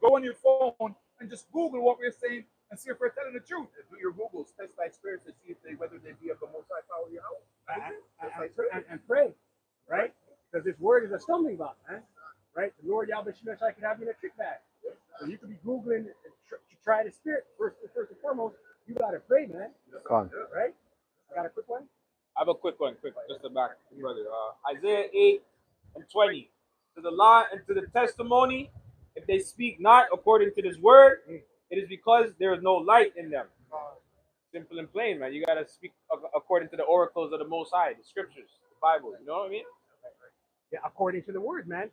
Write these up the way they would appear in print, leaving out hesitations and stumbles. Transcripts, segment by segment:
go on your phone and just Google what we're saying and see if we're telling the truth. Do your Googles, test by spirits to see if whether they be of the Most High power of your house. And pray, right? Because this word is a stumbling block, man. Right? The Lord Yahweh Shemeshai could have you in a trick bag. So you could be Googling and try the spirit. First and foremost, you got to pray, man. Come on. Right? I got a quick one. I have a quick one, just to back brother. Isaiah 8:20. To the law and to the testimony, if they speak not according to this word, it is because there is no light in them. Simple and plain, man. You gotta speak according to the oracles of the Most High, the scriptures, the Bible. You know what I mean? Yeah, according to the word, man.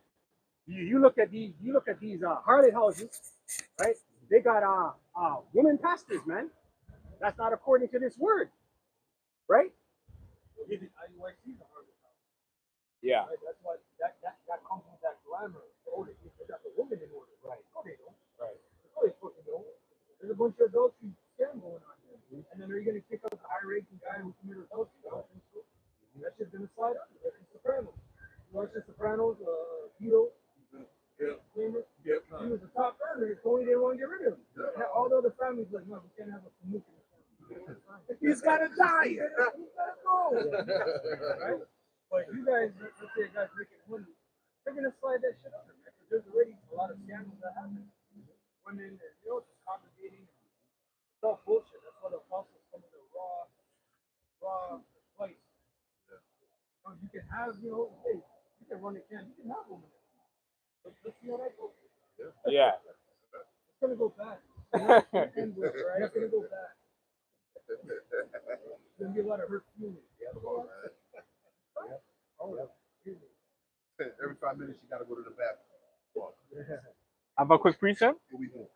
You look at these harlot houses, right? They got women pastors, man. That's not according to this word, right? Yeah. Right? That's why that comes with that glamour. Oh, they got the woman in order, right? No, they don't. Right. No, they fucking don't. There's a bunch of adultery scam going on there. And then are you going to kick out the high-ranking guy who committed adultery? I don't think so. That's just going to slide out. That's the Sopranos. You watch the Sopranos, Tito, Kramer. He was the top earner. Tony didn't want to get rid of him. Yeah. All the other families like, no, we can't have a Famook in the family. He's got to die. He's got to go. Right? But you guys, let's say a guy's making money, they're going to slide that shit under, man. Because there's already a lot of scandals that happen. Women, just congregating. It's all bullshit. That's why the apostles come with a raw place. You can have, hey, you can run a camp. You can have women. Let's see how that goes. Yeah. It's going to go bad. It's going to go bad. There's going to be a lot of hurt feelings. Every 5 minutes, you got to go to the bathroom. I have a quick precept. What we doing?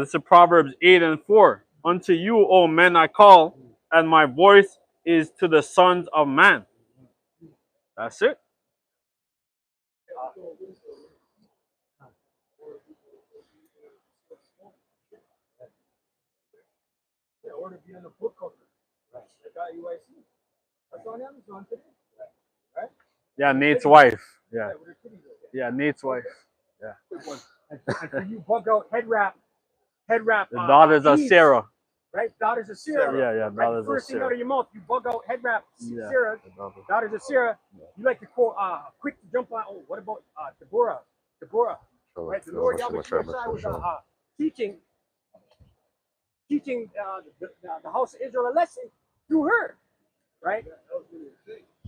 This is Proverbs 8:4. Unto you, O men, I call, and my voice is to the sons of man. That's it. Or to be on the book cover. Right. That's on Amazon today. Right? Yeah, Nate's wife. Yeah, Nate's wife. Yeah. And for you bug out head wrap. The daughters of beads, Sarah. Right? Daughters of Sarah. Yeah, right? daughters First of thing Sarah. out of your mouth, you bug out head wrap. Yeah, Sarah. Daughters of Sarah. You like to quote quick to jump on. Oh, what about Deborah? Right? The Lord Yahweh was teaching the house of Israel a lesson through her. Right?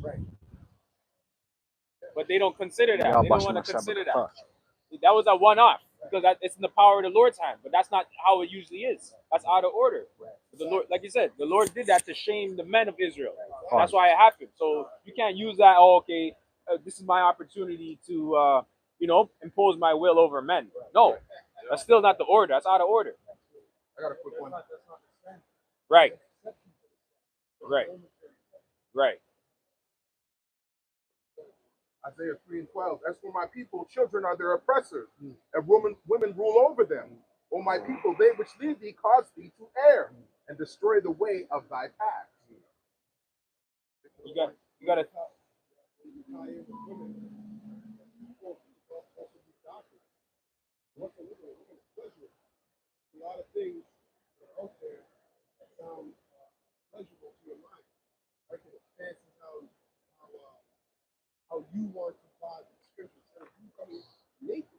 Right. But they don't consider that. Yeah, They don't want to consider that. That was a one-off because it's in the power of the Lord's hand. But that's not how it usually is. That's out of order. The Lord, like you said, the Lord did that to shame the men of Israel. That's why it happened. So you can't use that. Oh, okay, this is my opportunity to, impose my will over men. No, that's still not the order. That's out of order. I got a quick one. Right. Isaiah 3:12. As for my people, children are their oppressors, and women rule over them. O my people, they which lead thee cause thee to err, and destroy the way of thy path. You got to. A lot of things out there that sound pleasurable to your mind. Like it fancies how you want to apply the scripture. So if you come in naked,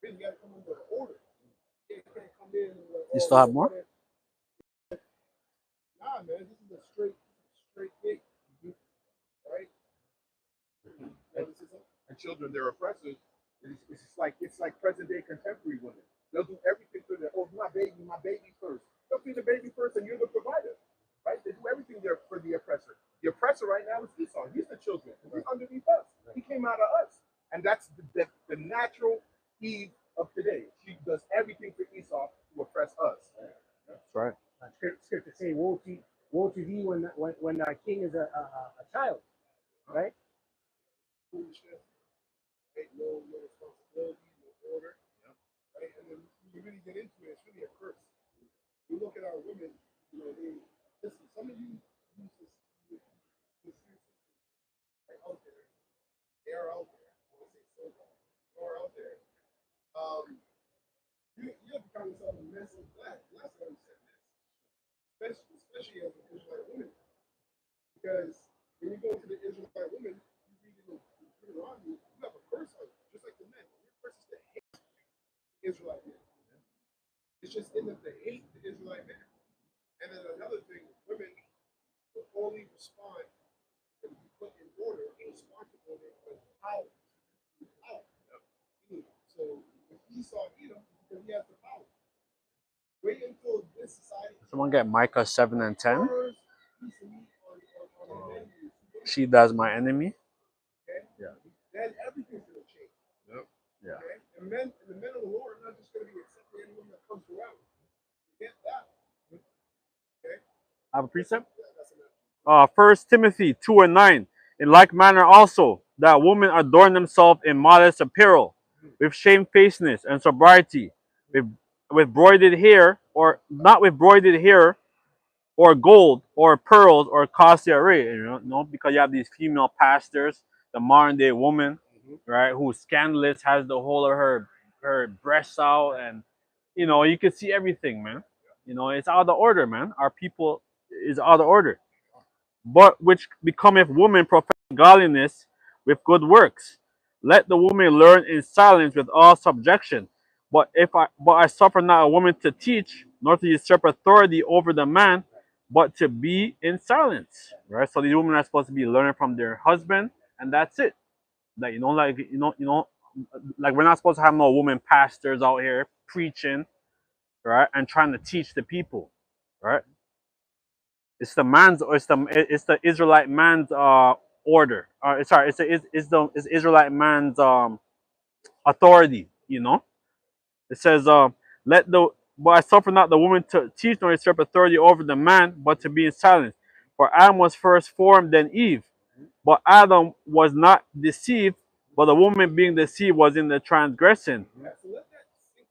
really got to come under order. You can't come in like, You still have more? Nah, man, this is a straight gate. Right? And children, their oppressors. It's like present day contemporary women. They'll do everything for their my baby first. They'll feed the baby first, and you're the provider, right? They do everything there for the oppressor. The oppressor right now is Esau. He's the children. He's underneath us. He came out of us, and that's the natural Eve of today. She does everything for Esau to oppress us. That's right. Scripture say, "Woe to thee when thy king is a child," right? Foolishness, right? No responsibility, no order. Right? And then when you really get into it, it's really a curse. You look at our women, listen, some of you use this right out there. They are out there. I want to say so. They are out there. blessed is blessed. Blessed always said this, especially as an Israelite woman, because when you go to the Israelite woman, you read in Deuteronomy, you have a curse on you, just like the men. Your curse is to hate the Israelite men. It's just in them to hate the Israelite men. And then another thing, women will only respond and be put in order and respond to order when power. Power. So if Esau Edom, because he has the power. Wait until this society. Someone get Micah 7 and 10. First piece of meat on the menu. She that's my enemy. Okay? Yeah. Then everything's gonna change. Yep. Yeah. Okay? And the men of the Lord are not just gonna be accepting anyone that comes around. Get that. Okay? I have a precept. Yeah, that's enough. 1 Timothy 2 and 9. In like manner also, that women adorn themselves in modest apparel, with shamefacedness and sobriety, with broidered hair, or not with broidered hair, or gold, or pearls, or costly array. You know, because you have these female pastors, the modern day woman, right, who's scandalous, has the whole of her breasts out, and you can see everything, man. It's out of order, man. Our people is out of order. But which becometh woman profess godliness with good works. Let the woman learn in silence with all subjection. But I suffer not a woman to teach, nor to usurp authority over the man, but to be in silence. Right? So these women are supposed to be learning from their husband, and that's it. Like like we're not supposed to have no woman pastors out here preaching, right, and trying to teach the people, right? It's the Israelite man's order. Sorry, it's Israelite man's authority. It says let the but I suffer not the woman to teach nor usurp authority over the man, but to be in silence. For Adam was first formed, then Eve. But Adam was not deceived, but the woman being deceived was in the transgression. Yeah, so let that sink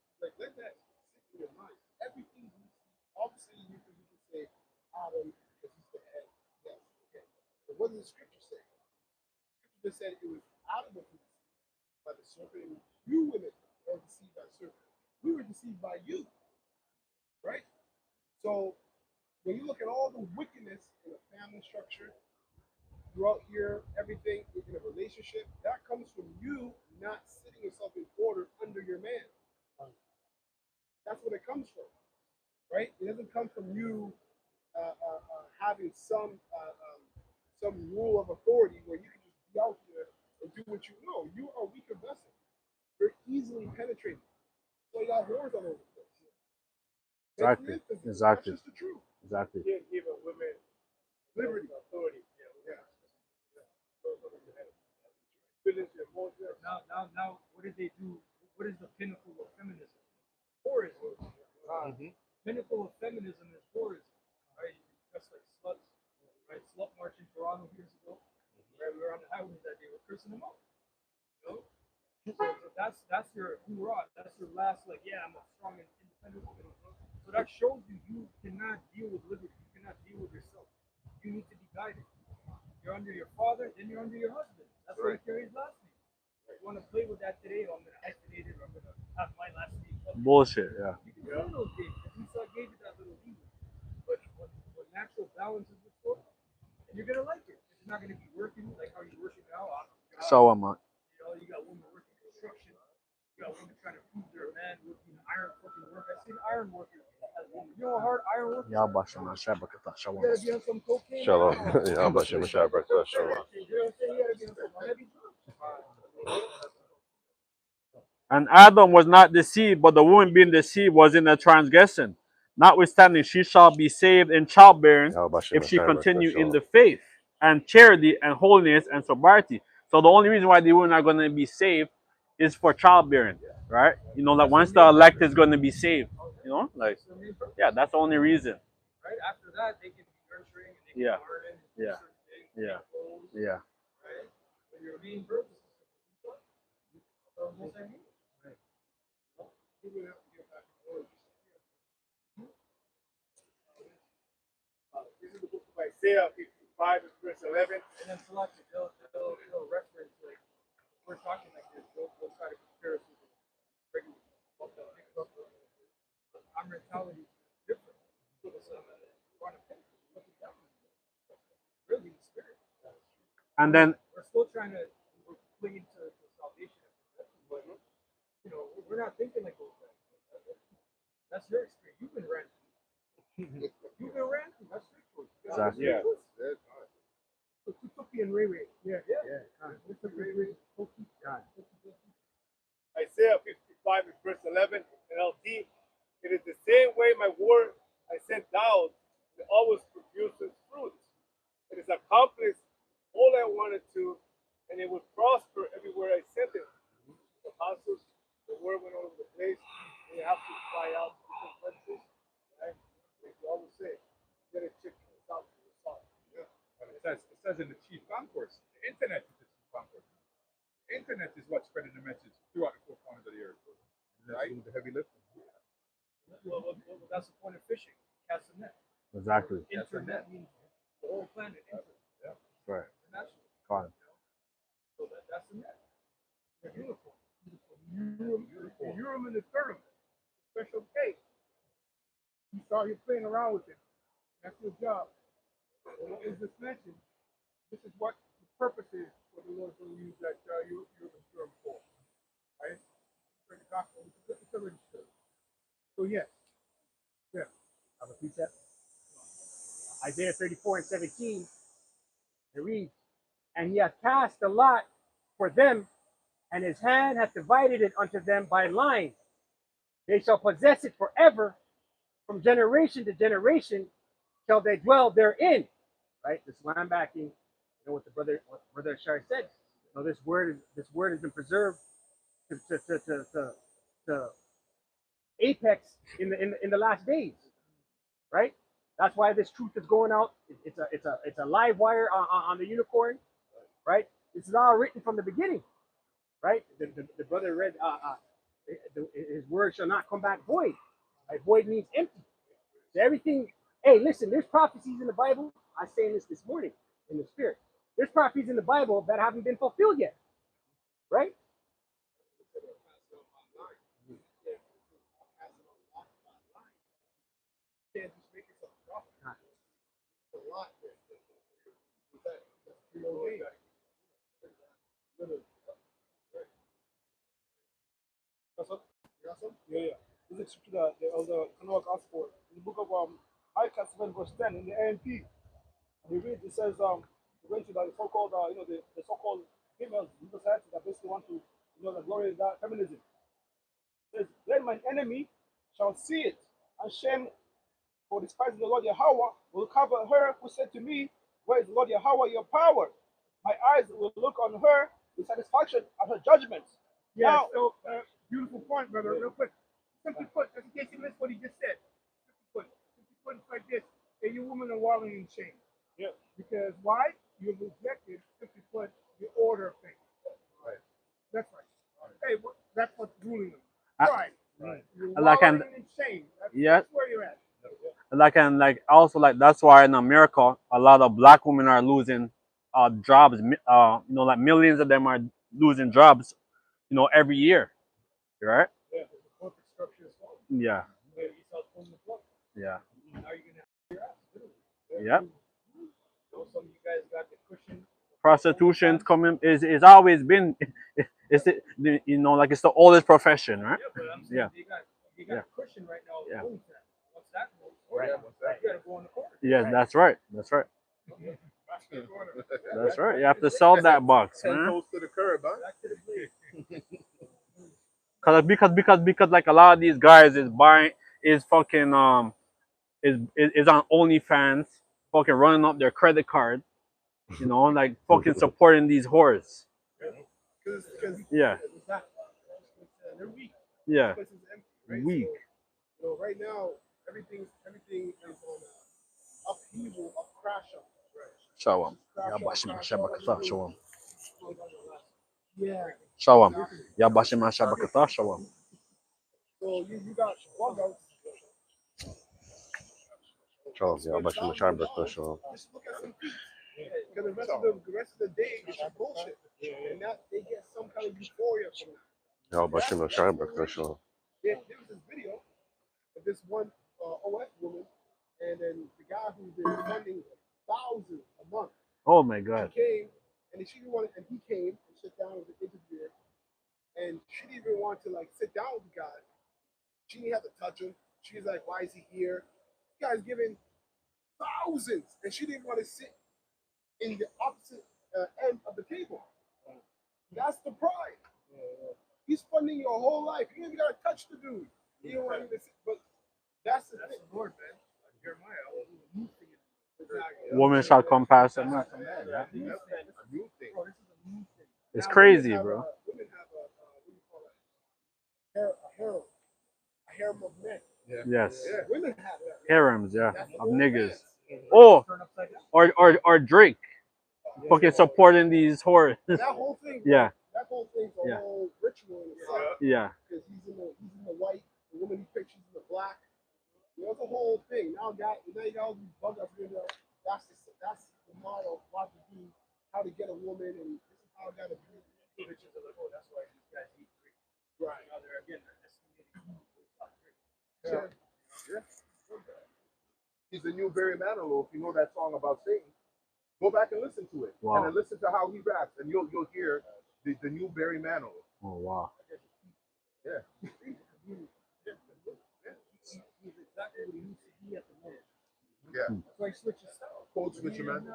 in your mind. Everything you see, obviously you can say Adam is the head. Yes, okay. But what does the scripture say? The scripture just said it was Adam was deceived by the serpent, and you women were deceived by the serpent. We were deceived by you, right? So when you look at all the wickedness in a family structure, throughout here, everything in a relationship, that comes from you not sitting yourself in order under your man. That's what it comes from, right? It doesn't come from you having some rule of authority where you can just be out here and do what you know. You are a weaker vessel. You're easily penetrated. So you got whores all over the place. Exactly. That's just the truth. Exactly. You can't give a women liberty, authority. Yeah. Now, what did they do? What is the pinnacle of feminism? Whorism. Pinnacle of feminism is whorism, right? Just like sluts, right? Slut march in Toronto years ago, right? We were on the highways that day, we're cursing them out, So that's your hoorah. That's your last, like, yeah, I'm a strong and independent woman. So that shows you cannot deal with liberty. You cannot deal with yourself. You need to be guided. You're under your father, then you're under your husband. That's why he carries last name. If you want to play with that today, I'm going to isolate it, or I'm going to have my last name. Bullshit. Yeah. You can play those games. Esau gave you that little leeway. But when natural balance is restored, and you're going to like it. It's not going to be working like how you're working now. So am I. You got women working construction. You got women trying to prove they're a man working iron fucking work. I've seen iron workers as women. You know how hard iron work is? Yeah, Bashama, Shabakata, You Shalom. gotta be on some cocaine. Shalom. Man. Yeah, I'm Hashem Shabbat. Shalom. You know what I'm saying? You gotta be on some heavy drugs. And Adam was not deceived, but the woman being deceived was in a transgression. Notwithstanding, she shall be saved in childbearing if she continue in the faith and charity and holiness and sobriety. So the only reason why the women are going to be saved is for childbearing, right? Like once the elect is going to be saved, yeah, that's the only reason. Right after that, they can be nurturing and they can Yeah. learn and Yeah. certain things, Yeah. clothes, Yeah. right? But your main purpose is to what I mean. People have to get back to order. This is the book of Isaiah 55 verse 11. And then selected, they'll reference, like, we're talking like this, they'll try to compare us with the regular. I'm mentality is different. It's on a paper. Look at that. Really, the spirit. And then We're still trying to cling into salvation, but you know, we're not thinking like those guys. That's your experience. You've been ranting. You've been ranting. That's your choice. Exactly. Yeah. So Tutuki and Ray Ray. Yeah. Isaiah 55 and verse 11 NLT. It is the same way my word I sent out that always produces fruit. It is accomplished all I wanted to, and it would prosper everywhere I sent it. The apostles, the word went all over the place. And you have to fly out to different places. Right? Like you always say, get a chick from the south to the south. Yeah. And it says in the chief concourse, the internet is the chief concourse. The internet is what's spreading the message throughout the four corners of the earth. Right? The heavy lifting. Well, that's the point of fishing. Cast a net. exactly. Internet means the whole planet. Internet. Yeah. Right. International. Got it. So that's the net. The uniform. The Urim and the Thummim. Special case. You saw you playing around with it. That's your job. And what is this mentioned? This is what the purpose is for the Lord to use that Urim and Thummim for. Right? For the gospel. It's already true. So yes. Yeah. I'll repeat that. Isaiah 34 and 17. It reads, and he hath cast the lot for them, and his hand hath divided it unto them by line. They shall possess it forever, from generation to generation shall they dwell therein. Right? This land backing, what Brother Shar said. This word has been preserved to apex in the last days. Right? That's why this truth is going out. It's a live wire on the unicorn. Right? This is all written from the beginning. Right? The brother read, his word shall not come back void. Right? Void means empty. So everything. Hey, listen. There's prophecies in the Bible. I was saying this morning in the spirit. There's prophecies in the Bible that haven't been fulfilled yet. Right? Yeah. This is scripture of the Canonical Gospel in the book of Micah 7 verse 10 in the AMP. And you read, it says, going to the so-called, the so-called females, libertarians that basically want to, the glory of that feminism. It says, then my enemy shall see it, and shame for despising the Lord Yahweh will cover her who said to me, where is the Lord Yahweh your power? My eyes will look on her with satisfaction at her judgments. Yeah, Now, so beautiful point, brother. Real quick. Simply put, just in case you missed what he just said. Simply put it's like this. Hey, you women are wallowing in shame. Yeah. Because why? You've rejected, simply put, the order of things. Right. That's right. Hey, that's what's ruling them. I- Right. You're like wallowing and- in shame. Yeah. That's where you're at. And that's why in America a lot of black women are losing jobs. Like millions of them are losing jobs, every year. Right? yeah, the corporate structure is falling. Yeah. Yeah, you saw pulling the plug. Yeah. Now you're going to have your ass, literally. Yep. Some of you guys got the cushion. Prostitution's coming is always been it's it's the oldest profession, right? Yeah, but I'm saying Yeah. you got a cushion right now. Yeah. Only that. What's that? Right. You got to go on the corner. Yes, that's right. That's right. That's the order. That's right. You have to sell that box, 10 man. toes to the curb, huh? Back to the blade. Because like a lot of these guys is fucking is on OnlyFans, fucking running up their credit card, like fucking supporting these whores. Because Yeah. they're weak. Yeah. This place is empty, right? Weak. So right now, everything is on upheaval, of crash up. Right. Shalom. Shalom. Yeah. Shalom. Yabashima Shabakata Shalom. So you got bug outs. Shalom, Yabashim Shabbat Shalom. Just look at some feet. Because the rest of the day is bullshit. And that they get some kind of euphoria from that. Yabashim Shabbat Shalom. There was this video. The this one OF woman, and then the guy who's been funding thousands a month. Oh my God. She came, and she didn't want, and he came and sat down with the interviewer, and she didn't even want to like sit down with the guy. She didn't have to touch him. She's like, "Why is he here?" This guy's giving thousands, and she didn't want to sit in the opposite end of the table. That's the pride. He's funding your whole life. You ain't gotta touch the dude. You don't want him to sit, but that's the thing. The Lord, man. Like Jeremiah. Woman shall compass a man. Yeah. A new thing. Bro, this is a new thing. It's Now, crazy, women have bro. Women have what do you call it? A harem of men. Yes. Yeah, women have that. Harems, yeah, That's of all niggas. men. Oh, or Drake. Fucking supporting these whores. That whole thing. Yeah. That whole thing's a Yeah. whole ritual in itself. Yeah. Because he's in the white, the woman he picks, she's in the black. You know, it's a whole thing. Now you got all these bug ups. That's the model of what to do, how to get a woman, and this is how it got to be. Bitches are like, oh, that's why these guys eat Drake. Right. Now they're again estimating. Yeah. He's the new Barry Manilow. If you know that song about Satan, go back and listen to it, Wow. and then listen to how he raps, and you'll hear the new Barry Manilow. Oh wow. Yeah. He's exactly what he needs to be at the moment. Yeah. That's why he switches style. Code switcher, man.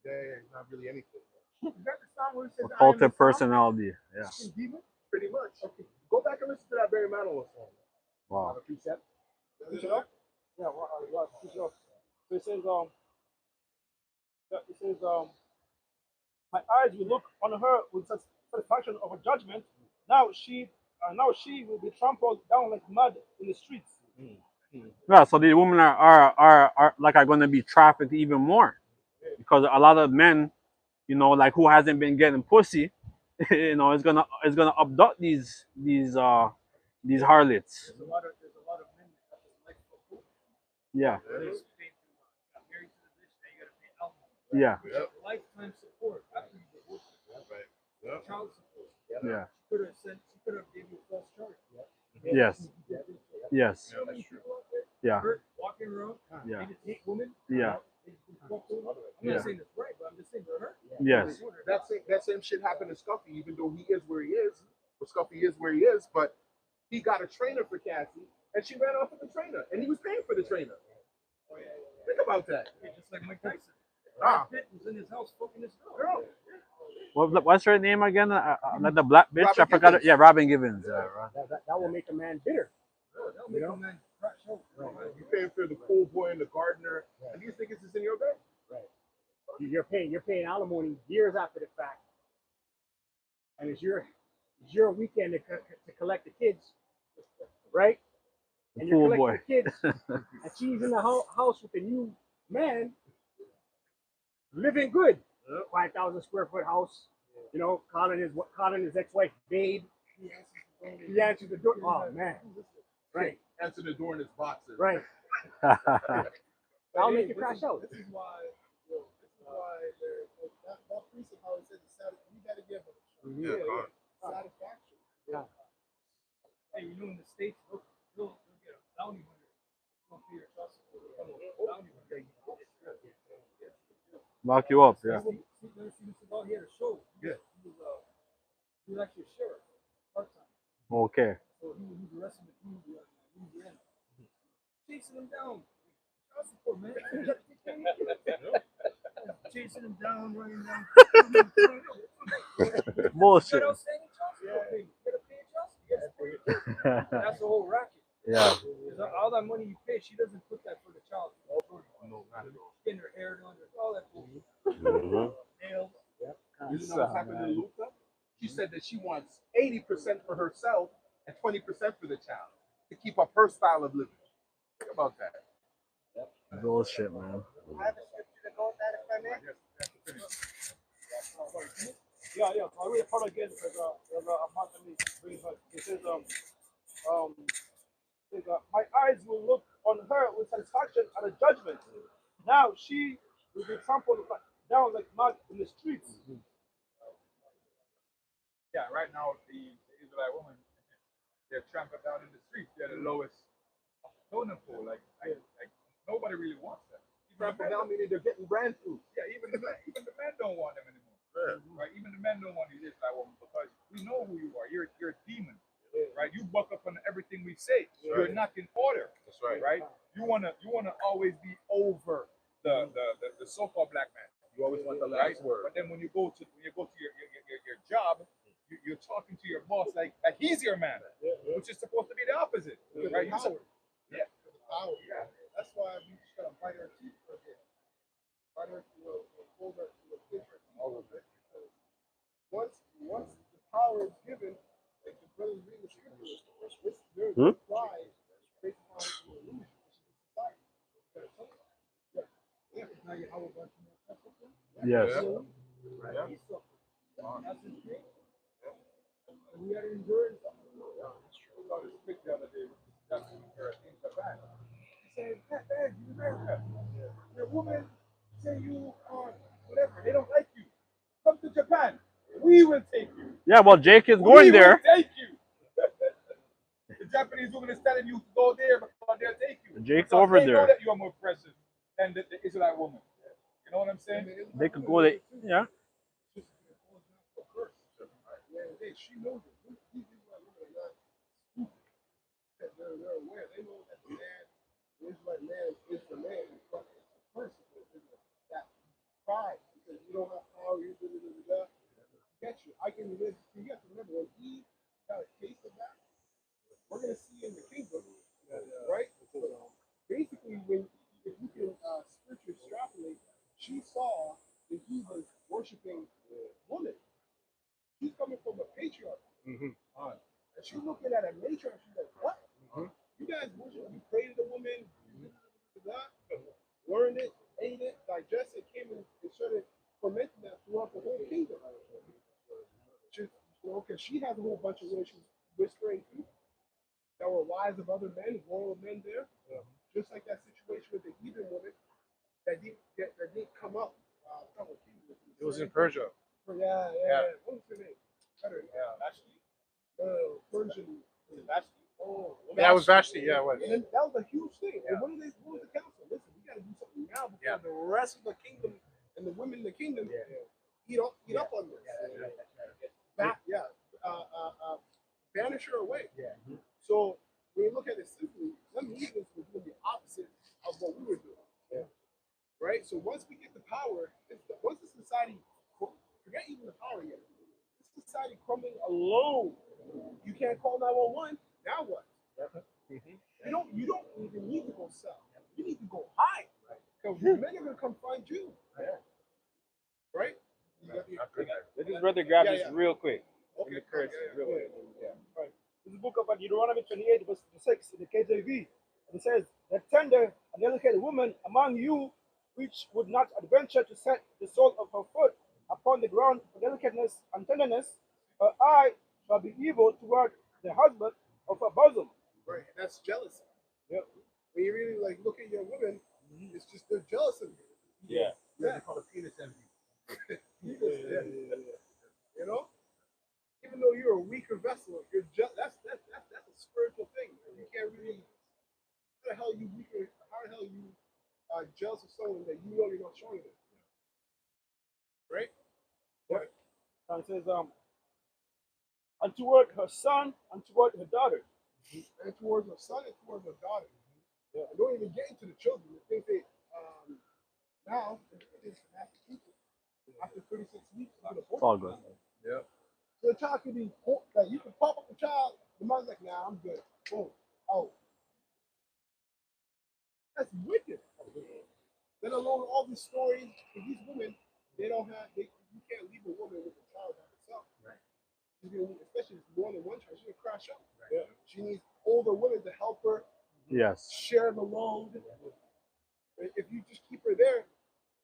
Yeah, not really anything. Is that the song where it says, I am the Occulted song? personality. Yeah. Pretty much. Okay. Go back and listen to that Barry Manilow song. Wow. Have a precept. Push it up? Yeah, push it up. So it says, my eyes will look on her with satisfaction of a judgment. Now she will be trampled down like mud in the streets. Yeah, so the women are going to be trafficked even more because a lot of men, you know, like who hasn't been getting pussy, you know, is gonna abduct these harlots. There's a lot of men that just like for Yeah, There's pay to got married to the bitch, now you gotta pay alimony. yeah, Lifetime support after you divorce her. Right. Child support. yeah, She could have given you false charge. yes, yes, So many people out there yeah, hurt, walking around, yeah, they just hate women. yeah, They fucked over. I'm Yeah. not saying it's right, but I'm just saying they're hurt. yes, That same shit happened to Scuffy, even though he is where he is. Well, Scuffy is where he is, but he got a trainer for Cassie, and she ran off with the trainer, and he was paying for the trainer. Think about that. Yeah, just like Mike Tyson. Ah. Brad Pitt was in his house fucking his girl. What's her name again? Like the black bitch. Robin I forgot it. Givens. Yeah, Robin Givens. Yeah, right. That will make a man bitter. That'll make a man crash out. You paying for the pool boy and the gardener, and these niggas is in your bed. You're paying alimony years after the fact, and it's your weekend to collect the kids, right? And you're Pool collecting boy. the kids, and she's in the house with a new man, living good, 5,000 square foot house, you know, calling his ex-wife babe. He answers the door. Oh man, right, Answer the door in his boxes. right. I'll make you crash out. This is why that piece of how it says you gotta give them satisfaction. Hey, you know in the States, they'll get a bounty hunter. Don't pay your child support. Bounty hunter. Lock you up. Yeah. Never seen this about. He had a show. Yeah. He was actually a sheriff, part-time. Okay. So he was arresting the dude in Louisiana. Chasing him down. Child support, man. Chasing him down, running down. Bullshit. Get outstanding child support payment. You gotta pay a child support. That's the whole racket. Yeah. All that money you pay, she doesn't put that for the child. No, not at all. Getting her hair done, all that bullshit. Nails. You know what's happened to Luca? She said that she wants 80% for herself and 20% for the child to keep up her style of living. Think about that. Bullshit, man. Yeah. So I read a part again because there's a part that brings up. It says my eyes will look on her with satisfaction at a judgment. Now she will be trampled down like mud in the streets. Yeah, right now the Israelite women, they're trampled down in the streets. They're the lowest totem pole. Like nobody really wants that. Even the men, meaning they're getting brand food. Yeah, even the men don't want them anymore. Yeah. Right? Even the men don't want you this like woman because we know who you are. You're a demon. Right? You buck up on everything we say. You're not in order. That's right. Right? You wanna always be over the so-called black man. You always want the last word. But then when you go to your job, you're talking to your boss like he's your man, which is supposed to be the opposite. Right? Power. Yeah. Power. Yeah. That's why we just gotta bite our teeth for a bit. Bite our, hold our, pinch our teeth a little bit. Because once the power is given, like the brothers read the scriptures, there's pride based on the illusion, which is society. Yeah. Now you have a bunch of more stuff. Yes. Right. That's his thing. And we gotta endure it. We saw this pic the other day with this Japanese in Japan. He said, "Hey, you America, your woman say you are whatever. They don't like you. Come to Japan. We will take you. Yeah, well, Jake is going there. We will take you." The Japanese woman is telling you to go there because they'll take you. Jake's because over they there. know that you are more precious than the Israelite woman. You know what I'm saying? They could go there. Yeah. She knows it. These Israelite women are not stupid. They're aware. They know that the Israelite man is the man. It's the person. That pride. Because you don't have power, you get you. You have to remember when Eve got a taste of that, we're going to see in the kingdom, right? Basically, if you can spiritually extrapolate, she saw that he was worshiping woman. She's coming from a patriarch. And she's looking at a matriarch. She's like, what? You guys worship, you created a woman, learned it, ate it, digested, came and started fermenting that throughout the whole kingdom. Because she has a whole bunch of women she's whispering to that were wives of other men, royal men there. Just like that situation with the heathen woman that didn't come up. It was in Persia. Yeah. What was her name? Persian. Yeah, it was Vashti. Yeah, it was. And then that was a huge thing. And what was the council? Listen, we got to do something now before the rest of the kingdom and the women in the kingdom eat up on this. Banish her away. So when you look at it simply, them heathens were doing the opposite of what we were doing. Right? So once we get the power, once the society, forget even the power yet, this society crumbling alone, you can't call 911. Now what? You don't even need to go south. You need to go high. Because men are going to come find you. Right? Let this brother grab this real quick. Okay. Real quick. Right. This is the book of Deuteronomy 28, verse 6 in the KJV. And it says, "The tender and delicate woman among you, which would not adventure to set the sole of her foot upon the ground for delicateness and tenderness, her eye shall be evil toward the husband of her bosom." Right. And that's jealousy. Yep. When you really look at your women, it's just they're jealous of you. Yeah. They call it penis envy. You know? Even though you're a weaker vessel, that's a spiritual thing. You can't really. How the hell are you weaker? How the hell are you jealous of someone that you know you're not showing them? Right? Yep. And it says, and toward her son and toward her daughter. And towards her son and towards her daughter. Yeah. And don't even get into the children. The things they now it's after 36 weeks, It's all good. Yeah. So the child can be like you can pop up the child, the mother's like, nah, I'm good. Boom. Oh. That's wicked. Let alone all these stories, because these women, you can't leave a woman with a child by herself. Right. Especially if it's more than one child, she's gonna crash out. Yeah. She needs older women to help her. Yes. Share the load. If you just keep her there,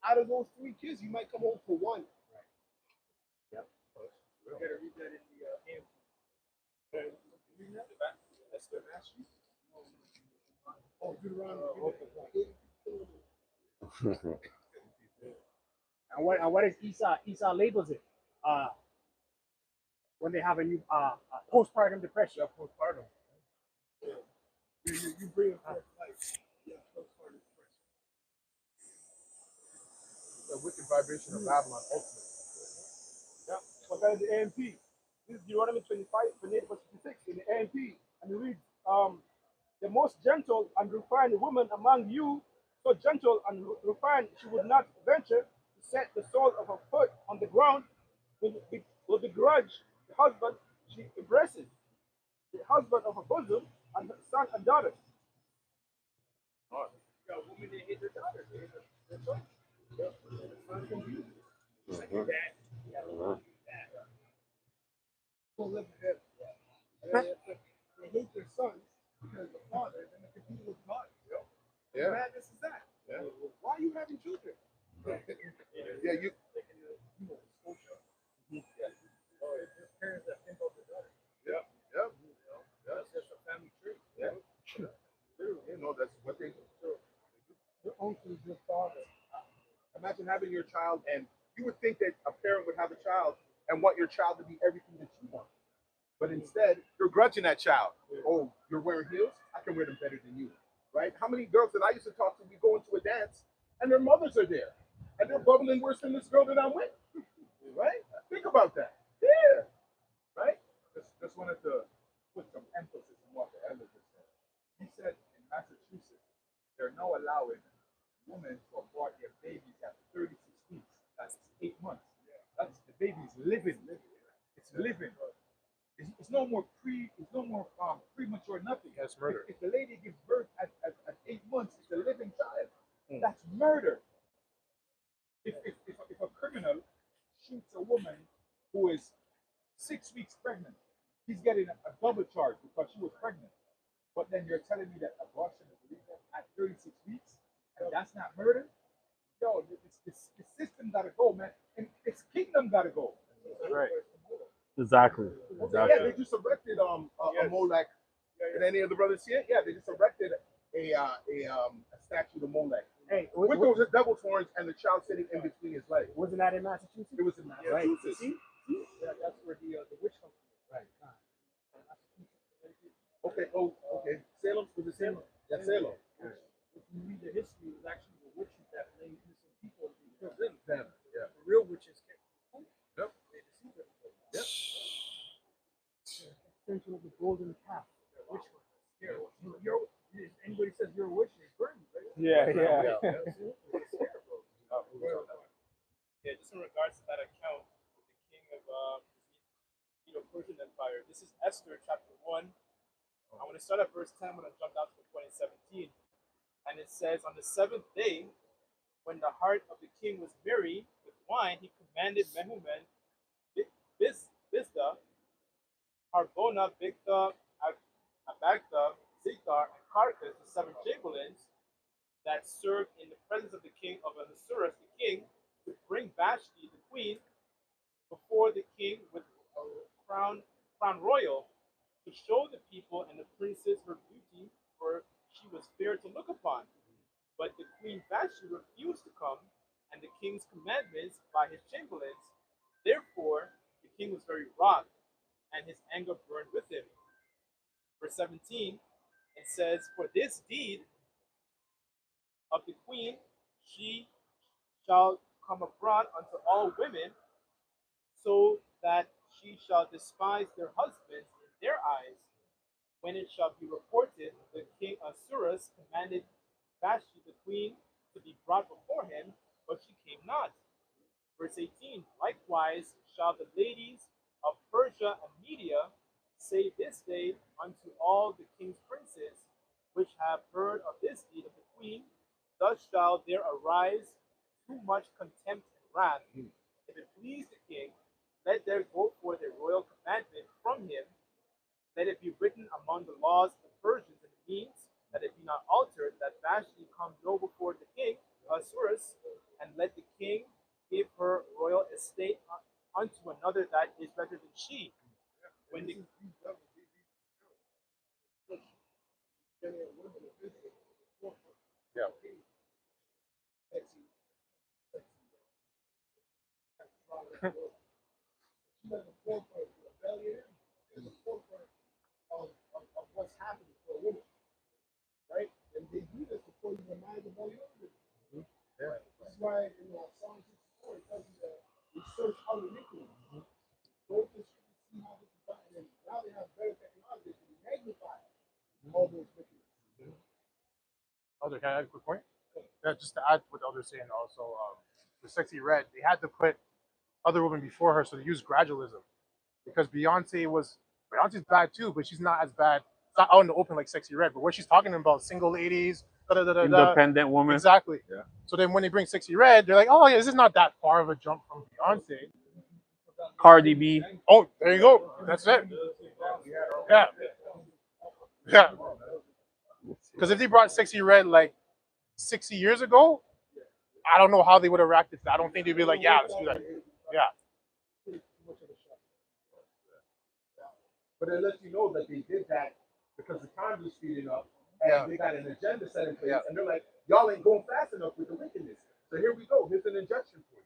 out of those 3 kids, you might come home for one. Right. Yep. You gotta read that in the hand. That's the master. Oh, Deuteronomy. And what is Esau labels it when they have a new postpartum depression. Yeah, postpartum. you bring forth life. Yeah, those part of the The wicked vibration of Babylon ultimate. Yeah. But then the AMP. This is Deuteronomy 25, 28, verse 56 in the AMP. And it reads, the most gentle and refined woman among you, so gentle and refined, she would not venture to set the sole of her foot on the ground will begrudge the husband she embraces, the husband of her bosom, and her son and daughter. Yeah, women they hate their daughters. They hate their sons. Don't live with him. They hate their sons because the father is going to compete with God. Yeah. Madness is that. Yeah. Why are you having children? Yeah, you. There's parents that think of their daughter. Yeah. Yeah. That's just a family tree. Yeah. You know, that's what they do. Your uncle is your father. Imagine having your child, and you would think that a parent would have a child and want your child to be everything that you want. But instead, you're grudging that child. Oh, you're wearing heels? I can wear them better than you. Right? How many girls that I used to talk to, we go into a dance, and their mothers are there. And they're bubbling worse than this girl that I'm with. Right? Think about that. Yeah. Right? Just wanted to put some emphasis on what the elder just said. He said in Massachusetts, they're now allowing women to abort their babies at 36 weeks. That's 8 months. That's the baby's living. It's living. It's no more premature nothing. That's murder. If the lady gives birth at 8 months, it's a living child. That's murder. If a criminal shoots a woman who is 6 weeks pregnant, he's getting a double charge because she was pregnant. But then you're telling me that abortion is legal at 36 weeks, and that's not murder? Yo, the system gotta go, man. And its kingdom gotta go. Right. Exactly. Yeah, they just erected a Molech. Did any of the brothers see it? Yeah, they just erected a statue to Molech. Hey, With those double horns and the child sitting in between his legs. wasn't that in Massachusetts? It was in Massachusetts. See? Yeah, that's where the witch comes from. Right. Okay, okay. Salem? Was it Salem? Yeah, Salem. If you read the history, it was actually the witches that laid innocent people to kill them. Yeah. The real witches kept them. Yep. They deceived everybody. Yep. Extension of the golden calf. Which one? If anybody says you're a witch, they burn you, right? Yeah. Yeah, just in regards to that account with the king of Persian Empire. This is Esther chapter 1. I want to start at verse 10. I'm going to jump down to 2017. And it says, on the 7th day, when the heart of the king was merry with wine, he commanded Mehuman, Biztha, Harbona, Bigtha, Abagtha, Zigtar, and Carcass, the 7 chamberlains that served in the presence of the king of Ahasuerus, the king, to bring Vashti, the queen, before the king with a crown royal, to show the people and the princes her beauty, for she was fair to look upon. But the queen Vashti refused to come, and the king's commandments by his chamberlains. Therefore, the king was very wroth, and his anger burned with him. Verse 17, it says, for this deed of the queen, she shall come abroad unto all women, so that she shall despise their husbands in their eyes. When it shall be reported, the king Ahasuerus commanded Vashti the queen to be brought before him, but she came not. Verse 18, likewise shall the ladies of Persia and Media say this day unto all the king's princes, which have heard of this deed of the queen, thus shall there arise too much contempt and wrath. If it please the king, let there go forth a royal commandment from him. Let it be written among the laws of the Persians and the Medes, that it be not altered, that Vashti come no before the king Ahasuerus, and let the king give her royal estate unto another that is better than she. When the Yeah. She's at the forefront of rebellion and the forefront of what's happening for a woman. why Psalm 64 tells you that we search out iniquity. Go to see how this is done, and now they have better technology to magnify all those wickedness. Elder, can I add a quick point? Yeah, just to add what the elder's saying also, the Sexy Red, they had to put other women before her, so they used gradualism. Because Beyonce's bad too, but she's not as bad. It's not out in the open like Sexy Red, but what she's talking about, single ladies, Independent woman. Exactly. Yeah. So then when they bring Sexy Red, they're like, oh yeah, this is not that far of a jump from Beyonce. Cardi B. Oh, there you go. That's it. Yeah. Yeah. Because if they brought Sexy Red like 60 years ago, I don't know how they would have reacted to that. I don't think they'd be like, yeah, let's do that. Yeah. But it lets you know that they did that because the time was speeding up and they got an agenda set in place, and they're like, y'all ain't going fast enough with the wickedness. So here we go. Here's an injection for you.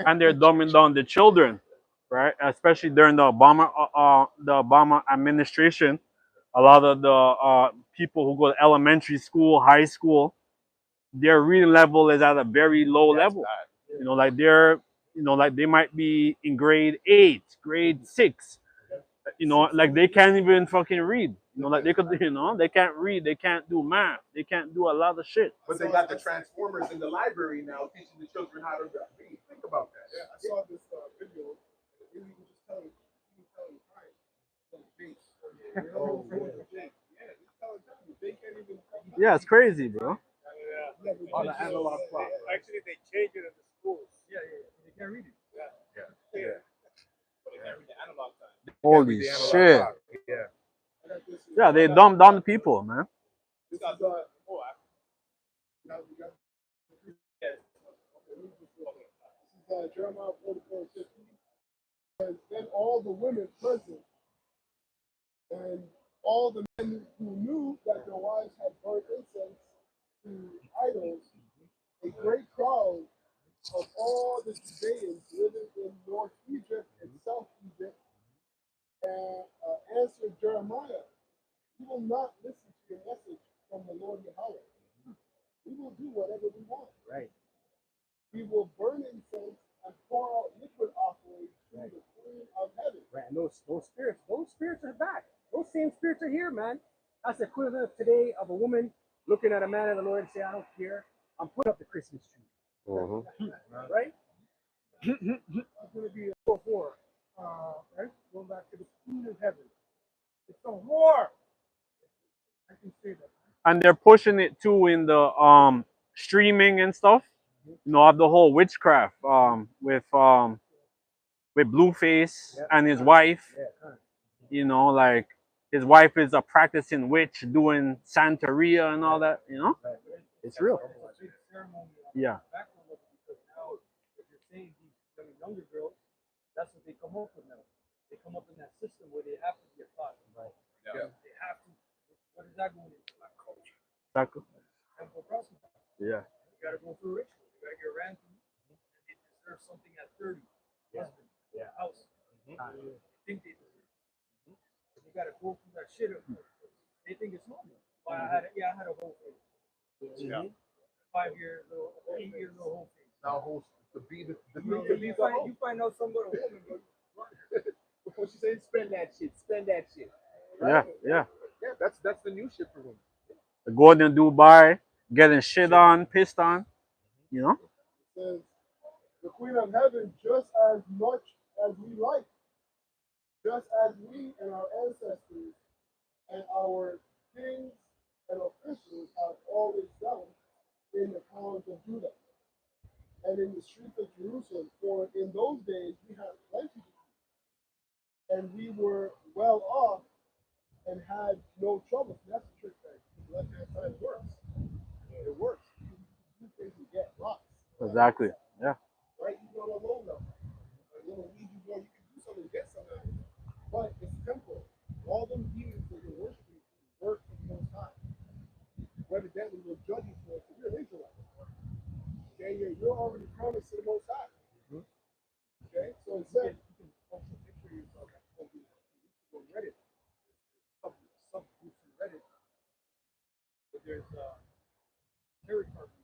And they're dumbing down the children, right? Especially during the Obama administration. A lot of the people who go to elementary school, high school, their reading level is at a very low level. You know, like like they might be in grade 8, grade 6. You know, like they can't even fucking read. You know, like they could, they can't read, they can't do math, they can't do a lot of shit. But they got the transformers in the library now teaching the children how to read. Think about that. Yeah, I saw this video. He was just telling time from the base. Oh, yeah. He's telling time. They can't even. Yeah, it's crazy, bro. On the analog clock. Actually, they changed it in the schools. Yeah. They can't read it. Yeah. But they can't read the analog time. Holy The analog shit. clock. Yeah. Yeah, they dumb down the people, man. This is Jeremiah 44:15. And then all the women present and all the men who knew that their wives had burned incense to idols, a great crowd of all the Judeans living in North Egypt and South Egypt, and answered Jeremiah, "We will not listen to your message from the Lord Yahweh. We will do whatever we want. Right. We will burn incense and pour out liquid offerings to the Queen of Heaven." Right. And those spirits are back. Those same spirits are here, man. That's the equivalent today of a woman looking at a man of the Lord and saying, I don't care. I'm putting up the Christmas tree. Right? It's going to be a war, right? Going back to the Queen of Heaven. It's a war. I can say that. And they're pushing it too in the streaming and stuff. Of the whole witchcraft with Blueface and his wife. Like his wife is a practicing witch doing Santeria and all that. It's real. Yeah. Because now, if you're saying these younger girls, that's what they come up with now. They come up in that system where they have to be a thought. Right. Yeah. They have to. What is that going into? Culture. Exactly. Temple prostitute. Yeah. You got to go through ritual. You got to get ran through. And they deserve something at 30. Husband. Yeah. House. They think they deserve. You got to go through that shit. They think it's normal. But I had a whole thing. Yeah. 5 years old, 8 years old, whole thing. Now, host to be the You find out somebody a woman, before she says spend that shit. Yeah. Yeah, that's the new shit for women. Going to Dubai, getting shit on, pissed on. It says, the Queen of Heaven, just as much as we like, just as we and our ancestors and our kings and officials have always done in the towns of Judah and in the streets of Jerusalem. For in those days we had plenty to eat, and we were well off and had no trouble. That's the trick thing. The left-hand side works. It works. You things you get lots. Exactly. Yeah. Right? You go to a low level. A little weed you go, you can do something to get something. But it's temporal. All them demons that you're worshiping work for the Most High. Evidently, we're judging for it. You're an Israelite. Okay, you're already promised to the Most High. Okay, so it said, you can post a picture of yourself on Reddit. Some groups on Reddit. But there's Terry Carpenter.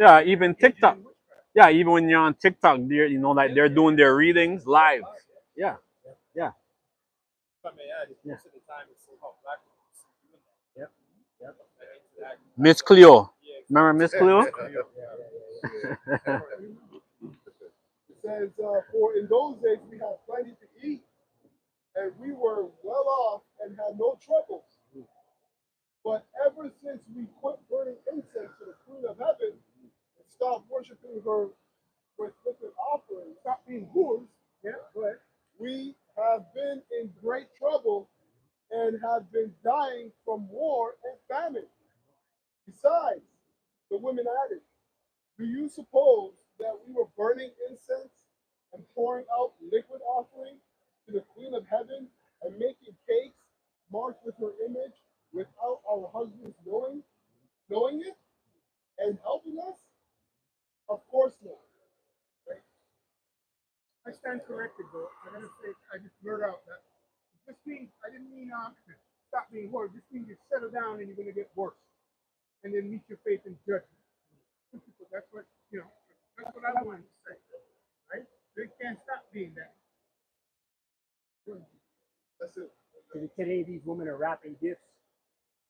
Yeah, even TikTok. Yeah, even when you're on TikTok, they're like they're doing their readings live. Yeah, yeah, If I may add, yeah. most of the time it's so-called black people doing that. Yep. Yep. And into that. Miss Cleo. Yeah, Remember Miss Cleo? It says, for in those days we had plenty to eat, and we were well off and had no troubles. But ever since we quit burning incense to the Queen of Heaven and stopped worshiping her with liquid offerings, stopped being whores, we have been in great trouble and have been dying from war and famine. Besides, the women added, do you suppose that we were burning incense and pouring out liquid offering to the Queen of Heaven and making cakes marked with her image without our husbands knowing it and helping us? Of course not. Right? I stand corrected, though. I'm gonna say I just blurred out that this means I didn't mean stop being horrible. This means you settle down and you're gonna get worse, and then meet your faith in judgment. That's what That's what I wanted to say. Right? They can't stop being that. That's it. Today, these women are wrapping gifts.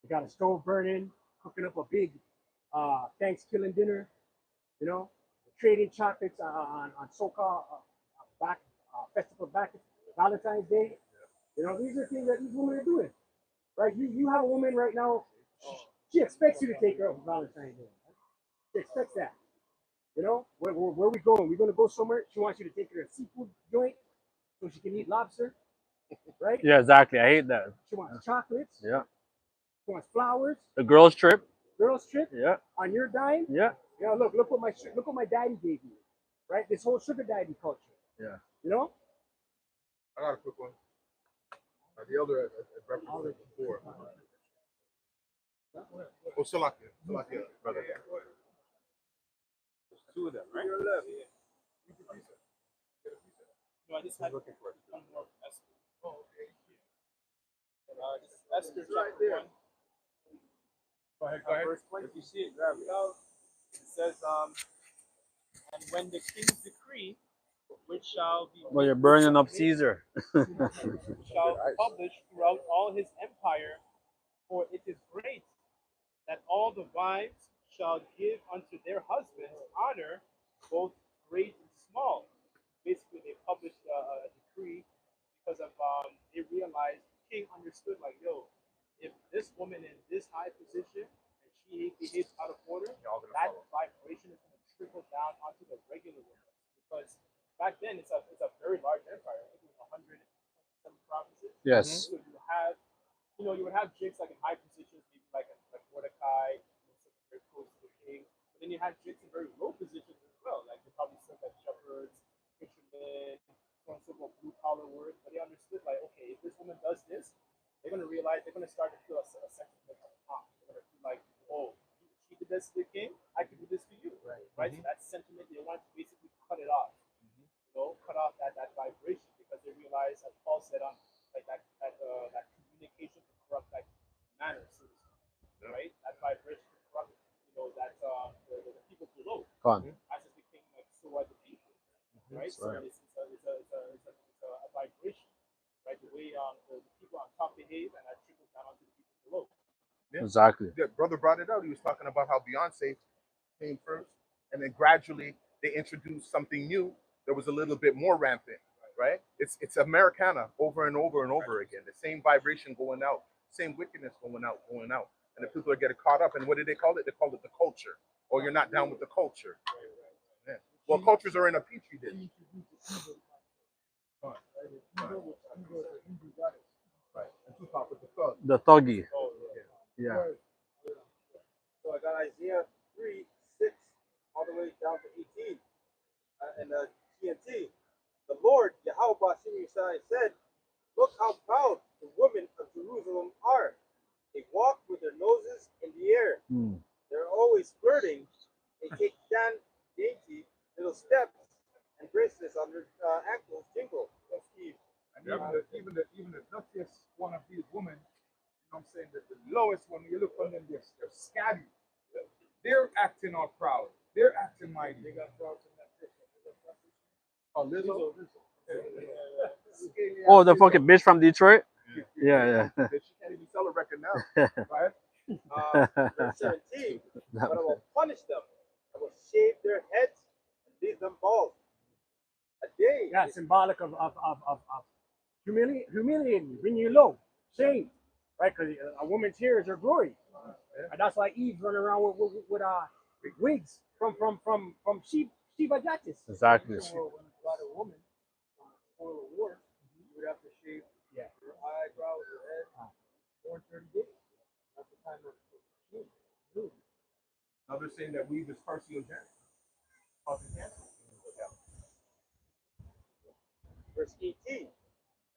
They got a stove burning, cooking up a big Thanksgiving dinner. Trading chocolates on so-called back festival back Valentine's Day. These are things that these women are doing. Right? You have a woman right now. She expects you to take her out for Valentine's Day. Right? She expects that. Where are we going? We're going to go somewhere. She wants you to take her to a seafood joint so she can eat lobster. Right? Yeah, exactly. I hate that. She wants chocolates. Yeah. She wants flowers. The girls trip. Girls trip. Yeah. On your dime. Yeah. Look what my daddy gave you. Right? This whole sugar daddy culture. Yeah. I got a quick one. The elder at reference before. Oh, Salakia, brother. There's two of them, right? Your left. Yeah. No, I just had one more for Esther. Oh, okay. This is Esther chapter 1. Go ahead. Verse 20. If you see it, grab it. It says, and when the king's decree, which shall be Well, you're burning up Caesar. shall publish throughout all his empire, for it is great that all the wives shall give unto their husbands honor, both great and small. Basically, they published a decree because of they realized the king understood like, yo, if this woman in this high position and she behaves out of order, that vibration is going to trickle down onto the regular women. Because back then it's a very large empire. I think it was 107 provinces. Yes. So you would have chicks like in high positions, maybe like Mordecai, very close to the king. But then you had chicks in very low positions as well. Like they probably served like shepherds, fishermen, so on and so forth, blue collar work. But they understood like, okay, if this woman does this, they're gonna realize they're gonna start to feel a sense of top. They're gonna feel like, oh, she did this to the king, I can do this to you. Right? So that sentiment, they want to basically cut it off. Cut off that vibration because they realize, as Paul said, on like that communication to corrupt like manners, so to speak, right? That vibration to corrupt, that the people below. As it became like so are the people, right? So it's a vibration, right? The way the people on top behave and that trickles down onto the people below. Yeah. Exactly. The brother brought it out. He was talking about how Beyonce came first, and then gradually they introduced something new that was a little bit more rampant, right? It's Americana over and over and over again. The same vibration going out, same wickedness going out, and the people are getting caught up. And what do they call it? They call it the culture. Or you're not down with the culture. Yeah. Well, cultures are in a petri dish. Right. And Tupac with the thug. The thuggy. Oh, Yeah. So I got Isaiah 3:6 all the way down to 18. And TNT. The Lord, Yahweh Bashim Yishai, said, look how proud the women of Jerusalem are. They walk with their noses in the air. They're always flirting. They take dainty little steps, and bracelets on their ankles jingle. That's Steve. And even the nuttiest one of these women, I'm saying that the lowest one, you look on them, they're scabby. They're acting all proud. They're acting mighty. They got frogs in that fish. Oh, Lizzo. Oh, the fucking bitch from Detroit. Yeah, She can't even sell a record now, yeah. right? Verse 17. But I will punish them. I will shave their heads and leave them bald. A day. Yeah, symbolic of humiliating, bring you low, shame, right? Because a woman's hair is her glory, and that's why Eve's running around with wigs from Shiva Jatis. Exactly. So when you got a woman spoil a war, you would have to shave her eyebrows, her head, for 30 days. That's the time of shame. Now they're saying that weave is carcinogenic, causing cancer. Verse 18.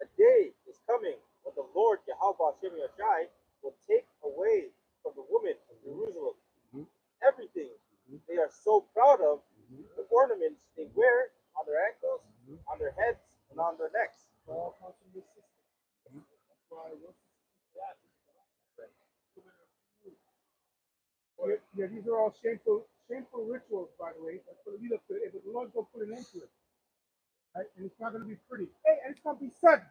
A day is coming when the Lord Yahweh Shem Yashai will take away from the women of Jerusalem everything they are so proud of, the ornaments they wear on their ankles, on their heads, and on their necks. All comes from this system. That's why yeah, these are all shameful rituals, by the way. That's what we look for. But the Lord's gonna put an end to it, right? And it's not gonna be pretty. Hey, and it's gonna be sudden.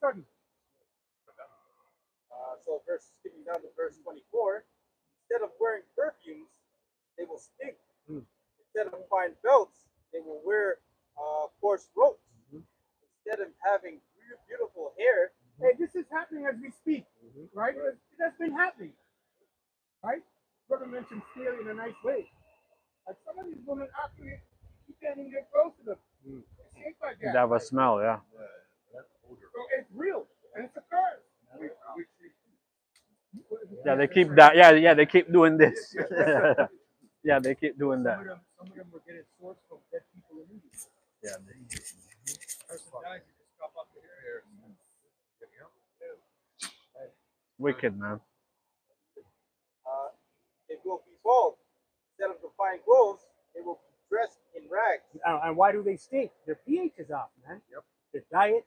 Sudden. So skipping down to verse 24, instead of wearing perfumes, they will stink. Instead of fine belts, they will wear coarse ropes. Instead of having beautiful hair, Hey, this is happening as we speak, right? That's been happening, right? Brother mentioned steel in a nice way. Like some of these women actually, you can't even get close to them. It seems like They that. have a smell, yeah. So it's real, and it's a curse. Yeah, they keep that. Yeah, they keep doing this. Yeah, they keep doing that. Some of them were getting sourced from dead people immediately. Yeah, Person dies, you just chop off the hair. wicked, man. they will be bald. Instead of the fine clothes, they will be dressed in rags. And why do they stink? Their pH is off, man. Yep. Their diet,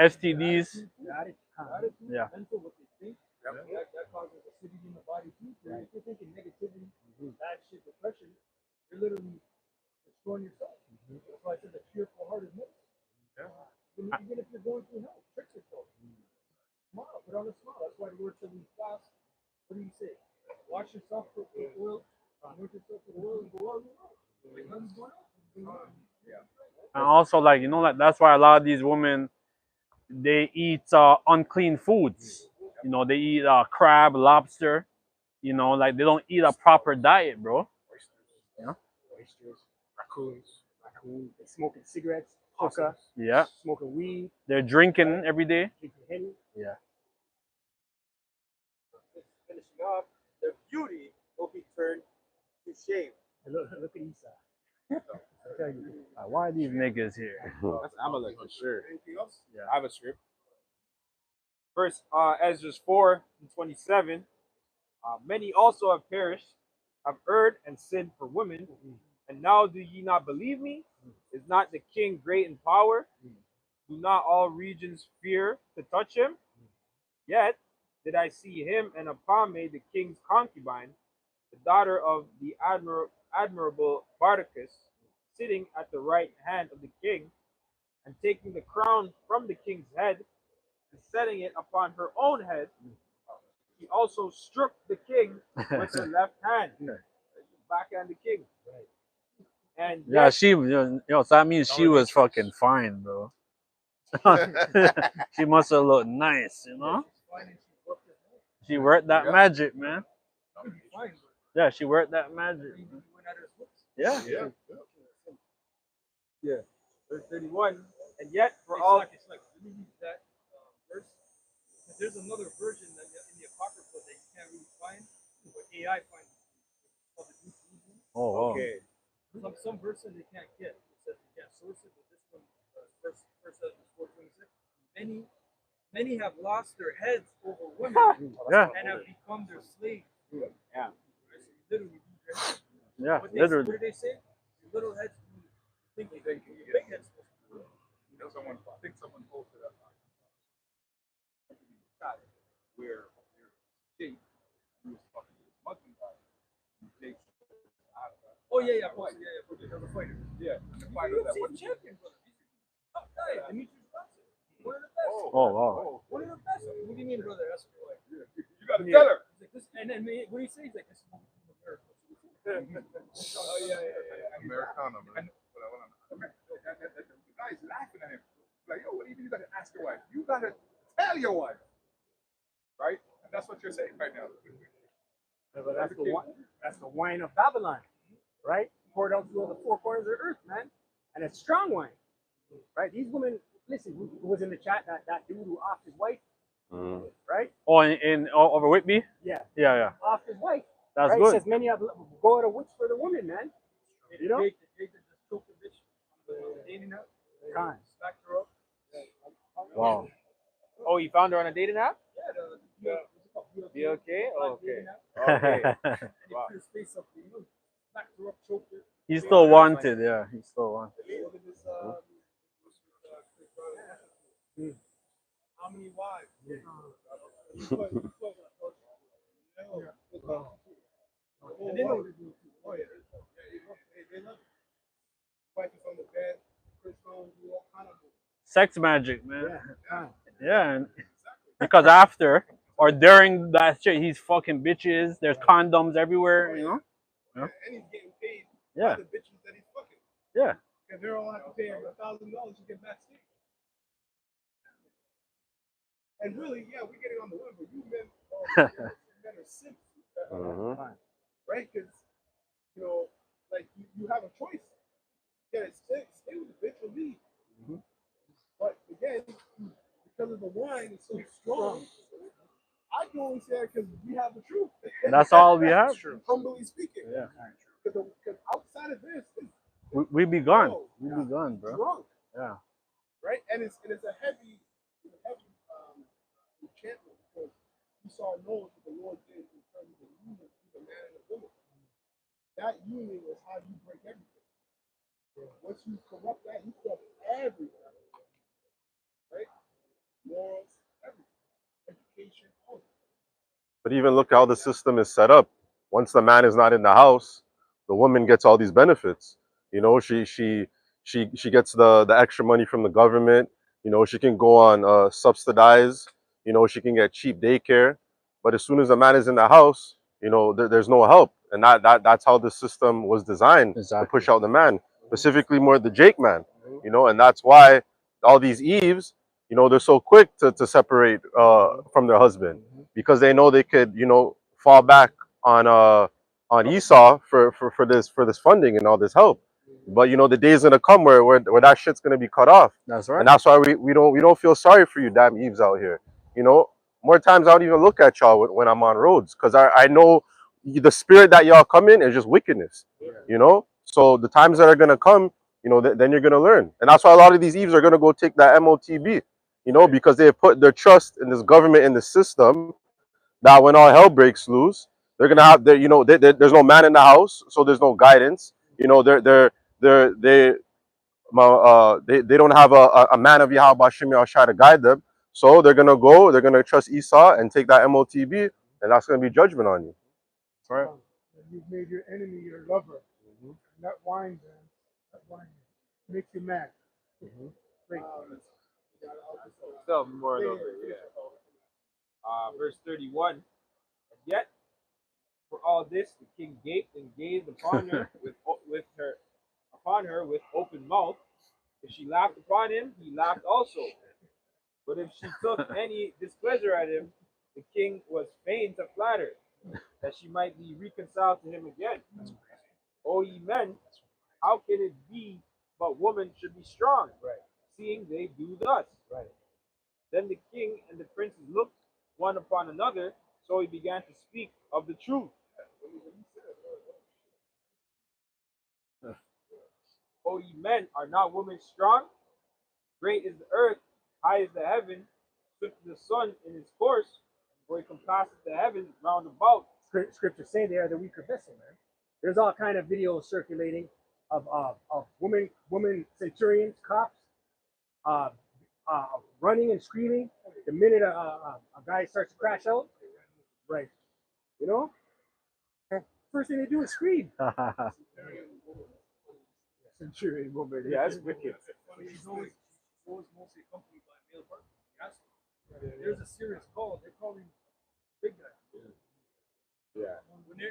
STDs. Yeah. mental, what they think. Yep. That causes acidity in the body too. Right. If you're thinking negativity, bad shit, depression, you're literally destroying yourself. That's why I said the cheerful heart is medicine. Yeah. Even if you're going through hell, trick yourself. Smile, put on a smile. That's why the Lord said we fast. What do you say? Wash yourself with oil, anoint yourself with oil, and go out and And also, like, you know, like that's why a lot of these women, they eat unclean foods. You know, they eat crab, lobster. You know, like they don't eat a proper diet, bro. Yeah. oysters, raccoons, smoking cigarettes, hookah, Yeah. smoking weed, They're drinking every day. drinking Henny. Yeah. Finishing up, their beauty will be turned to shame. Look at Esau. I tell you. Why are these niggas here? That's Amalek for sure. Anything else? Yeah, I have a script. First, Ezra 4:27. Many also have perished, have erred and sinned for women. And now do ye not believe me? Is not the king great in power? Do not all regions fear to touch him? Yet did I see him and Apame, the king's concubine, the daughter of the admirable Bardacus, sitting at the right hand of the king, and taking the crown from the king's head, and setting it upon her own head. He also struck the king with her left hand, backhand the king. And Yeah, yet, she, yo, so that means she was fucking fine, bro. She must have looked nice, you know? She worked that magic, man. Yeah, she worked that magic. Yeah. Yeah. yeah, verse 31. And yet, for all It's like let me use that verse. There's another version in the Apocrypha that you can't really find, but AI finds it. It's called the New King James. Oh, wow. okay, Some version they can't get. It says you can't source it, but this one, first Ezra 4:26. Many have lost their heads over women Yeah, and have become their slaves. yeah. Right? So you literally lose your head. yeah, What literally. did they say? Your little heads thinking. Your big heads. Someone, I think someone posted up where shape he was talking to this Muslim guy. Oh yeah, yeah, boy. Yeah, yeah, boy. There's a fighter. Yeah. The fighter that won. Champion, brother. Top guy. Demetrius Johnson. One of the best. Oh wow. One of the best. What do you mean, brother? That's what like. You got to tell her. He's like this, and then what do you say? He's like this. Is America. Oh yeah. Americana, man. The guy's laughing at him. Like, yo, what do you mean you got to ask your wife? You got to tell your wife, right? And that's what you're saying right now. But that's the wine of Babylon, right? Poured out through all the four corners of the earth, man. And it's strong wine, right? These women, listen, who was in the chat, that dude who offed his wife, right? Oh, in over with me? Yeah. Yeah, yeah. Offed his wife. That's right? good. Says many have go out of wits for the woman, man. You know? Con. Wow. Oh, you found her on a dating app? Be okay? Oh, okay. Okay. Wow. He's still wanted, yeah. He's still wanted. How many wives? They know. Oh yeah. They love it. Wife is on the bed. Chris Jones do all kind of. Sex magic, man. Yeah, and because after or during that shit, he's fucking bitches. There's condoms everywhere, you know? Yeah. And he's getting paid Yeah. by the bitches that he's fucking. Yeah. Because they're all have to pay him $1,000 to get backstage. And really, yeah, we're getting on the women, but you men are simps. Right? Because, you know, like you have a choice. Yeah, stay with the bitch or leave. But again, because of the wine is so strong, I can only say that because we have the truth. That's all we have. Humbly speaking. Yeah. Because outside of this, We be gone. We be gone, bro. drunk. Yeah. Right? And it's a heavy enchantment because you saw knows what the Lord did in terms of the union between the man and the woman. That union is how you break everything. Once you corrupt that, you corrupt everything. Right? Morals, everything. Education, all. But even look how the system is set up. Once the man is not in the house, the woman gets all these benefits. You know, she gets the extra money from the government. You know, she can go on subsidize. You know, she can get cheap daycare. But as soon as the man is in the house, you know, there's no help, and that's how the system was designed to push out the man, specifically more the Jake man. You know, and that's why all these Eves, you know, they're so quick to separate from their husband because they know they could, you know, fall back on Esau for this funding and all this help. But you know, the day's gonna come where that shit's gonna be cut off. That's right. And that's why we don't feel sorry for you damn Eves out here. You know, more times I don't even look at y'all when I'm on roads because I know the spirit that y'all come in is just wickedness. You know, so the times that are gonna come, you know, then you're gonna learn. And that's why a lot of these Eves are gonna go take that MOTB. You know, because they put their trust in this government, in the system, that when all hell breaks loose, they're gonna have you know, there's no man in the house, so there's no guidance. You know, they don't have a man of Yahweh Shem Yahushua to guide them. So they're gonna trust Esau and take that MOTB, and that's gonna be judgment on you. Right. You've made your enemy your lover. And that wine, man, that wine makes you mad. Great. Tell me more a little bit, yeah. Verse 31. And yet, for all this, the king gaped and gazed upon her with open mouth. If she laughed upon him, he laughed also. But if she took any displeasure at him, the king was fain to flatter, that she might be reconciled to him again. O ye men, how can it be but woman should be strong, seeing they do thus? Then the king and the princes looked one upon another, so he began to speak of the truth. O ye men, are not women strong? Great is the earth, high is the heaven, swift is the sun in his course, for he compasseth the heavens round about. Scriptures say they are the weaker vessel, man. There's all kind of videos circulating of women centurions, cops, running and screaming the minute a guy starts to crash out. Right. You know? first thing they do is scream. Centurion woman. Yeah, that's wicked. She's always mostly accompanied by a male partner. Yes. There's a serious call. They're calling big guy. Yeah. When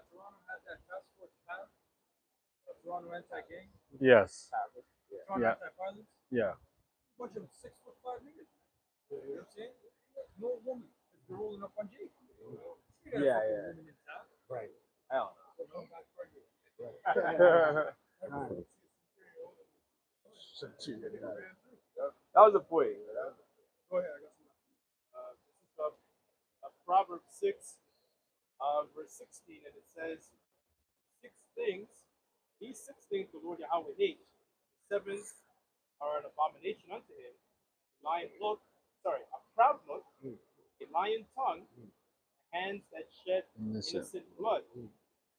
Toronto had that task force path, Toronto anti-gang, Yes. Toronto Yeah. anti-violence, Yeah. a bunch of 6'5" niggas. You know what I'm saying? No woman. They're rolling up on Jake. Yeah. Right. Hell. That was a point. Go ahead. I got some. This is Proverbs 6, verse 16, and it says, "Six things, these 6 things the Lord Yahweh hates. 7 are an abomination unto him: a proud look, a lying tongue, hands that shed innocent blood,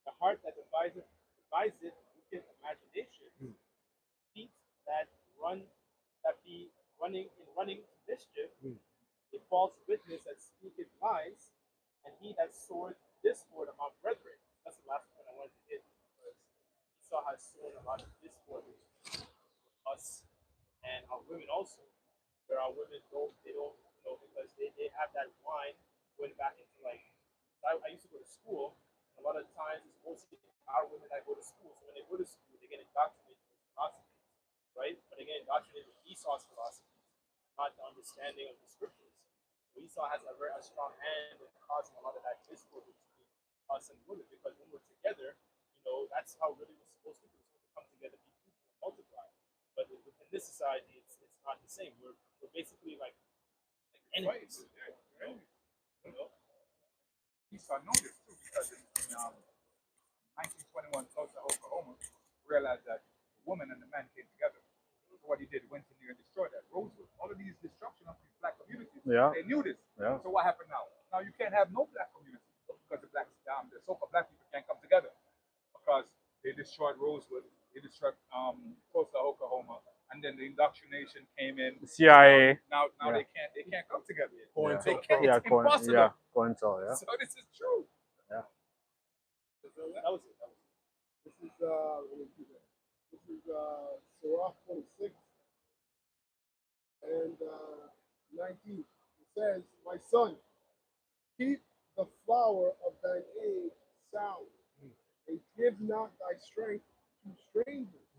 the heart that deviseth wicked imagination, feet that be running to mischief, a false witness that speaketh lies, and he that soweth discord among brethren." That's the last one I wanted to hit, because Esau has sown a lot of discord with us and our women also. Where our women don't, because they have that wine going back into, like, I used to go to school. A lot of times it's mostly our women that go to school. So when they go to school, they get indoctrinated with philosophies, right? But they get indoctrinated with Esau's philosophies, not the understanding of the scriptures. So Esau has a strong hand in causing a lot of that discord between us and women, because when we're together, that's how really we're supposed to do. We're supposed to come together, be fruitful, and multiply. But within this society, it's not the same. We're basically like enemies. You know? Esau know this too, because in 1921, Tulsa, Oklahoma, realized that the woman and the man came together. So what he did, he went in there and destroyed that. Rosewood, all of these destruction of these black communities, they knew this. Yeah. So what happened now? Now you can't have no black community, because the so-called black people can't come together, because they destroyed Rosewood, they destroyed Tulsa, Oklahoma, and then the indoctrination came in. CIA. Now they can't come together. Yeah. They can't. It's impossible. Yeah. Cointel, yeah. So this is true. That was it. This is Sirach 26 and 19. It says, "My son, keep the flower of thine age sound, and give not thy strength to strangers.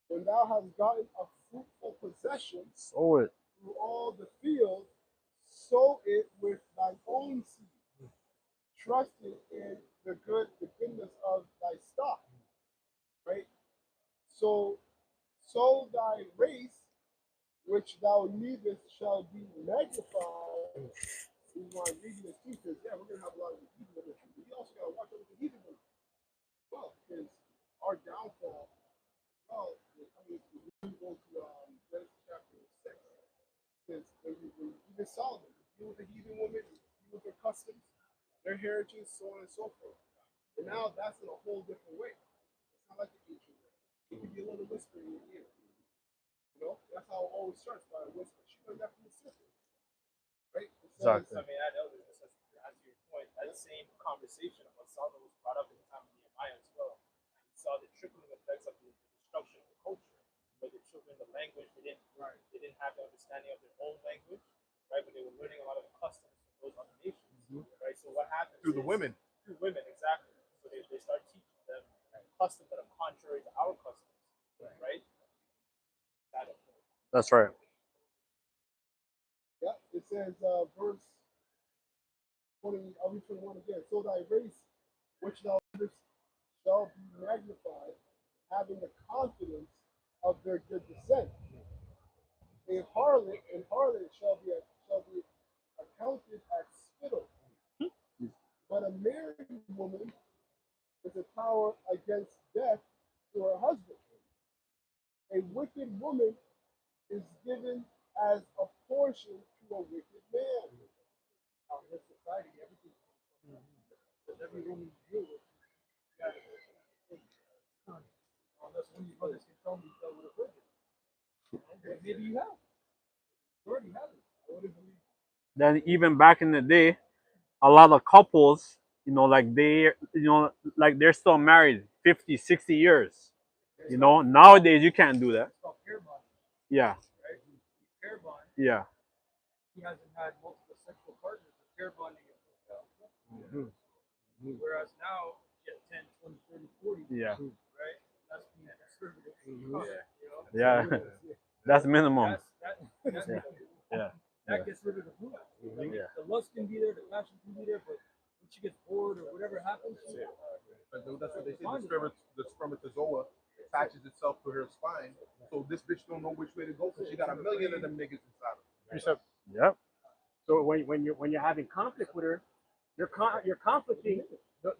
When thou hast gotten a fruitful possession Sow it. through all the field, sow it with thine own seed, trusting in the goodness of thy stock." Right? So thy race which thou needest shall be magnified. We want to read this too, because we're gonna have a lot of heathen women. But you also gotta watch out with the heathen women. Well, because our downfall, we go to Genesis chapter 6. Because even Solomon, deal with the heathen woman, deal with their customs, their heritage, so on and so forth. And now that's in a whole different way. It's not like the ancient way. It can be a little whisper in your ear. That's how it always starts, by a whisper. She learned that from the serpent. Right? Exactly. I mean, I know this. To your point, that same conversation of what Solomon was brought up in the time of Nehemiah as well. You saw the trickling effects of the destruction of the culture, where the children, the language, they didn't have the understanding of their own language, right? But they were learning a lot of the customs from those other nations, right? So what happens Through the women. Through women, exactly. So they start teaching them customs that are contrary to our customs, right? That's right. Yeah, it says, verse 20, I'll read 21 again. "So thy race, which thou livest, shall be magnified, having the confidence of their good descent. A harlot shall be accounted as spittle, but a married woman is a tower against death to her husband. A wicked woman is given as a portion to a wicked man." Now, in this society, everything that every woman you deal with, unless one of you brothers can tell me you dealt with a virgin. Okay, maybe you have. You already have it. I wouldn't believe. Then even back in the day, a lot of couples you know, like like they're still married 50, 60 years. You know, nowadays you can't do that. It's called pair bond, Yeah, right? Pair bond. yeah, He hasn't had multiple sexual partners. The pair bonding is whereas now you get 10, 20, 30, 40, yeah, right? That's being conservative. You know? yeah. That's minimum. That's Yeah, yeah, that gets rid of the blue. Like, yeah. the lust can be there, the passion can be there, but when she gets bored or whatever happens, That's what they say. The spermatozoa attaches itself to her spine, so this bitch don't know which way to go because she got a million of them niggas inside of her. Precept. Yep. So when you're having conflict with her, you're conflicting. You're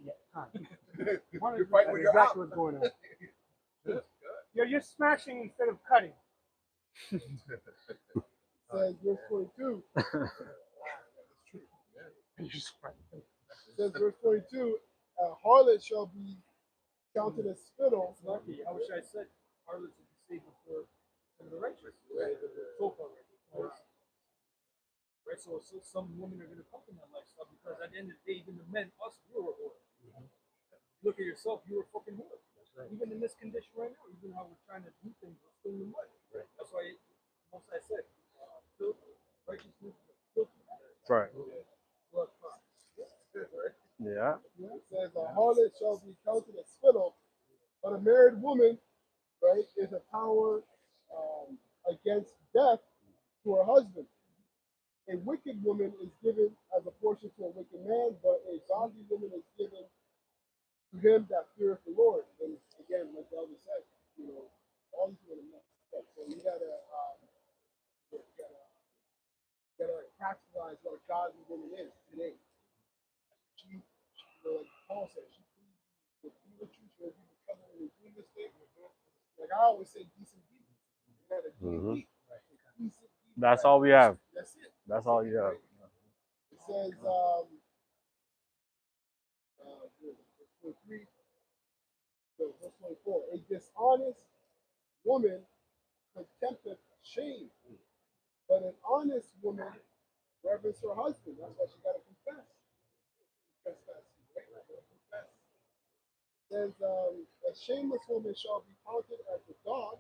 fighting with your exactly out. what's going on. you're smashing instead of cutting. Says verse 22. Says verse 22. A harlot shall be counted as spittle. Lucky. I wish I said harlots would be saved before the righteous, right? So-called righteous. Right, so some women are going to come in that lifestyle because at the end of the day, even the men, us, we were whore. Look at yourself, you were fucking whore. Right. Even in this condition right now, even how we're trying to do things, we're still in the mud. Right. That's why, most I said, righteousness is filthy. Right. Blood. Yeah. It says a harlot shall be counted as spittle, but a married woman, right, is a power against death to her husband. A wicked woman is given as a portion to a wicked man, but a godly woman is given to him that feareth the Lord. And again, like the other said, you know, all these women are messed up. So you gotta capitalize what a godly woman is today. She, you know, like Paul said, she will be with you, she'll be with trouble when you're doing this thing. Like I always say, decent people. You gotta decent people. That's all we have. That's it. That's all you have. It says, verse 23, verse 24, a dishonest woman contempteth shame, but an honest woman reverence her husband. That's why she got to confess. Confess. Confess. It says, a shameless woman shall be counted as a dog,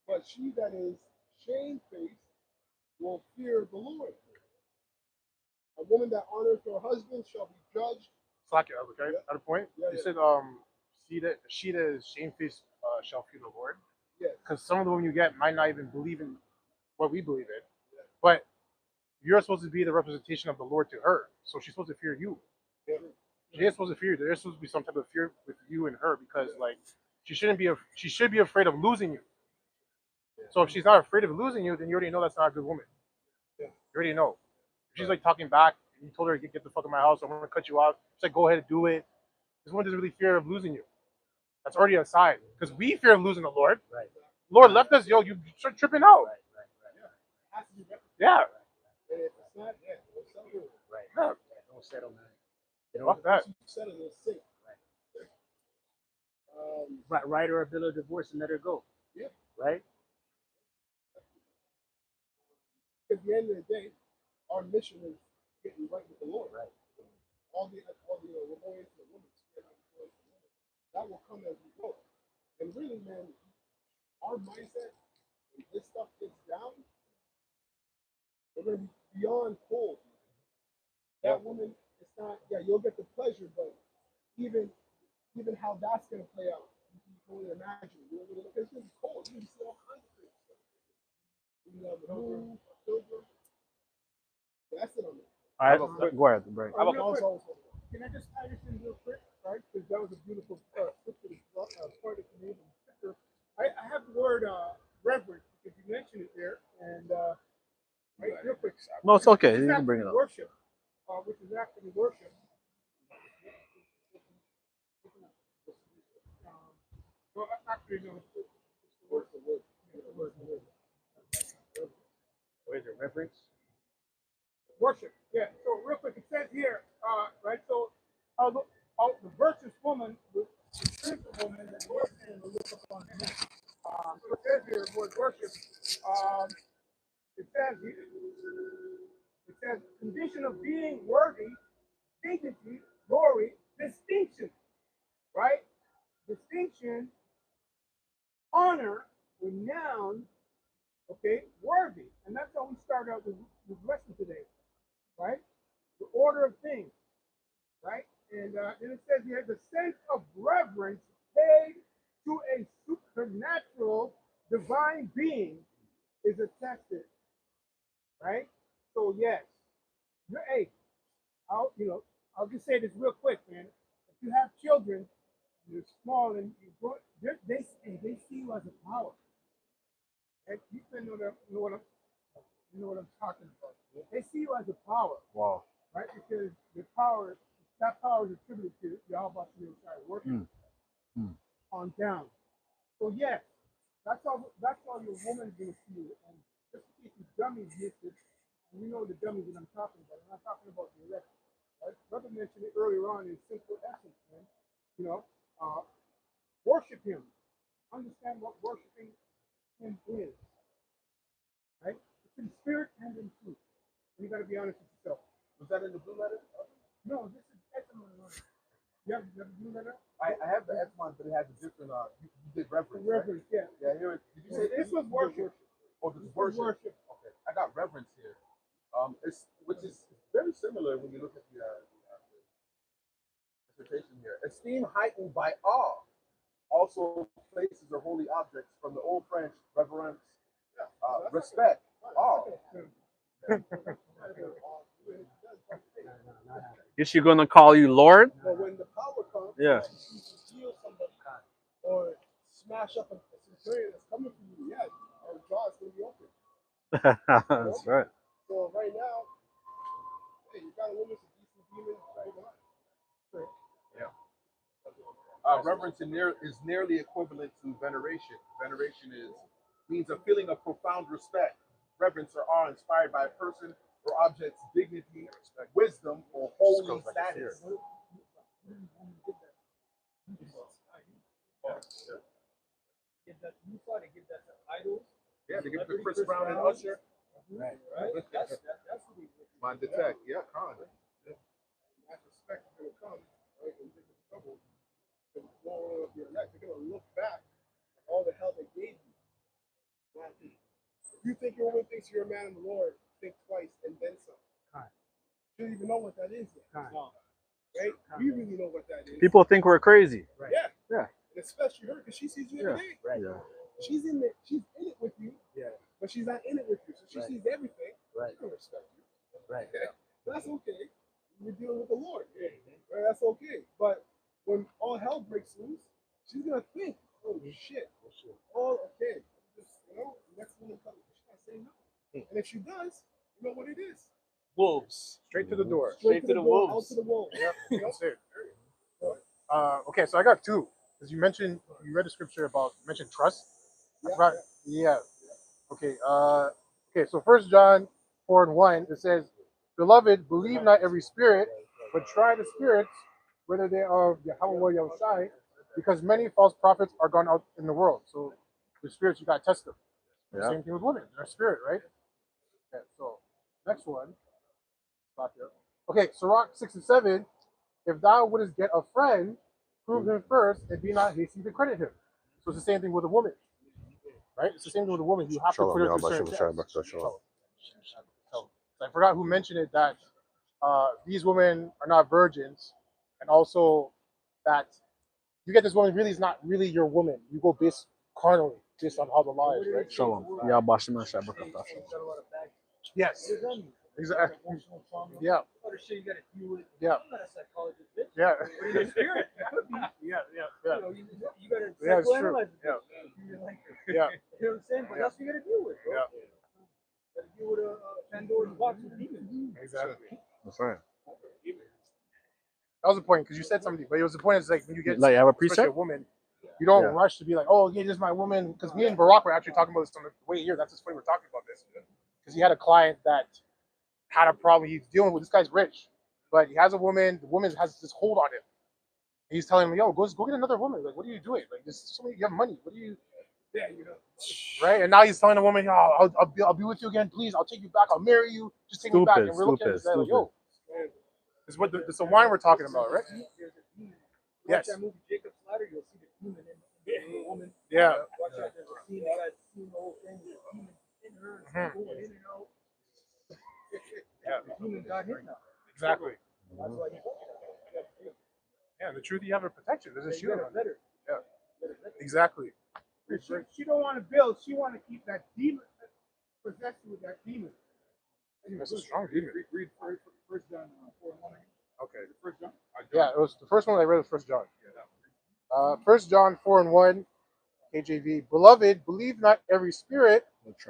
but she that is shamefaced will fear the Lord. A woman that honors her husband shall be judged. Slack it up, okay? Yeah. At a point, Yeah, you yeah. said, she that is shamefaced shall fear the Lord. Yes. Because some of the women you get might not even believe in what we believe in, but you're supposed to be the representation of the Lord to her, so she's supposed to fear you. Yeah. She is supposed to fear you. There's supposed to be some type of fear with you and her because, like, she should be afraid of losing you. So if she's not afraid of losing you, then you already know that's not a good woman. Yeah. You already know. If she's like talking back, and you told her to get the fuck out of my house, I'm gonna cut you off. She's like, go ahead and do it. This woman doesn't really fear of losing you. That's already a sign. Because we fear of losing the Lord. Right. Lord left us, yo, you start tripping out. Has to be Yeah. And if it's not, yeah, don't settle it. Yeah. Don't settle, man. Fuck that. You settle it, it's safe. Write her a bill of divorce and let her go. Yeah. Right? At the end of the day, our mission is getting right with the Lord. Right. All the we're going into the woman. That will come as we go. And really, man, our mindset, when this stuff gets down, we're gonna be beyond cold. That woman, it's not. Yeah, you'll get the pleasure, but even how that's gonna play out, you can only imagine. It's gonna be cold. You can see all kinds of things. You have the moon, children. That's it on it. All right, go ahead, break. Can I just add this in real quick, right? Because that was a beautiful scripture part of the name of the scripture. I have the word reverence because you mentioned it there, and right, real quick. No, it's okay. Which is You can bring it up. Worship, which is actually worship. Well, actually, no. It's the word. What is it? Reverence? Worship. Yeah. So real quick, it says here, right? So the virtuous woman, the spiritual woman, that works and look upon him. So it says here, word worship. It says condition of being worthy, dignity, royal distinction, honor, renown, okay, worthy. And that's how we start out this lesson today, right? The order of things, right? And then it says here, the sense of reverence paid to a supernatural divine being is attested, right? So yes, hey, I'll just say this real quick, man. If you have children, you're small and you grow, they see you as a power. And you know what I'm talking about. They see you as a power. Wow. Right? Because that power is attributed to Yahweh working on down. So yes, that's how your woman's gonna see you. And just in case you dummies missed it, and you know the dummies that I'm talking about. I'm not talking about the rest. Right? Brother mentioned it earlier on in simple essence, man. Worship him. Understand what worshiping him is. Right? It's in spirit and in truth. And you gotta be honest with yourself. Was that in the blue letter? No, this is excellent. You have the blue letter? I have the Epsilon, but it has a different. You did reverence. Reverence, right? yeah. Yeah, here. Did you say This was worship. Oh, this is worship. Okay, I got reverence here. Which is very similar when you look at the dissertation here. Esteem heightened by awe. Also, places or holy objects from the Old French reverence, respect, awe. Is she gonna call you Lord? But when the power comes, Yeah. you steal somebody or smash up a centurion that's coming for you, yeah, our jaw is going to be open. That's right. So right now, hey, you got a woman with a decent demon right on. Reverence is nearly equivalent to veneration. Veneration means a feeling of profound respect, reverence, or awe inspired by a person or object's dignity, wisdom, or holy status. Yeah, they give it to Chris Brown and Usher. Right. That's what we Mind detect, yeah, Khan. That respect is going to come, right? And they're in trouble. They're going to look back at all the hell they gave you. If you think your woman thinks you're a man of the Lord, think twice and then some. You don't even know what that is yet. Right? We really know what that is. People think we're crazy. Right. Yeah. Yeah. And especially her, because she sees you every day. Right. Yeah. She's in it with you. Yeah. But she's not in it with you. So she sees everything. Right. She don't respect you. Right. But that's okay. You're dealing with the Lord. Right? That's okay. But when all hell breaks loose, she's gonna think, oh shit. Oh, okay. Next one comes. She's not saying nothing. And if she does, you know what it is. Wolves. Straight to the door. Straight to the wolves. Out to the wolves. Yep. That's it. Okay, so I got two. Because you read the scripture about, you mentioned trust. Yeah. Okay, okay, so 1 John 4:1, it says, Beloved, believe not every spirit, but try the spirits, whether they are Yahweh or Yahushai, because many false prophets are gone out in the world. So the spirits, you got to test them. Yeah. Same thing with women. They're spirit, right? Okay, so next one. Stop here. Okay, Sirach 6:7. If thou wouldest get a friend, prove him first, and be not hasty to credit him. So it's the same thing with a woman, right? It's the same thing with a woman. You have to put her through certain tests. So I forgot who mentioned it, that these women are not virgins, and also that you get this woman really is not really your woman. You go based carnally, based on how the law is, right? Shalom. Yeah, Bashima Shabbat. Yes. Exactly. Yeah. Other shit you gotta deal with. Yeah. I'm not a psychologist, bitch. Yeah. But in your spirit, you could be. Yeah. You gotta Yeah, it's true. psychoanalyze it. Yeah. You like it. Yeah. You know what I'm saying? But that's what you gotta deal with, bro. Yeah. You gotta deal with a Pandora's box of demons. Exactly. That's right. That was the point, because you said something, but it was the point is like when you get Like, you have a especially preset? a woman, you don't Yeah. rush to be like, oh yeah, this is my woman. Because me and Barack were actually talking about this on the way here. That's just funny we're talking about this. Because he had a client that had a problem he's dealing with. This guy's rich, but he has a woman. The woman has this hold on him. He's telling him, yo, go get another woman. Like, what are you doing? Like, just so many, you have money. What are you? Yeah, you know. Right? And now he's telling the woman, oh, I'll be with you again, please. I'll take you back. I'll marry you. Just take me back. And we're looking at this guy like, yo, this is what this is the wine we're talking about, right? Watch Yes. that movie Jacob's Ladder, you'll see the demon in to a woman. Yeah. Watch out, there's a scene, you guys seen the whole thing, there's a demon in her, it's going in and out. Yeah. The demon got hit now. Exactly. That's why you Yeah. The truth, you have a protection. There's a shield. better, better. Yeah. Exactly. She don't want to build. She want to keep that demon possessed with that demon. That's a strong demon. Read First John 4:1. Okay. First John. Yeah, it was the first one I read was First John. 1 John 4:1, KJV. Beloved, believe not every spirit,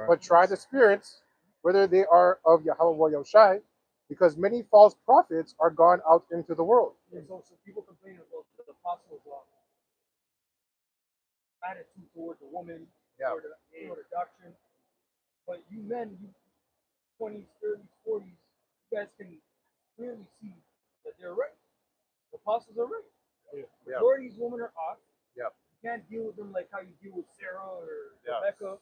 but try the spirits, whether they are of Yahweh or Yahushai, because many false prophets are gone out into the world. And so people complain about the apostles' attitude toward the woman, Yeah. toward the doctrine. But you men, you 20s, 30s, 40s, you guys can clearly see that they're right. The apostles are right. Yeah. Majority of these women are off. Yeah. You can't deal with them like how you deal with Sarah or Yeah. Rebecca.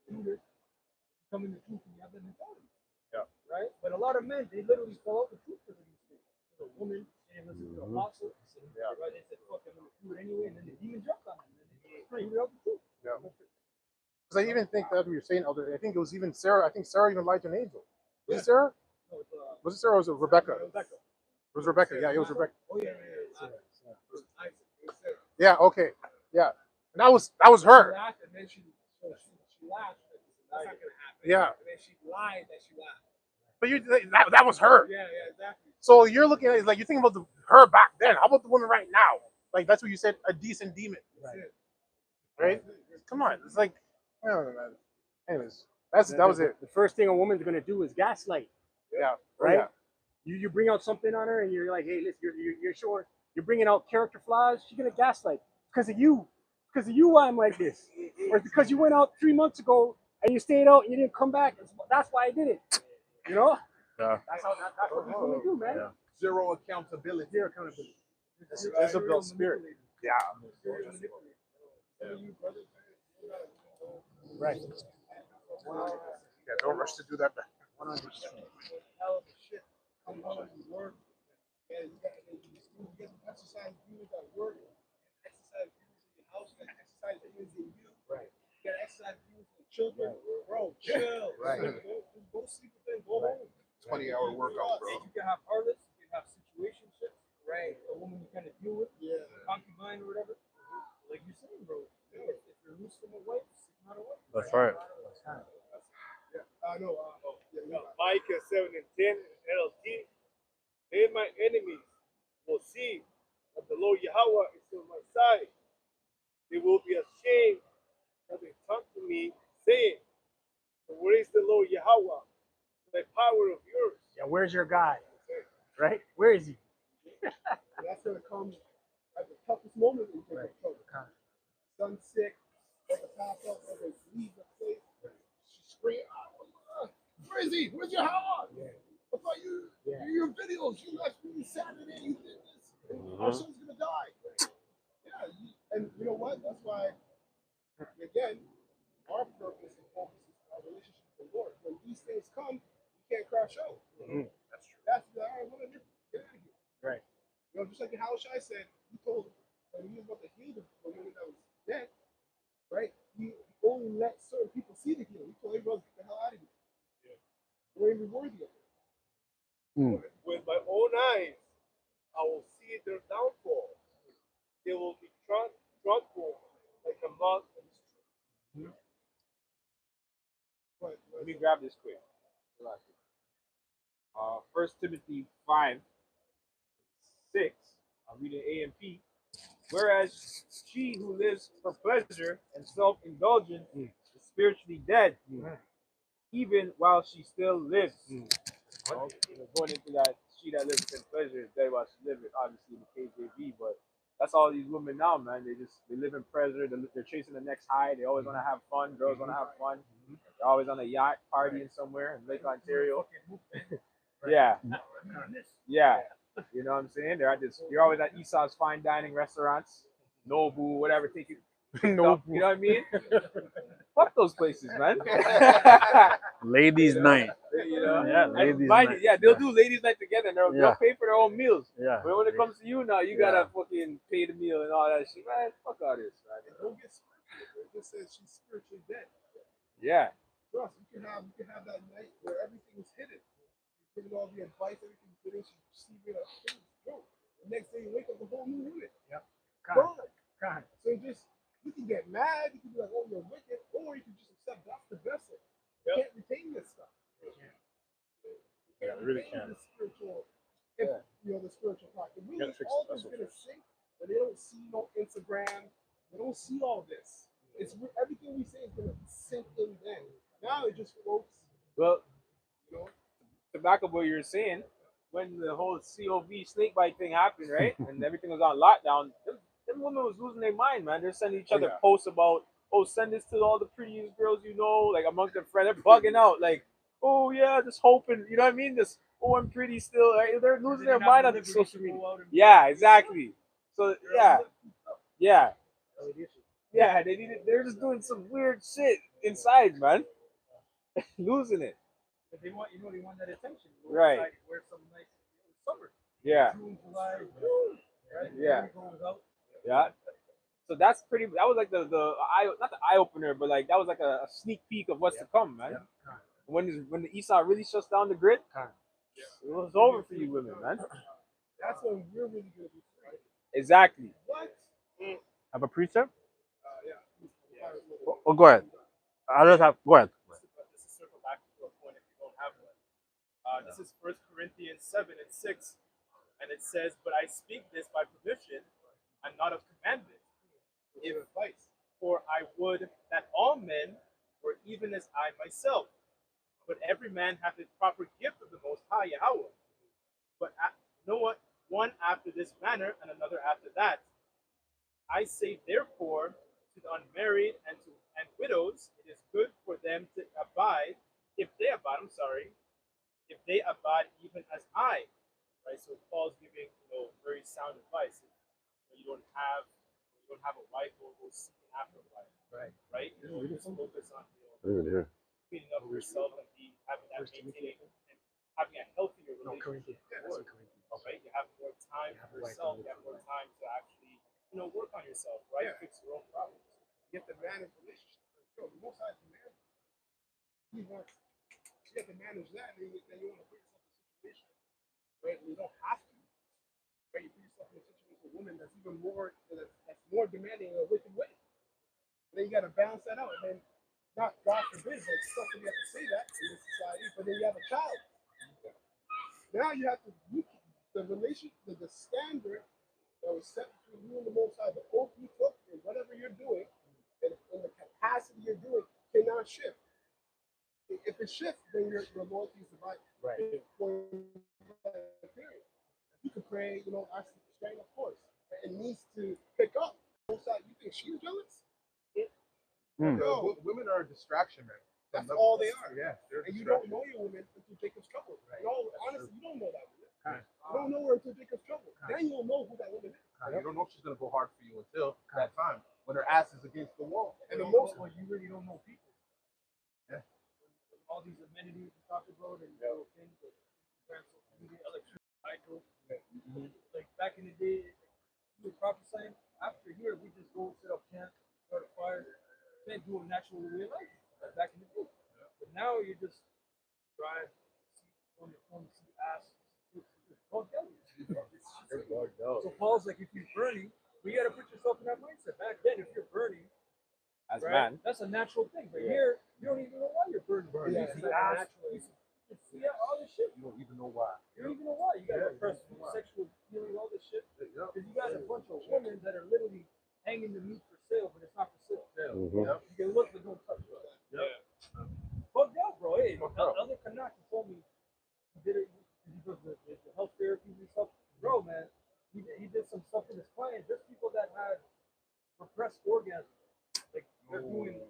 Judith. You come in the truth and you have the mentality. Yeah. Right? But a lot of men, they literally fall out the truth because of these things. The woman, they didn't listen to the apostles. Yeah. Right? They said, fuck, I'm going to do it anyway. And then the demon jumped on them. And then they screamed out the truth. Yeah. Because I even think that we were saying, Elder, I think it was even Sarah. I think Sarah even lied to an angel. Was it Sarah? No, it's, Was it Sarah or was it Rebecca? Rebecca. It was Rebecca. Yeah, it was Rebecca. Oh, yeah. Yeah, okay. Yeah. And that was her. She laughed and then she laughed. That's not going to happen. Yeah. And then she lied that she laughed. But that was her. Yeah, exactly. So you're looking at it like you're thinking about her back then. How about the woman right now? Like that's what you said, a decent demon. Right? Come on. It's like I don't know, man. Anyways, that was it. The first thing a woman's gonna do is gaslight. Yeah. Right? Yeah. You bring out something on her and you're like, hey, listen, you're sure you're bringing out character flaws. She's gonna gaslight because of you. Because of you, why I'm like this, or because you went out 3 months ago and you stayed out and you didn't come back. That's why I did it. You know? Yeah. That's what these women do, man. Yeah. Zero accountability. Zero accountability. It's a built spirit. Yeah. Right. Yeah, don't rush to do that. Hell of a shit. Come home and work. And you get exercise views at work, exercise views in your house, and exercise views in you. Right. You get exercise views in children. Bro, chill. Right. Just go sleep and then go home. 20-hour workout, bro. You can have harlots, you can have situationships, right? A woman you kind of deal with, Yeah. concubine or whatever. Like you're saying, bro, if you're loose from a wife, it's not a wife. That's right. I know. Micah 7 and 10 LT. Then my enemies will see that the Lord Yahweh is on my side. They will be ashamed that they talk to me, saying, where is the Lord Yahweh, the power of yours? Yeah, where's your guy? Right? Where is he? That's going to come at the toughest moment in your life. Son's sick, the pass up, leave the place. She scream, where is he? Where's your house? I thought your videos, you left me Saturday, you did this. Our son's going to die. Yeah, and you know what? That's why, again, our purpose and focus is our relationship with the Lord. When these things come, you can't crash out. That's true. That's all right, well, get out of here. Right. You know, just like how Shai said, he told when he was about to heal the woman that was dead, right? He only let certain people see the healing. He told everyone to get the hell out of here. Yeah. We're even worthy of it. With my own eyes, I will see their downfall. They will be trampled like a moth. Let me grab this quick. 1 Timothy 5, 6. I'm reading A and P. Whereas she who lives for pleasure and self-indulgence is spiritually dead, even while she still lives. Going into that, she that lives in pleasure is dead while she lives. Obviously, the KJV, but that's all these women now, man. They live in pleasure. They're chasing the next high. They always want to have fun. Girls want to have fun. They're always on a yacht partying somewhere in Lake Ontario. Yeah. Yeah. You know what I'm saying? You're always at Esau's fine dining restaurants, Nobu, whatever. Take you. No. You know what I mean? Fuck those places, man. Ladies' night. You know? Yeah, And ladies' mind night. you, yeah, they'll do ladies' night together. And they'll pay for their own meals. Yeah. But when it comes to you now, you gotta fucking pay the meal and all that shit. Man, fuck all this, man. And don't get spiritual. It just says she's spiritually dead. Yeah. Trust, you can have that night where everything is hidden. You're giving all the advice, everything's hidden, she's receiving a thing. The next day you wake up a whole new woman. Yep. Gone. God. So you can get mad, you can be like, oh, you're wicked, or you can just accept that's the vessel. You can't retain this stuff. Yeah, you really retain can't. The spiritual, Yeah. the spiritual part. And really, Gotta fix all the this vessel gonna first. sink, but they don't see no Instagram. They don't see all this. Everything we say is gonna sink in then. Now it just floats, Well, you know. to back up what you were saying, when the whole COV snake bite thing happened, right, and everything was on lockdown, them women was losing their mind, man. They're sending each other posts about, oh, send this to all the prettiest girls you know, like among their friends. They're bugging out, like, oh yeah, just hoping, you know what I mean? This, oh, I'm pretty still. Right? They're losing their mind on social media. Yeah, exactly. So yeah, yeah, yeah. They needed. They're just doing some weird shit inside, man. Losing it. But they want, they want that attention. Right. Wear some nice summer. Yeah. June, July, right? Yeah. Goes out. Yeah. So that's pretty. That was like the eye, not the eye opener, but like that was like a sneak peek of what's to come, man. When the Esau really shuts down the grid, it was over for you women, man. That's when we're really gonna be free. Exactly. What? Have a precept? Yeah. Oh, go ahead. I just have. Go ahead. This is circle back to a point if you don't have one. This is 1 Corinthians 7:6, and it says, "But I speak this by permission, and not of commandment. If for I would that all men were even as I myself, but every man hath his proper gift of the Most High Yahweh. But one after this manner, and another after that. I say therefore to the unmarried and widows, it is good for them to abide, if they abide even as I." Right. So Paul's giving very sound advice. If you don't have a wife or go seeking after a wife. Right. Just focus on cleaning up yourself and having that maintaining and having a healthier relationship. Right. You have more time for yourself. You have more time to actually work on yourself. Right. Fix your own problems. You have to manage relationships. The most high man. You have to manage that, and then you want to put yourself in a situation, right? You don't have to, right? You put yourself in a situation with a woman that's even more demanding in a wicked way. But then you got to balance that out, and then not God forbid, but stuff that you have to say that in this society. But then you have a child. Now you have to the standard that was set between you and the Most High, the oath you took, and whatever you're doing, and the capacity you're doing cannot shift. If it shifts, then your loyalty is divided. Right. Period. You could pray, ask the strength, of course. It needs to pick up. You think she's jealous? No, women are a distraction, man. That's all they are. Yeah. And you don't know your woman until Jacob's trouble. Right. Honestly, you don't know that woman. You don't know her until Jacob's trouble. Then you'll know who that woman is. You don't know if she's gonna go hard for you until that time when her ass is against the wall. And the most one, you really don't know people. Yeah. All these amenities we talked about and things like electricity, hydro. Like back in the day, you were prophesying. After here, we just go set up camp, start a fire, then do a natural way of life. Back in the day. But now you just drive, see on the phone, see ass. So Paul's like, if you're burning, you got to put yourself in that mindset. Back then, if you're burning, as man, that's a natural thing. But here, you don't even know why you're burning. Yeah, you see ass, you see all this shit. You don't even know why. You don't even know why. You got repressed sexual feeling, all this shit. Because you got a bunch of women that are literally hanging the meat for sale, but it's not for sale. You can look, but don't touch it. Fucked out, bro. Hey, other Kanaki told me he did it. He does the health therapies and stuff. Bro, man, he did some stuff with his clients. There's people that had repressed orgasms. Like, they're doing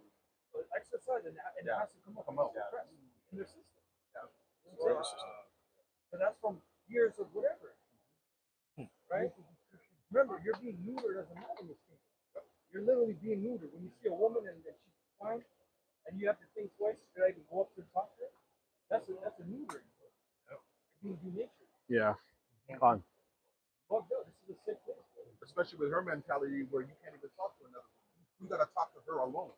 exercise and it has to come out repressed in their system. So that's from years of whatever. Right? Remember, you're being neutered as a man in this thing. You're literally being neutered. When you see a woman and she's fine, and you have to think twice, should I even go up to the top there? That's a neutering. Being denatured. Yeah. On. Fuck no, this is a sick place. Especially with her mentality where you can't even talk to her We gotta talk to her alone.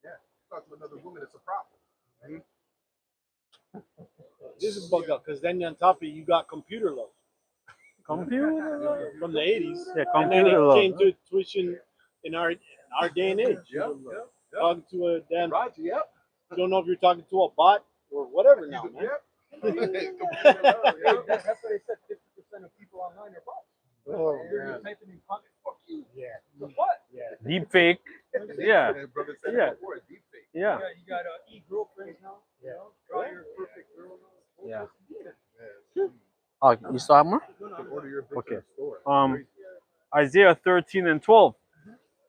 Yeah, talk to another woman. It's a problem. Right? This is bugged up because then on top of it, you got computer love Computer. from the 80s. Yeah, And then computer it love. came to fruition in our day and age. Yeah, Talking to a damn, Roger, yep. you don't know if you're talking to a bot or whatever now, man. Yep. That's why they said 50% of people online are bots. Oh, You're man. typing in comments, fuck you. Yeah. So what? Yeah. Deep fake. Yeah. Brother said Yeah. it before, deep fake. Yeah. You got e-girlfriends now. You know, draw your perfect girl. Yeah. Yeah. Oh, you still have more? You can order your Okay. in the store. Isaiah 13 and 12.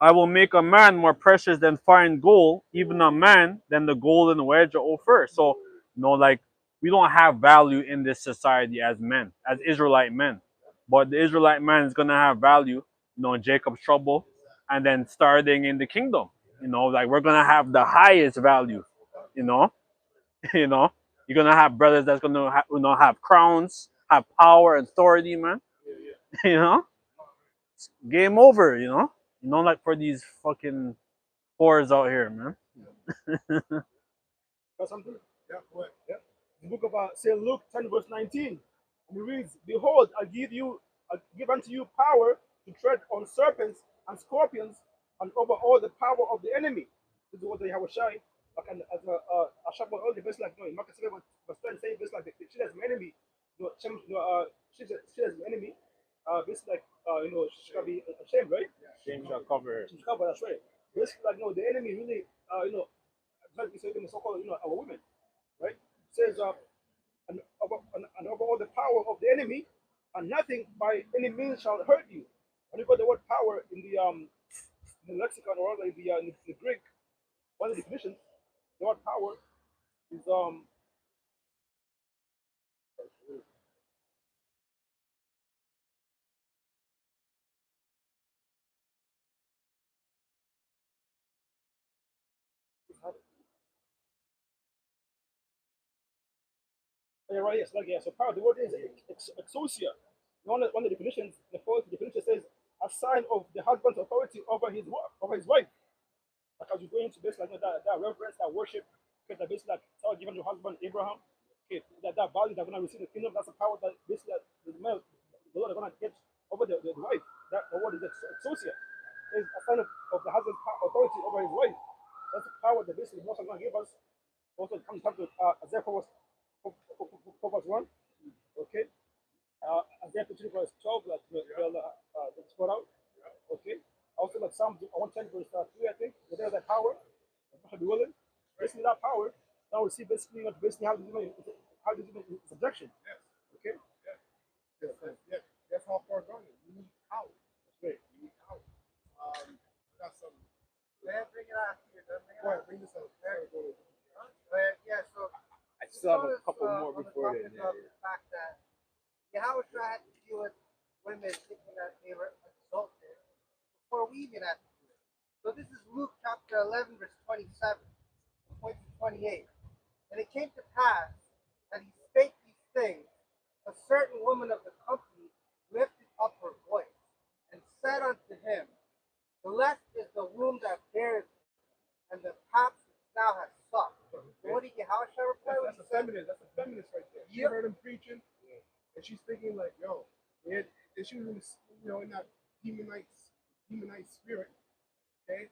I will make a man more precious than fine gold, even a man than the golden wedge of Ophir. So, like, we don't have value in this society as men, as Israelite men. But the Israelite man is going to have value, in Jacob's trouble, and then starting in the kingdom. Like, we're going to have the highest value, you know? You're going to have brothers that's going to have crowns, have power and authority, man. you know? Game over, like for these fucking whores out here, man. Got something? Yeah, what? Yeah. The book of St. Luke 10 verse 19. And it reads, Behold, I give unto you power to tread on serpents and scorpions and over all the power of the enemy. This is what they have a shy. Like as a shop all the best like Mark 7 verse 20 say best like she has an enemy. She has an enemy. Basically like she can be ashamed, right? Shame shall cover her. She's covered, that's right. Basically like the enemy really like we say so-called our women, right? It says and over all the power of the enemy, and nothing by any means shall hurt you. When you got the word power in the lexicon or in the Greek, one of the definitions, the word power is yeah, right, yes, like, yeah. So power, the word is exousia. One of the definitions, the fourth definition says a sign of the husband's authority over his wife. Like as you go into this, like that reverence, that worship, because that basically like tell given your husband Abraham, okay, that value they're gonna receive the kingdom, that's a power that basically the male, the Lord are gonna get over the wife. That the word is exousia. Is a sign of the husband's authority over his wife. That's the power that basically most are gonna give us. Also comes to Isaiah 4 verse 1. Okay. Isaiah 53 verse 12, like that's brought out. Okay. Also like Psalm 110 verse 3, I think. There's that power. Be willing. Basically that power. Now we see basically how to do it in subjection. Okay. That's how far gone. You need power. That's great. You need power. Got some. Bring it out here. Go ahead, bring this up. Yeah, so I still have a couple more before then. the fact that Yahweh had to deal with women thinking that they were exalted before we even had to do it. So this is Luke chapter 11, verse 27, point to 28. And it came to pass that he spake these things, a certain woman of the company lifted up her voice and said unto him, Blessed is the womb that bears thee, and the paps which thou hast sucked. And what did Yahweh reply? That's a feminist. That's a feminist right there. She heard him preaching, and she's thinking like, yo, and she was, in that demonite spirit, okay?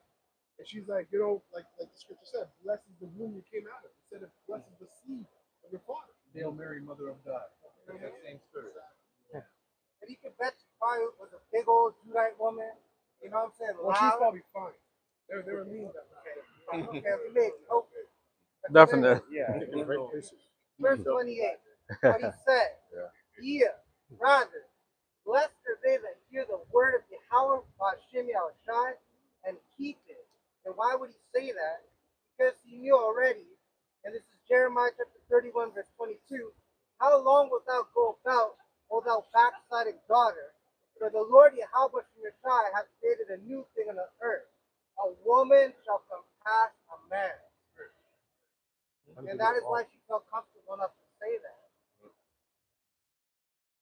And she's like, like the scripture said, blessed is the womb you came out of. It said, blessed is the seed of your father. Hail Mary, Mother of God. That same spirit. And you can bet she probably was a big old Judite woman. You know what I'm saying? Well, she's Loud. probably fine. They were mean that Okay, we made hope. Definitely. Yeah. Verse 28. What he said. Yeah, rather, blessed are they that hear the word of Yahweh Hashem Yahushai and keep it. And why would he say that? Because he knew already, and this is Jeremiah chapter 31, verse 22. How long wilt thou go about, O thou backsliding daughter? For the Lord Yahweh Yahushai hath created a new thing on the earth. A woman shall compass a man. And that is why she felt comfortable enough to say that.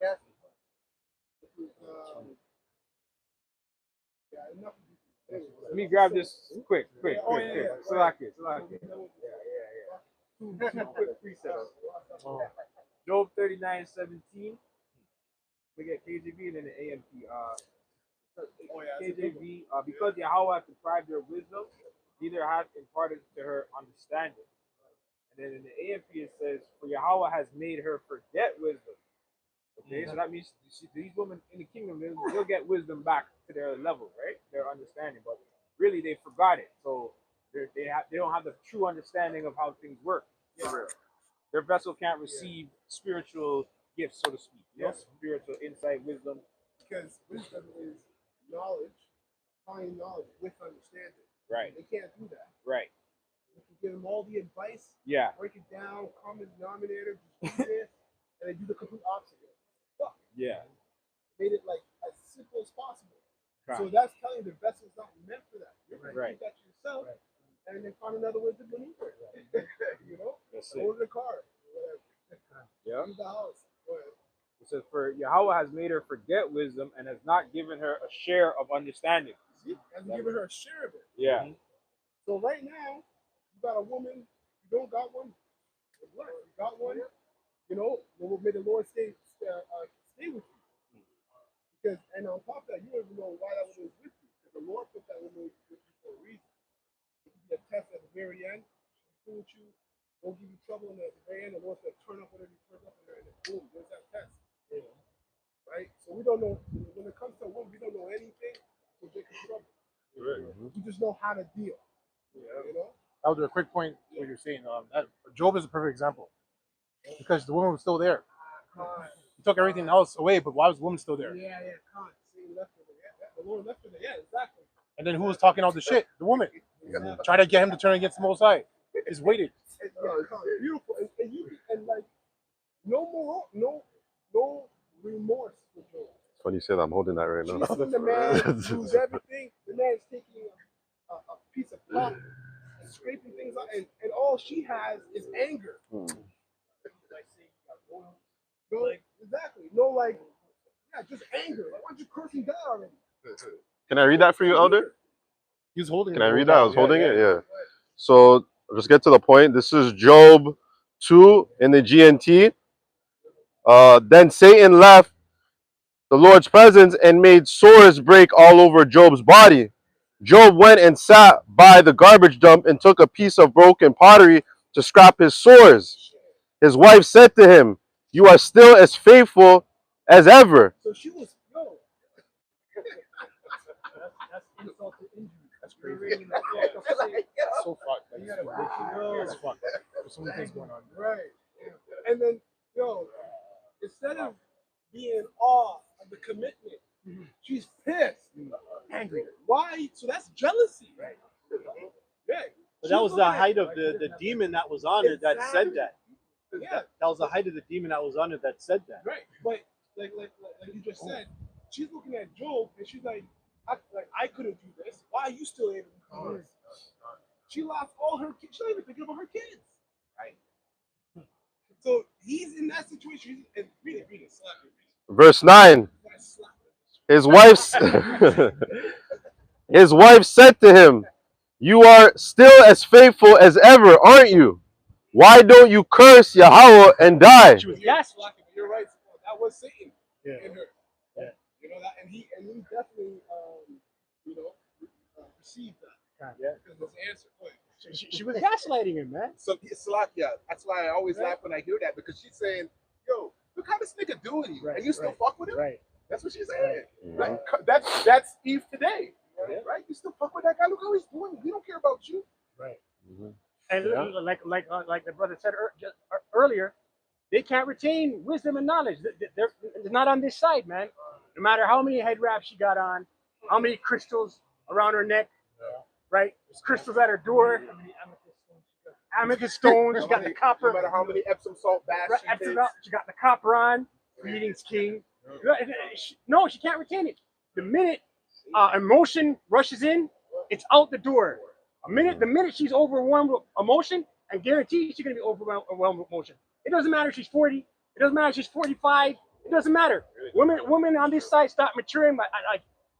Yes. yeah, enough of this. Let me grab this quick. Salaki. Two quick precepts. Job 39:17. We get KJV and then the AMP. KJV, because Yahweh hath deprived her of wisdom, neither hath imparted to her understanding. And then in the AMP it says, for Yahweh has made her forget wisdom. Okay, so that means these women in the kingdom, they'll get wisdom back to their level, right? Their understanding, but really they forgot it. So they don't have the true understanding of how things work. Their vessel can't receive spiritual gifts, so to speak. Spiritual insight, wisdom. Because wisdom is knowledge, finding knowledge with understanding. Right. They can't do that. Right. You can give them all the advice, Yeah. break it down, common denominator, just do this, and they do the complete opposite. Fuck. Yeah. Made it like as simple as possible. Right. So that's telling you the vessel's not meant for that. You're going to Right. keep that to yourself, and then find another way to maneuver it. You know? That's Go it. to the car, whatever. Yeah. Leave the house. Go ahead. It says, for Yahweh has made her forget wisdom and has not given her a share of understanding. See? And giving her a share of it. Yeah. So right now, you got a woman, you don't got one, you got one, you know, may the Lord stay with you. Because, and on top of that, you don't even know why that woman is with you. Because the Lord put that woman with you for a reason. It can be a test at the very end, she'll fool with you, won't give you trouble, and at the very end, the Lord's going to turn up whatever you turn up, and then boom, there's that test. Right? So we don't know, when it comes to a woman, we don't know anything, so they can trouble. We just know how to deal. You know? I'll do a quick point what you're saying. Job is a perfect example because the woman was still there. He took everything else away, but why was the woman still there? Yeah, Khan. See, left her there. The Lord left her there. Yeah, exactly. And then who was talking all the shit? The woman. Try to get him to turn against the Most High. He's waited. Beautiful. And like, no remorse for Job. It's funny you say that. I'm holding that right now. She's seen the man lose everything. The man's taking a piece of cloth and scraping things out, and all she has is anger. No, exactly. No, like, yeah, just anger. Like, why don't you cursing God already? Can I read that for you, Elder? He was holding it. Can I read that? I was holding it? Yeah. So, I'll just get to the point. This is Job 2 in the GNT. Then Satan left the Lord's presence and made sores break all over Job's body. Job went and sat by the garbage dump and took a piece of broken pottery to scrap his sores. His wife said to him, "You are still as faithful as ever." So she was, no. That's insult to injury. That's crazy. That's so fucked. That's fucked. There's so many things going on. Right. And then, instead of being in awe of the commitment, she's pissed. Angry. Why? So that's jealousy. Right. Yeah. But that was the height of the demon that was on her that said that. Yeah. That was the height of the demon that was on her that said that. Right. But like you just said, she's looking at Job and she's like, I couldn't do this. Why are you still able to do this? She lost all her kids. She's not even thinking about her kids. Right. So he's in that situation. And read it. Slap it. Verse 9. His wife said to him, "You are still as faithful as ever, aren't you? Why don't you curse Yahweh and die?" She was gaslighting. You're right. That was Satan in her. Yeah. You know that, and he definitely received that. Yeah. Because his answer. She was gaslighting him, man. So Salakia, that's why I always laugh when I hear that, because she's saying, "Yo, look how this nigga doing you, and you still fuck with him." Right. That's what she's saying. Like, that's Eve today, right? You still fuck with that guy? Look how he's doing you. We don't care about you. Right. And like the brother said earlier, they can't retain wisdom and knowledge. They're not on this side, man. No matter how many head wraps she got on, how many crystals around her neck, right? Crystals at her door, amethyst stones. She got the copper. No matter how many Epsom salt baths she got the copper on. Greetings, King. No, she can't retain it. The minute emotion rushes in, it's out the door. The minute she's overwhelmed with emotion, and guarantee she's gonna be overwhelmed with emotion. It doesn't matter if she's 40. It doesn't matter if she's 45. It doesn't matter. Women on this side start maturing.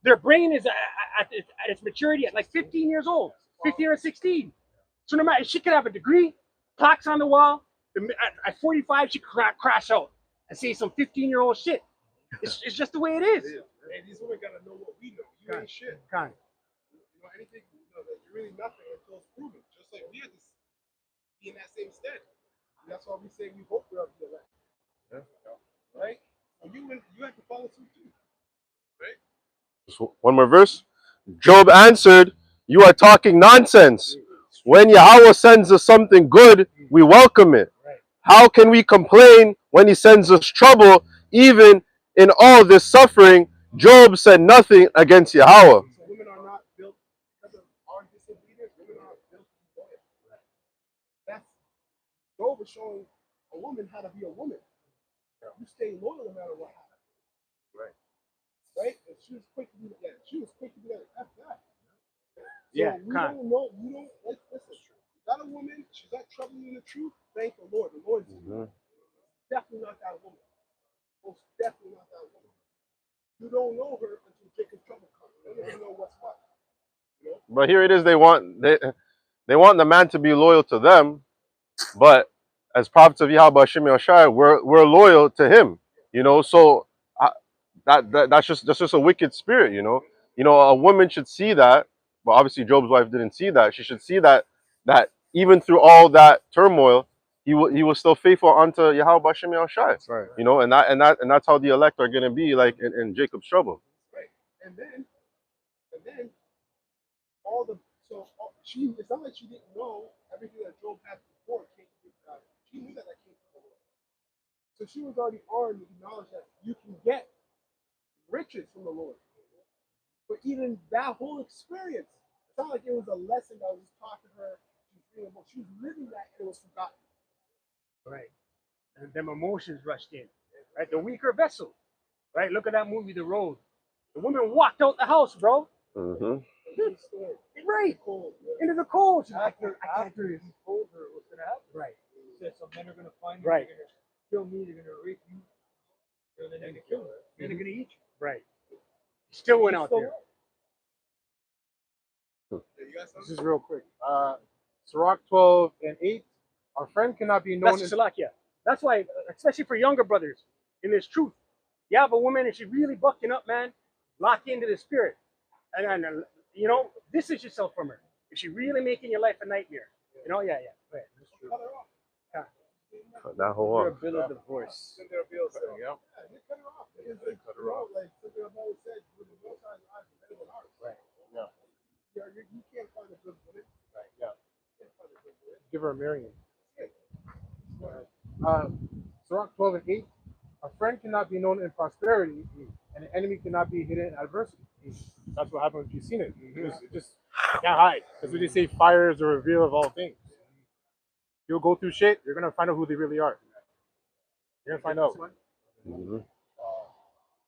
Their brain is at its maturity at like 15 years old, 15 or 16. So no matter, she could have a degree, plaques on the wall. At 45, she could crash out and say some 15-year-old shit. It's just the way it is. Hey, these women gotta know what we know. You ain't shit. Kind. You know, anything, you know, that you're really nothing until it's proven. Just like we had to be in that same stead. And that's why we say we hope we're up to the left. Right? And you have to follow suit too. Right? Just one more verse. Job answered, "You are talking nonsense. When Yahweh sends us something good, we welcome it. How can we complain when he sends us trouble? Even in all this suffering, Job said nothing against Yahweh." So women are not built because of our disobedience. Women are built to be loyal. That's Job is showing a woman how to be a woman. You stay loyal no matter what happens. Right? And she was quick to be like, she was quick to be like, F that. So Yeah, we don't know, we don't, like, listen, you got a woman, she's not troubling you in the truth, thank the Lord. The Lord is definitely not that woman. Most definitely not that woman. You don't know her until Jacob's trouble comes. You don't even know what's what. You know? But here it is, they want the man to be loyal to them, but as prophets of Yahweh Hashem Yahushua, we're loyal to him. You know, so that's just a wicked spirit, you know. You know, a woman should see that, but obviously Job's wife didn't see that. She should see that even through all that turmoil, he was still faithful unto Yahweh Hashem Yahushua. That's right. You know, and that's how the elect are gonna be, like in Jacob's trouble. Right. And then all the she it's not like she didn't know everything that Job had before came from God. She knew that came from the Lord. So she was already armed with the knowledge that you can get riches from the Lord. But even that whole experience, it's not like it was a lesson that was taught to her. She was living that and it was forgotten. Right. And them emotions rushed in. Right. The weaker vessel. Right. Look at that movie, The Road. The woman walked out the house, bro. Mm-hmm. Right. Into the cold. She's like, I can't do this. He told her what's gonna happen. Right. He said some men are gonna find you. Right. They're gonna kill me. They're gonna rape you. And then they're gonna kill her. Then they're gonna eat you. Right. Still went out there. This is real quick. Sirach 12 and 8. Our friend cannot be known. That's Salakia. That's why, especially for younger brothers, in this truth, you have a woman and she's really bucking up, man. Lock into the spirit, and you know, distance yourself from her. If she's really making your life a nightmare, you know, yeah. Right. Cut that whole Or a off. bill of divorce. Send their bills. Yeah, they cut her off. Cut her off. Like something I've always said, with the most high life is better than ours. Right. Yeah. You can't find a good woman. Right. Yeah. You can't find a good woman. Give her a Marion. Sirach 12 and 8. A friend cannot be known in prosperity, and an enemy cannot be hidden in adversity. That's what happened with Jusina. It just can't hide. That's what they say, fire is the reveal of all things. You'll go through shit, you're gonna find out who they really are. You're gonna find out. Mm-hmm.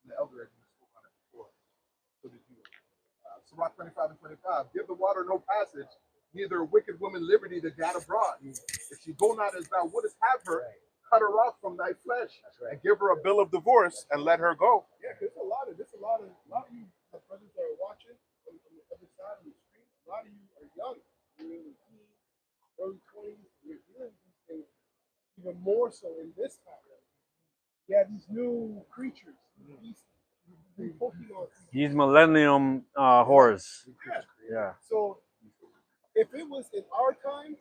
The elder had spoke on it before. So did you. Sirach 25 and 25. Give the water no passage, neither a wicked woman liberty to gad abroad. If she go not as thou wouldest have her, cut her off from thy flesh, and give her a bill of divorce and let her go. Yeah, there's a lot of you brothers that are watching on the other side of the street. A lot of you are young. You're in the teens, early 20s. You're dealing with these things even more so in this time. Yeah, these new creatures, these Pokemon. These millennium whores. Yeah. So if it was in our time,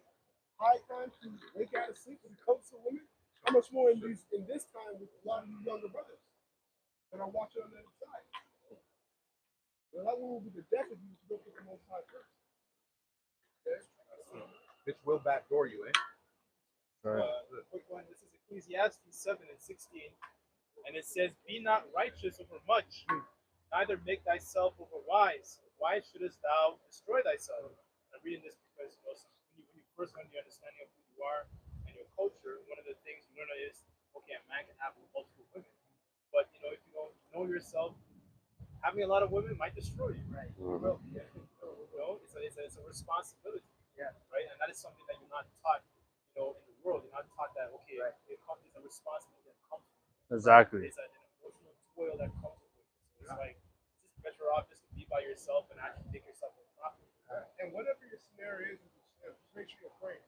high time to wake out of sleep when it comes to women, how much more in this time with a lot of you younger brothers that are watching on the other side? Well, that one will be the death of you if you don't get the most high first. Okay? Bitch will backdoor you, eh? Quick one. This is Ecclesiastes 7 and 16. And it says, Be not righteous over much, neither make thyself over wise. Why shouldest thou destroy thyself? I'm reading this because when you first learn the understanding of who you are and your culture, one of the things you learn is, okay, a man can have multiple women. But if you don't know yourself, having a lot of women might destroy you. Right. It's a responsibility. Yeah. Right. And that is something that you're not taught, in the world. You're not taught that, okay, it's a responsibility that comes with it. Exactly. It's an emotional toil that comes with it. So it's like, it's just better off just by yourself and actually make yourself a prophet. And whatever your scenario is, just make sure you're praying.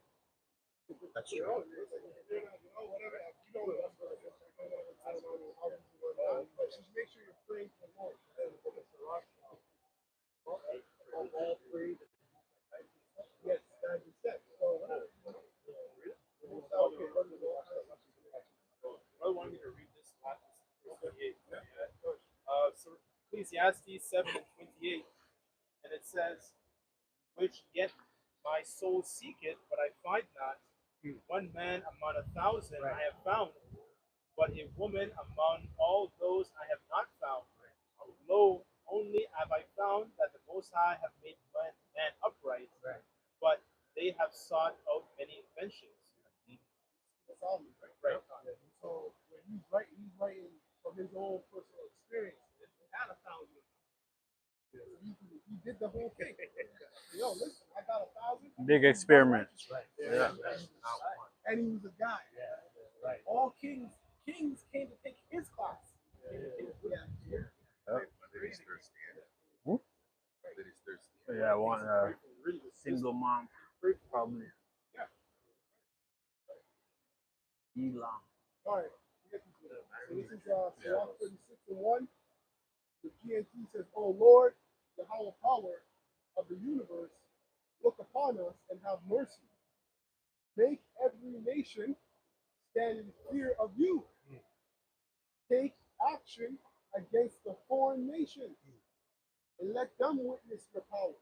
That's You true. know, whatever, you know, but just make sure you're praying for the Lord. All three. Yes, as you said. So, whatever. Brother wanted me to read this last 28. So Ecclesiastes 7 and 28, and it says, "Which yet my soul seeketh, but I find not. One man among 1,000 I have found, but a woman among all those I have not found. Lo, only have I found that the Most High have made man upright, but they have sought out many inventions." That's all. Right. So when he's writing from his own personal experience. He had 1,000. He did the whole thing. Yo, listen, I got 1,000. Big experiment. Yeah. And he was a guy. Right. All kings came to take his class. Yeah, one single mom, probably. Elon. All right. So this is Psalm 36 and 1. The GMT says, "O Lord, the higher power of the universe, look upon us and have mercy. Make every nation stand in fear of you. Take action against the foreign nations and let them witness your power.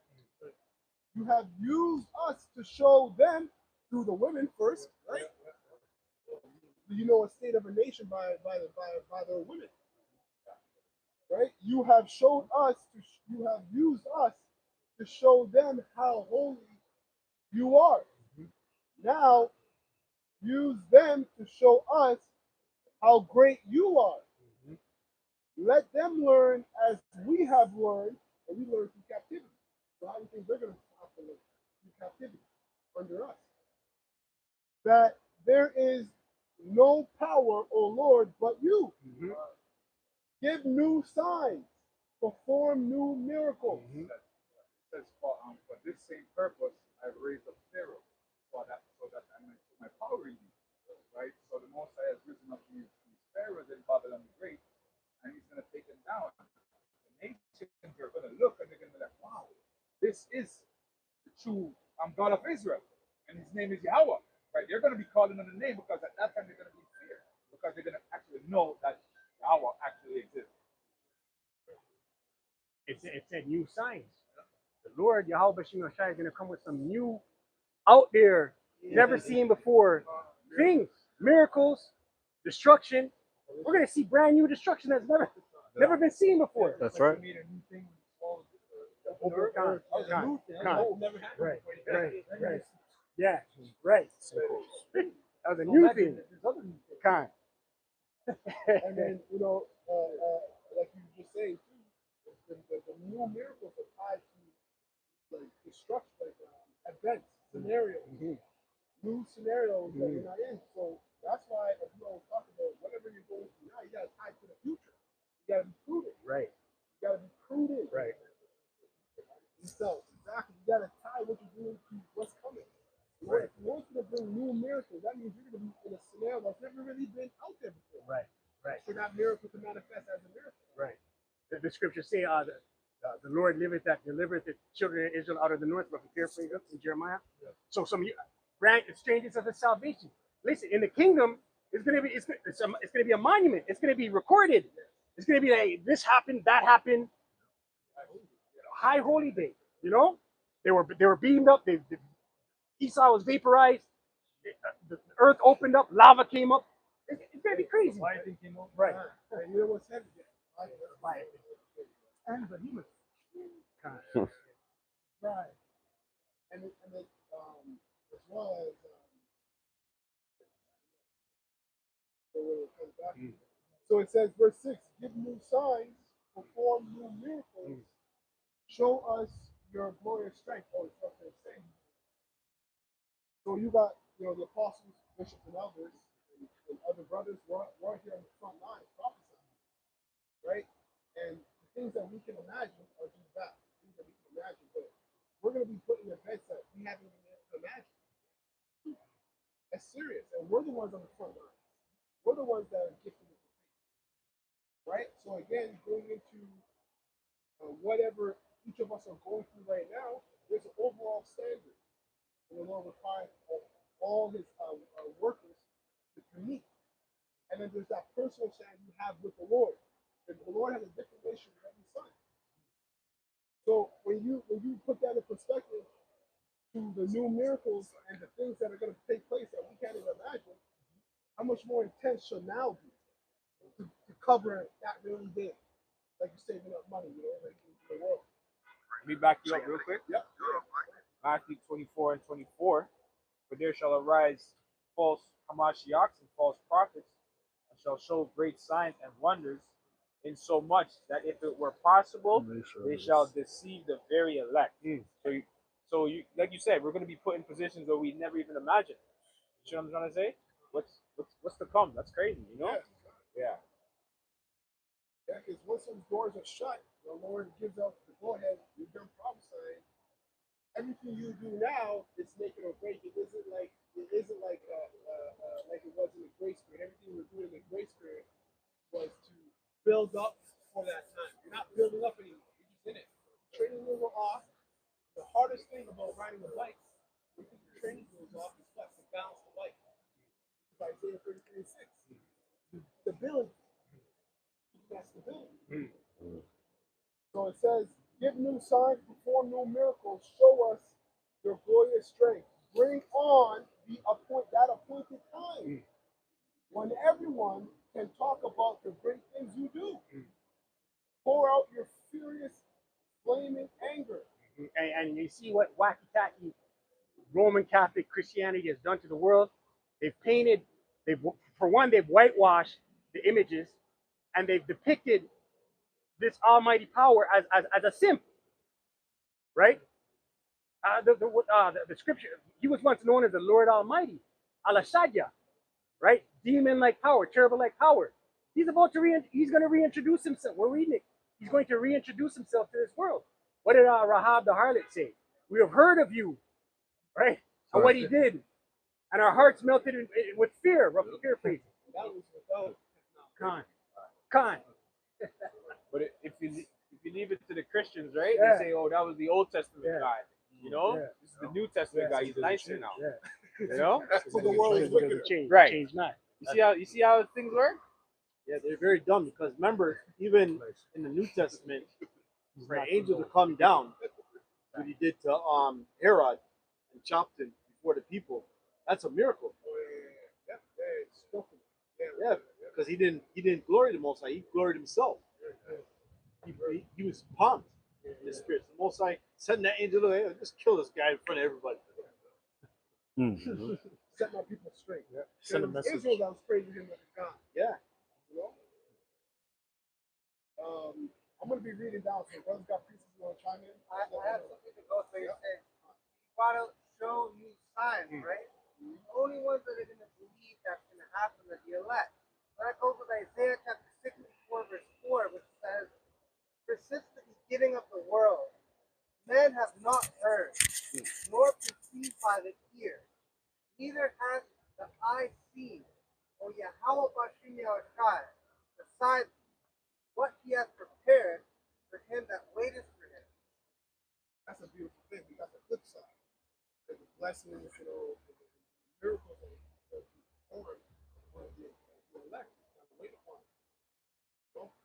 You have used us to show them through the women first, right? You know, a state of a nation by their women, right? You have used us to show them how holy you are. Now use them to show us how great you are. Let them learn as we have learned, and we learned through captivity. So how do you think they're going to have to learn? Through captivity under us. That there is no power, O Lord, but you. Give new signs, perform new miracles. It says, for this same purpose, I raised up Pharaoh, so that I might show my power in you. Right? So the Most High has risen up these pharaohs in Babylon the Great, and he's going to take them down. The nations are going to look and they're going to be like, wow, this is the true God of Israel, and his name is Yahweh. Right? They're going to be calling on the name because at that time they're going to be in fear, because they're going to actually know that Yahweh actually exists. It said new signs. The Lord Yahweh Shai is going to come with some new, out there, never seen before things, miracles, destruction. We're going to see brand new destruction that's never been seen before. That's right. Right. Yeah, right. That was a new thing. Kind. And then, you know, like you were just saying too, the new miracles are tied to like destruction, like events, scenarios, new scenarios that you're not in. So that's why, as we always talk about, whatever you're going through now, you got to tie to the future. You got to be prudent. Right. You got to be prudent. Right. So exactly, you got to tie what you're doing to what's coming. Right. If you want to bring new miracles, that means you're going to be in a scenario that's never really been out there before. Right. Right. For that miracle to manifest as a miracle. Right. The scriptures say, the Lord liveth that delivereth the children of Israel out of the north, but paraphrase up in Jeremiah. Yeah. So some brand strangers of the salvation. Listen, in the kingdom, it's gonna be a monument. It's gonna be recorded. It's gonna be like this happened, that happened. High holy day. You know, they were beamed up. Esau was vaporized. The earth opened up. Lava came up. It's gonna be crazy. Right. You know what's heavy? And but he was right. And then as well as so it says verse 6, give new signs, perform new miracles, show us your glorious strength. Oh, it's what they're saying. So you got, the apostles, bishops, and elders, and other brothers were here on the front line prophesying, right? And the things that we can imagine are just that, things that we can imagine. But we're going to be put in events that we haven't even been able to imagine. That's serious. And we're the ones on the front line. We're the ones that are gifted with the faith. Right? So again, going into whatever each of us are going through right now, there's an overall standard. And the Lord requires all his workers to meet. And then there's that personal standard you have with the Lord. And the Lord has a different relationship with every son. So when you put that in perspective to the new miracles and the things that are going to take place that we can't even imagine, how much more intense should now be to cover that really big? Like you're saving up money, like in the world. Let me back you up real quick. Yep. Matthew 24 and 24. For there shall arise false Hamashiachs and false prophets, and shall show great signs and wonders, in so much that if it were possible, they shall deceive the very elect. So you, like you said, we're going to be put in positions where we never even imagined. You know what I'm trying to say? What's to come? That's crazy, you know? Yeah. Yeah, because once those doors are shut, the Lord gives out the go-ahead, you're done prophesying. Everything you do now is make it or break. It isn't like it was in the grace period. Everything we're doing in the grace period was to build up for that time. You're not building up anymore. You're just in it. Training wheels are off. The hardest thing about riding a bike, when you put your training wheels off, is what? To balance the bike. It's Isaiah 33:6. Stability. That stability. So it says, give new signs, perform new miracles, show us your glorious strength. Bring on that appointed time when everyone can talk about the great things you do. Pour out your furious, flaming anger. And you see what wacky-tacky Roman Catholic Christianity has done to the world. They've whitewashed the images, and they've depicted this almighty power as a simp, right? The scripture, he was once known as the Lord Almighty, Alashadya, right? Demon-like power, terrible-like power. He's going to reintroduce himself. We're reading it. He's going to reintroduce himself to this world. What did Rahab the harlot say? We have heard of you, right? And what he did. And our hearts melted with fear, fear facing. That was without Khan. But if you leave it to the Christians, right? Yeah. They say, oh, that was the Old Testament guy. You know? Yeah. This is the New Testament guy. He's nicer now. Yeah. You know? so the world is wicked. Right. Change not. You see how things work? Yeah, they're very dumb because remember, even in the New Testament, for an angel to come down, what he did to Herod and chopped him before the people, that's a miracle. Yeah, because he didn't glory the Most High, he gloried himself. He was pumped in the spirit. The Most High sent that angel, hey, just kill this guy in front of everybody. Set my people straight. Yeah. Send a message. Israel that was praising him as God. Yeah. You know? I'm going to be reading down, so brothers got pieces you want to chime in? I have something to go through. You're saying, God will show you signs, right? The only ones that are going to believe that's going to happen are the elect. That goes with Isaiah chapter 64, verse 4, which says, for since the beginning of the world, men have not heard, nor perceived by the ear, neither has the eye seen, O Yahweh Bashim Yahushai, besides what he has prepared for him that waiteth for him. That's a beautiful thing. We got the flip side. The blessings, the miracles that perform for the elect. Got to wait upon it.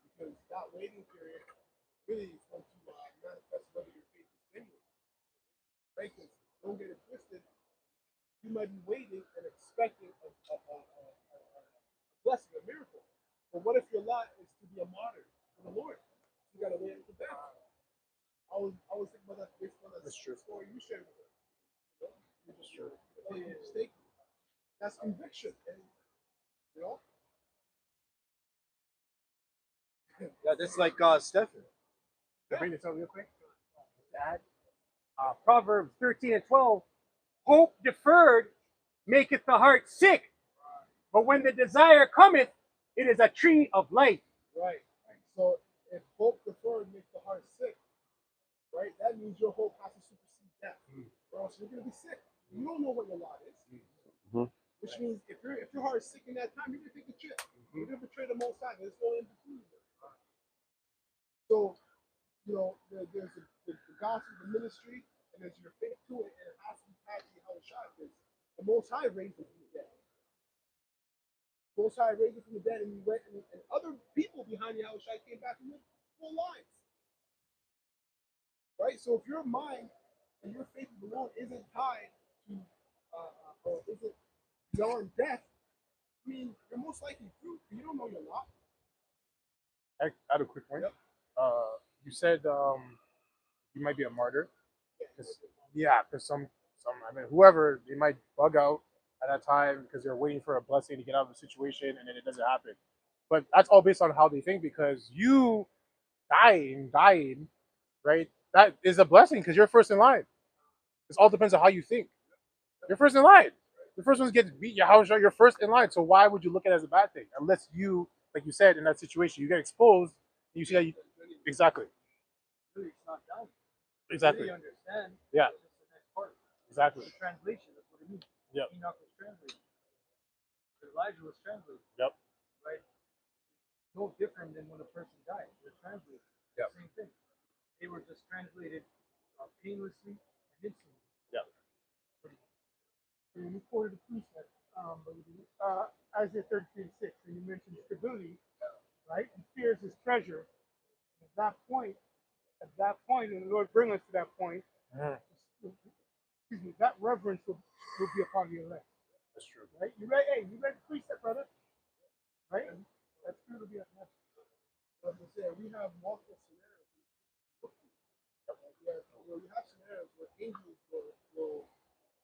Because that waiting period really is going to manifest whether your faith is genuine. Right? Because don't get it twisted. You might be waiting and expecting a blessing, a miracle. But what if your lot is to be a martyr for the Lord? You got to wait until death. I was thinking about that based on that story you shared with us. You're just mistaken. That's conviction. And, you know? Yeah, that's like Stephen. Can I bring this up real quick? Dad. Proverbs 13 and 12. Hope deferred maketh the heart sick, but when the desire cometh, it is a tree of life. Right. So if hope deferred makes the heart sick, right? That means your hope has to supersede death, or else you're gonna be sick. You don't know what your lot is, which means if your heart is sick in that time, you're gonna take the trip. You're gonna betray the Most High. There's no in between. So, you know, there's the gospel, the ministry, and there's your faith to it, and it has to be passed to how it shot. Because the Most High raised it from the dead. The Most High raised it from the dead, and we went, and other people behind Yahushua came back and lived full lives. Right? So if your mind and your faith in the Lord isn't tied to, or isn't beyond death, I mean, you're most likely through. You don't know your lot. I had a quick point. Yep. You said you might be a martyr. Because some, I mean, whoever, they might bug out at that time because they're waiting for a blessing to get out of a situation and then it doesn't happen. But that's all based on how they think, because you dying, right? That is a blessing because you're first in line. It all depends on how you think. You're first in line. The first one gets beat. You're first in line. So why would you look at it as a bad thing? Unless you, like you said, in that situation, you get exposed and you see that you exactly. Really, it's not done. Exactly. Really understand. Yeah. It's just the next part. Exactly. The translation, that's what it means. Yep. Enoch was translated. Elijah was translated. Yep. Right? No different than when a person died. They're translated. Yep. Same thing. They were just translated painlessly and instantly. Yep. And you quoted a precept, Isaiah 33:6, and you mentioned stability, right? And fear is his treasure. At that point, and the Lord bring us to that point, excuse me, that reverence will be upon the elect. That's true. Right? You read the precept, brother? Right? That's true to be a message. As I said, we have multiple scenarios. You have scenarios where angels will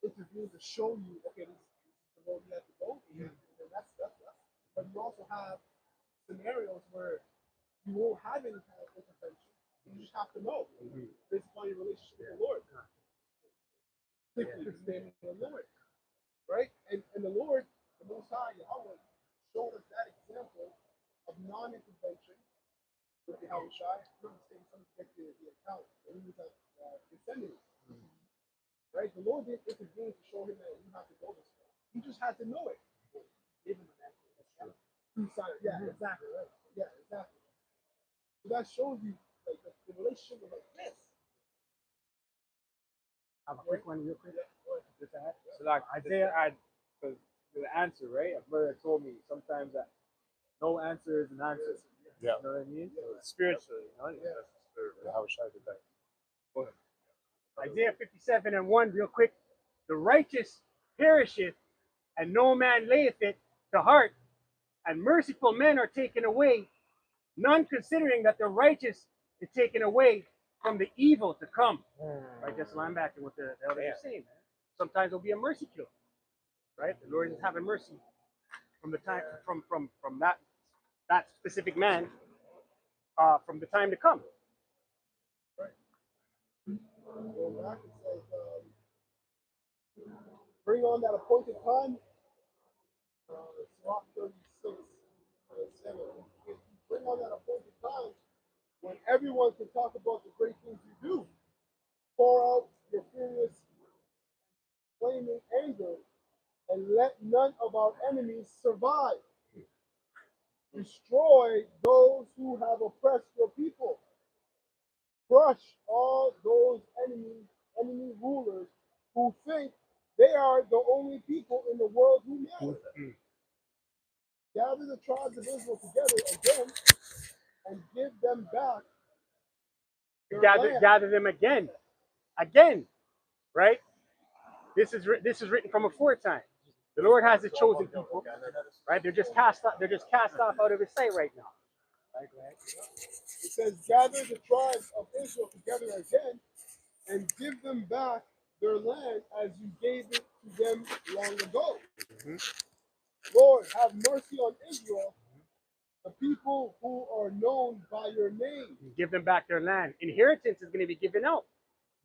intervene to show you, okay, this is the road you have to go. And that's. But you also have scenarios where you won't have any kind of intervention. You just have to know based upon your relationship with the Lord. His name is the Lord, right? And the Lord, the Most High, Yahweh, showed us that example of non-intervention with the Yahushai. I'm not saying some get the account, but he was descending. Right? The Lord didn't intervene to show him that you have to go this way. He just had to know it. Give him an answer. Yeah, exactly. Right. Yeah, exactly. So that shows you like the relationship was like this. I have a quick one, real quick. Just to add. So like Isaiah, because the answer, right? A brother told me sometimes that no answer is an answer. Yeah. You know what I mean? So spiritually, you know? Yeah. How should I do that? Go ahead. Isaiah 57:1, real quick. The righteous perisheth, and no man layeth it to heart, and merciful men are taken away, none considering that the righteous is taken away from the evil to come. Right, just linebacker what the elders are saying, man. Sometimes there'll be a mercy kill. Right? The Lord is having mercy from the time from that specific man from the time to come. Going back, it says, bring on that appointed time. Psalm 36, 7. Bring on that appointed time when everyone can talk about the great things you do. Pour out your furious, flaming anger, and let none of our enemies survive. Destroy those who have oppressed your people. Crush all those enemy rulers who think they are the only people in the world who matter. Gather the tribes of Israel together again and give them back their land. Gather them again, right? This is written from aforetime. The Lord has his chosen people, right? They're just cast off out of his sight right now. Right, go ahead. It says, gather the tribes of Israel together again and give them back their land as you gave it to them long ago. Lord, have mercy on Israel, the people who are known by your name. Give them back their land. Inheritance is going to be given out.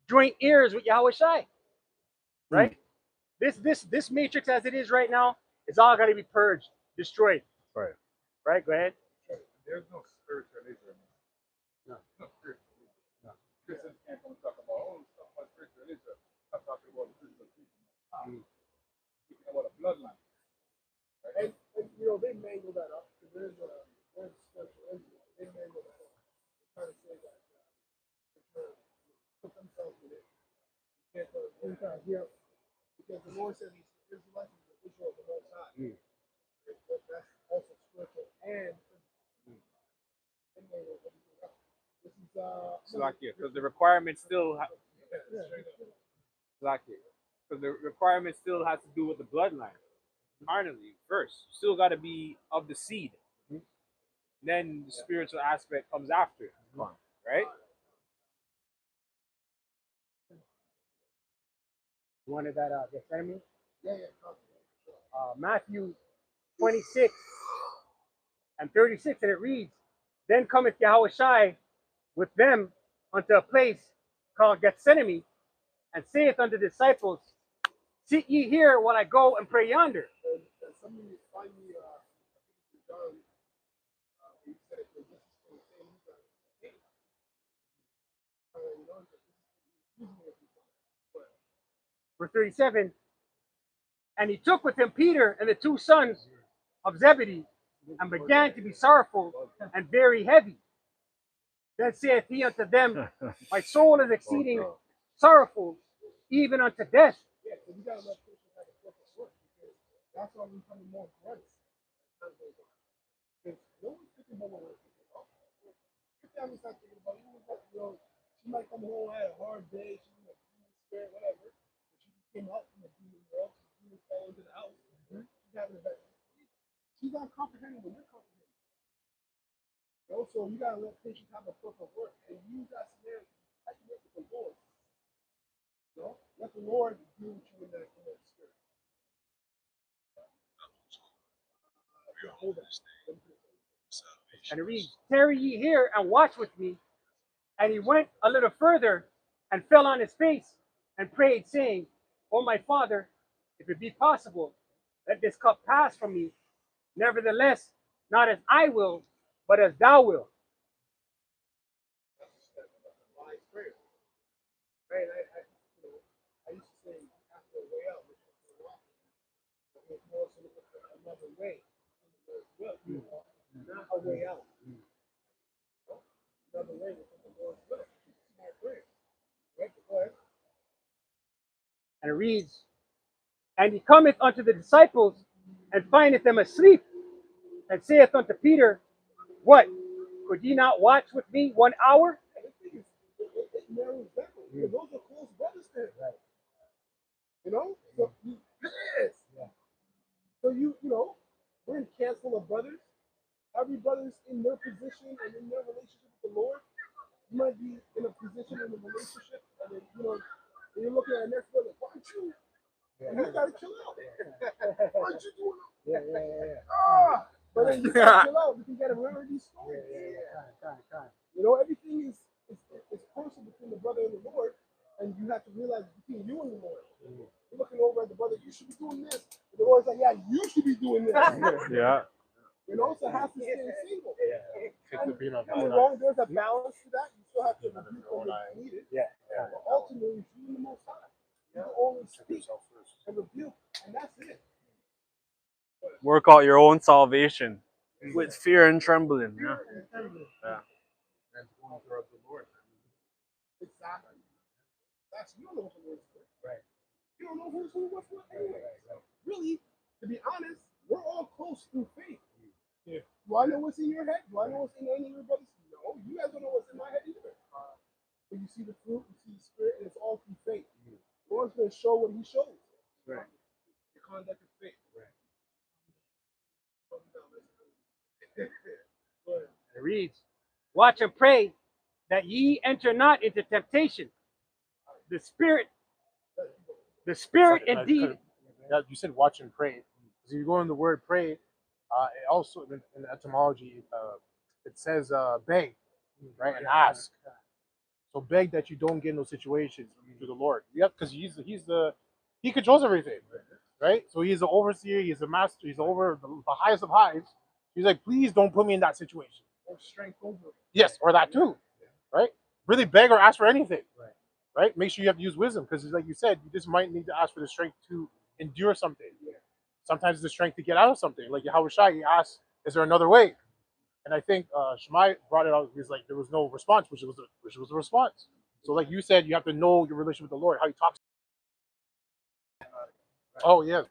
Joint heirs with Yahushai. Right? This matrix as it is right now, it's all got to be purged, destroyed. Right. Right? Go ahead. There's no spiritual Israel. No. Christians can't come talk about all stuff about spiritual religion. I'm talking about the physical people. Speaking about a bloodline. And you know, they mangle that up because there's a special entity. They mangle that up. They're trying to say that they're trying to put themselves in it. You can't hear because the Lord said He's Israelites is the Israel of the Most High. That's also spiritual and physical. They mangle everything up. This is Because the requirement still because the requirement still has to do with the bloodline. Carnally first, still got to be of the seed. Then the spiritual aspect comes after, right? You wanted that Gethsemane? yeah. Matthew 26 and 36, and it reads, Then cometh Yahushua with them unto a place called Gethsemane, and saith unto the disciples, Sit ye here while I go and pray yonder. And somebody find me John. He said that this is the same. Verse 37, And he took with him Peter and the two sons of Zebedee, and began to be sorrowful and very heavy. Then saith he unto them, My soul is exceeding sorrowful, even unto death. Yeah, so we gotta let Christians have a perfect work because that's why we're becoming more grace. Because no one's thinking about what we're thinking about. Your family's not thinking about you. You know, she might come home, had a hard day, she's in a demon spirit, whatever. But she just came out from the demon world, she demons fell into the house. She's having a bad day. She's not comprehending what you're comprehending. Also, you gotta let patients have a perfect work and use that scenario to work with the Lord. You know? Let the Lord deal with you in that spirit. And it reads, Tarry ye here and watch with me. And he went a little further and fell on his face and prayed, saying, O my Father, if it be possible, let this cup pass from me. Nevertheless, not as I will, but as thou wilt. Wise prayer. Right? I used to say after a way out, which was the walk. It's more so another way. Not a way out. Another way within the Lord's will. Smart prayer. Right? Go ahead. And it reads, And he cometh unto the disciples and findeth them asleep, and saith unto Peter, What? Could ye not watch with me 1 hour? It narrows down. Because those are close brothers to him. Right. You know? So you know, we're in camps full of brothers. Every brother's in their position and in their relationship with the Lord. You might be in a position in a relationship, and then, you know, and you're looking at the next brother, why don't you? And you gotta chill out. Why aren't you doing that? Yeah. But then you gotta chill out. You can get a remember these stories. You know, everything is personal between the brother and the Lord, and you have to realize it's between you and the Lord. You're looking over at the brother, you should be doing this. And the Lord's like, yeah, you should be doing this. Yeah. You know, so have to stay single. And Nothing wrong, there's a balance to that. You still have to rebuke when it's needed. Yeah. But ultimately, it's you and the Most High. You can only speak and rebuke, and that's it. Work out your own salvation with fear and trembling. Yeah. Yeah. And going throughout the Lord. Exactly. That's you don't know what the Lord's doing. Right. You don't know who's who, what's what anyway. Really, to be honest, we're all close through faith. Yeah. Do I know what's in your head? Do I know what's in any of your brothers? No, you guys don't know what's in my head either. But you see the fruit, you see the spirit, and it's all through faith. The Lord's going to show what He shows. Right. The conduct of faith. Right. It reads, Watch and pray that ye enter not into temptation. The spirit indeed. You said watch and pray. Because if you go in the word pray, it also in the etymology, it says beg, right, and ask. So beg that you don't get in those situations through the Lord. Yep, because he controls everything, right? So he's the overseer, he's the master, he's over the highest of highs. He's like, please don't put me in that situation. Or strength over it. Yes, or that too. right? Really beg or ask for anything, right? Make sure you have to use wisdom because, like you said, you just might need to ask for the strength to endure something. Sometimes it's the strength to get out of something. Like Yahweh Shai, he asked, "Is there another way?" And I think Shemai brought it out. He's like, there was no response, which was the response. So, like you said, you have to know your relationship with the Lord, how he talks. Oh yeah,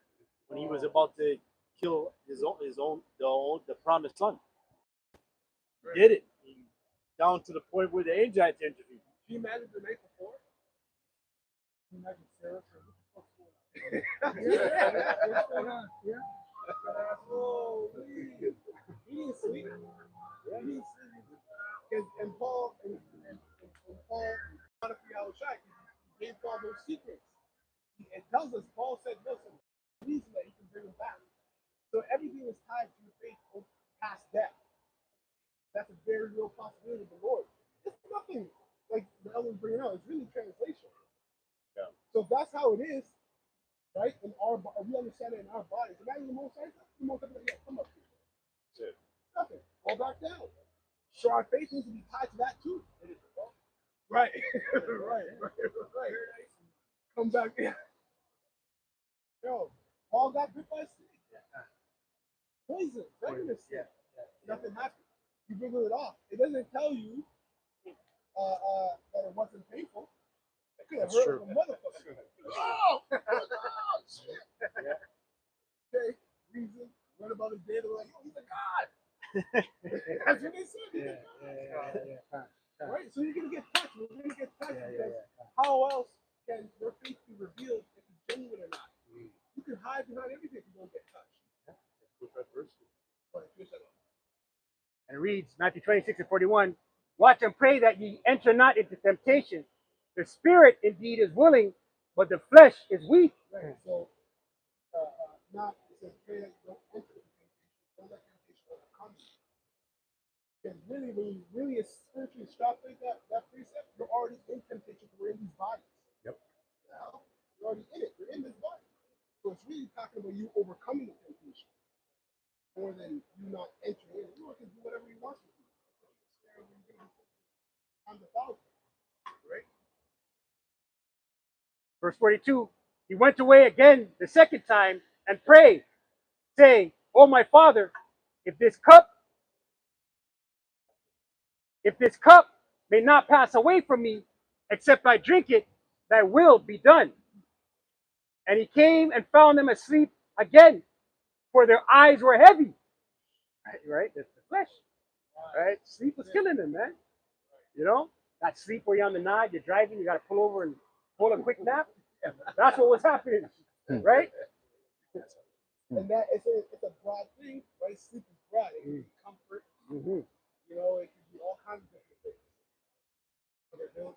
when he was about to kill the promised son. He did it. Down to the point where the angel had to intervene. Can you imagine the night before? Can you imagine Sarah? Yeah. Oh, please. He didn't sleep. He didn't sleep. And Paul, Paul, honestly, I was shocked. He gave Paul those secrets. It tells us, Paul said, listen, reason that he can bring him back. So everything is tied to your faith past death. That's a very real possibility of the Lord. It's nothing like the elders bringing out. It's really translation. Yeah. So if that's how it is, right? In our we understand it in our bodies. Imagine the most like, yeah, come up here. That's it. Nothing. Fall back down. So our faith needs to be tied to that too. Right. right. Come back. Yo, Paul got bit by a snake. Poison, venomous snake. Nothing happened. You wiggle it off. It doesn't tell you that it wasn't painful. It could have hurt like a motherfucker. Oh! Shit. Okay, reason. What about his dad? Like, oh, he's a god. That's what they said. He's a god. Right? So you're going to get touched. We're going to get touched because how else can your faith be revealed if it's genuine or not? You can hide behind everything if you don't get touched. And it reads Matthew 26:41. Watch and pray that ye enter not into temptation. The spirit indeed is willing, but the flesh is weak. Right. So, not it says pray that you don't enter into temptation. Don't let temptation overcome you. Because really, when you really spiritually extrapolate that precept, you're already in temptation. We're in these bodies. Yep. Now, you're already in it. You're in this body. So it's really talking about you overcoming the temptation more than you not entering in. The Lord can do whatever He wants to do. I'm the thousand, right? Verse 42. He went away again the second time and prayed, saying, "O my Father, if this cup may not pass away from me, except I drink it, thy will be done." And he came and found them asleep again, for their eyes were heavy. Right? That's the flesh. Right? Sleep was killing them, man. You know? That sleep where you're on the nod, you're driving, you got to pull over and pull a quick nap. That's what was happening. Right? And that it's a broad thing, right? Sleep is broad. It can be comfort. Mm-hmm. You know, it can be all kinds of different things.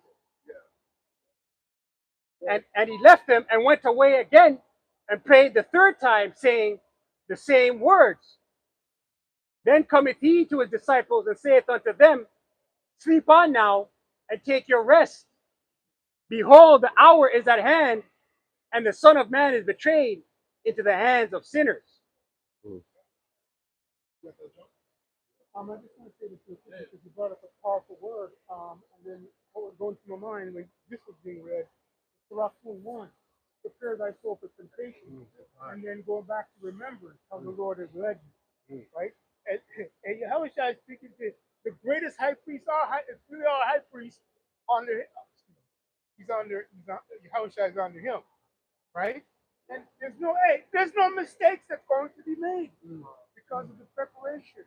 Yeah. And he left them and went away again and prayed the third time, saying the same words. Then cometh he to his disciples and saith unto them, Sleep on now and take your rest. Behold, the hour is at hand, and the Son of Man is betrayed into the hands of sinners. I just want to say this because you brought up a powerful word, and then what was going through my mind when this was being read, Surah 1, prepare thy soul for temptation, and then going back to remembrance how the Lord has led you, right? And Yahushua is speaking to the greatest high priest, it's really our high priest under, Yahushua is under him, right? And there's no mistakes that's going to be made because of the preparation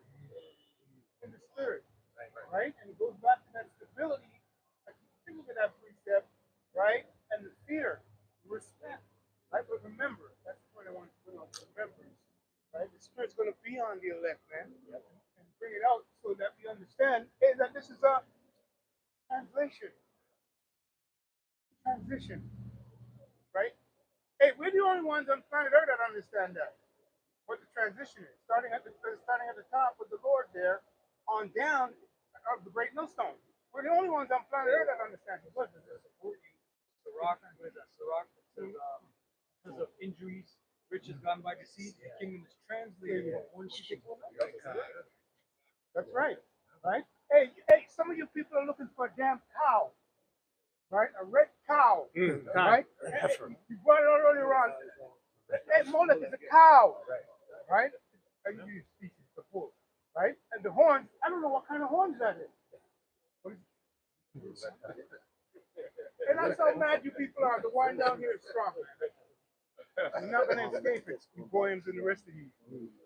in the spirit, right? And it goes back to that stability. I keep thinking of that precept, right? And the fear, respect, right? But remember, that's the point I want to bring up. Remembrance, right? The spirit's going to be on the elect, man, and bring it out so that we understand, hey, that this is a transition, right? Hey, we're the only ones on planet Earth that understand that. What the transition is, starting at the top with the Lord there, on down of the great millstone. We're the only ones on planet Earth that understand it. What is this? Sirach, what is that? Sirach says, because of injuries, riches gone by deceit, the kingdom is translated. That's right. Right? hey, some of you people are looking for a damn cow, right? A red cow, right? Hey, you brought it all earlier on. Hey, Molech is a cow, right? And you use species before, right? And the horns, I don't know what kind of horns that is. And that's how mad you people are. The wine down here is strong. You're not going to escape it, you boys and the rest of you.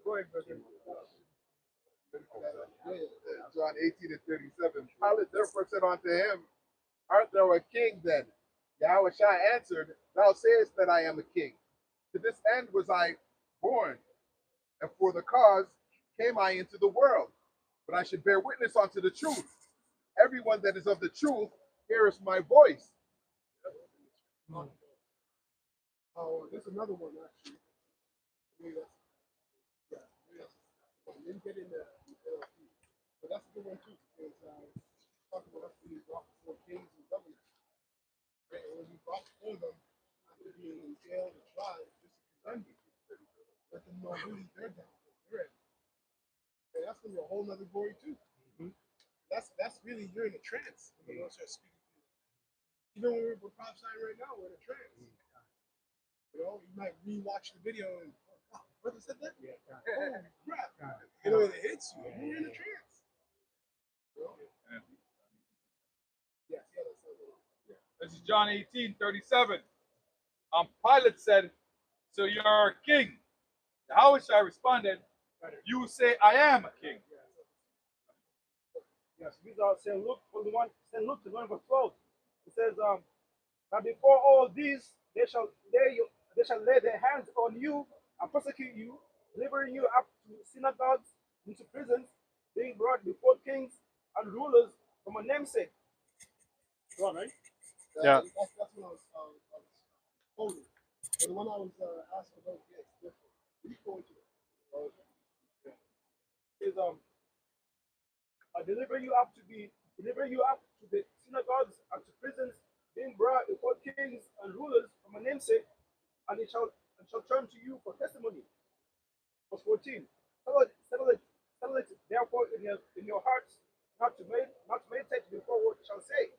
Go ahead, brother. John 18 and 37. Pilate therefore said unto him, Art thou a king then? Yahweh answered, Thou sayest that I am a king. To this end was I born, and for the cause came I into the world, but I should bear witness unto the truth. Everyone that is of the truth heareth my voice. Oh, there's another one actually. Maybe that's didn't get in the LLP. But that's a good one too, because talking about us being brought before kings and governors. Right? And when you brought before them, after being in jail and tried, just to condemn you, let them know really they're down, they're in. And that's gonna be a whole nother glory too. That's really you're in a trance when the Lord starts speaking to you. Even when we're prophesying right now, we're in a trance. You know, you might re-watch the video and wow, brother said that? Yeah. Oh crap. You know, it hits you. You're in a trance. You know? Yes, yeah, that's so good. This is John 18, 37. Pilate said, So you're a king. Yahushua responded, You say I am a king. Yes, these are St. Luke 21, St. Luke 21 verse 12. It says, that before all these they shall lay their hands on you and persecute you, delivering you up to synagogues, into prisons, being brought before kings and rulers for my namesake. Go on, right? Yeah. That's what I was quoting. But the one I was asking about, yeah, it's different. You go into it. Is I deliver you up to the synagogues and to prisons, being brought before kings and rulers for my namesake, and it shall turn to you for testimony. Verse 14. Settle it therefore in your hearts, not to meditate before what you shall say.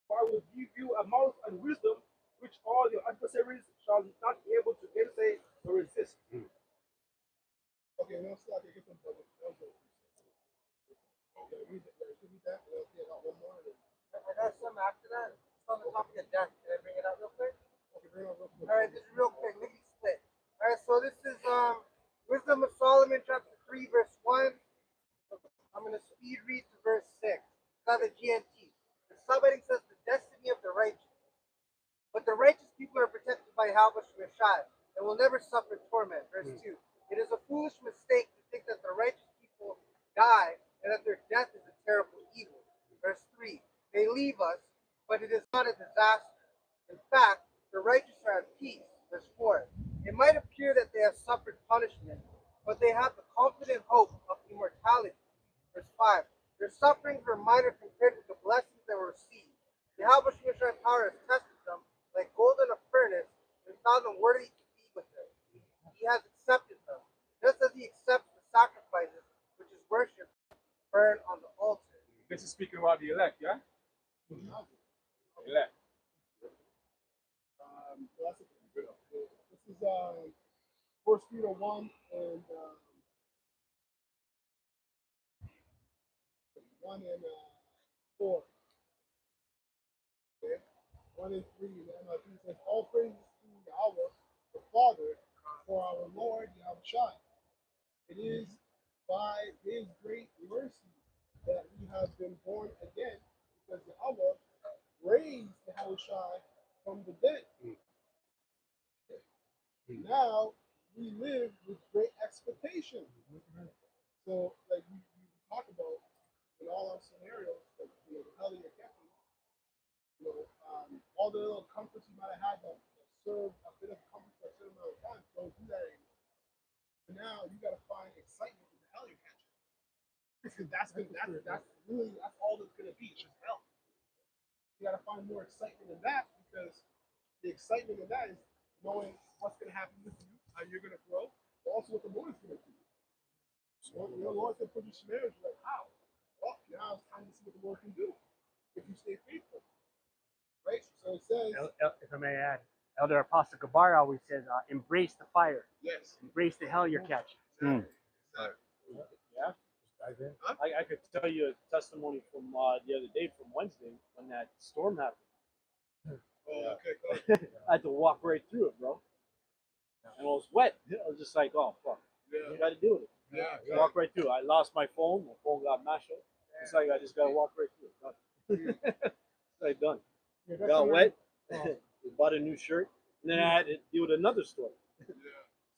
For I will give you a mouth and wisdom, which all your adversaries shall not be able to gainsay or resist. Okay, now it's like a different brother. Okay, read that. We'll get out one more. I got some after that. It's on the topic of death. Can I bring it out real quick? Okay, bring it out real quick. All right, this is real quick. Make it split. All right, so this is Wisdom of Solomon, chapter 3, verse 1. I'm going to speed read to verse 6. It's on the GMT. The subheading says the destiny of the righteous. But the righteous people are protected by Yahweh Shai and will never suffer torment. Verse 2. It is a foolish mistake to think that the righteous people die and that their death is a terrible evil. Verse 3. They leave us, but it is not a disaster. In fact, the righteous are at peace. Verse 4. It might appear that they have suffered punishment, but they have the confident hope of immortality. Verse 5. Their sufferings were minor compared to the blessings they were received. The Yahweh Shai power has tested them like gold in a furnace and found them worthy to be with him. He has accepted them, just as he accepts the sacrifices which his worship burned on the altar. This is speaking about the elect, yeah? Elect. So that's this is 1 Peter 1 and 1 and 4. Okay? 1 and 3 and then it says all praises to Yahweh, the Father, for our Lord Yahweh Shai. It is by his great mercy that we have been born again, because Yahweh raised Yahweh Shai from the dead. Now we live with great expectation. So, like we talk about in all our scenarios, like the hell you're getting, all the little comforts you might have had that serve a bit of comfort for a certain amount of time, don't do that anymore. So now you got to find excitement in the hell you're catching. Because that's all that's gonna be. It's just hell. You got to find more excitement in that, because the excitement in that is knowing what's going to happen with you, how you're going to grow, but also what the Lord's going to do. So, Lord's going to put you some areas, you're like, how? well, now it's time to see what the Lord can do if you stay faithful. Right? So it says, If I may add, Elder Apostle Gabar always says, embrace the fire. yes. Embrace the hell you're catching. Mm. Yeah. I could tell you a testimony from the other day from Wednesday when that storm happened. Oh, okay, go ahead. I had to walk right through it, bro. And it was wet. I was just like, oh, fuck. Yeah. You got to deal with it. Yeah, Walk right through it. I lost my phone. My phone got mashed up. It's like I just got to walk right through it. Done. It's like done. Yeah, that's Got what wet. I- We bought a new shirt. And then I had to deal with another storm. Yeah.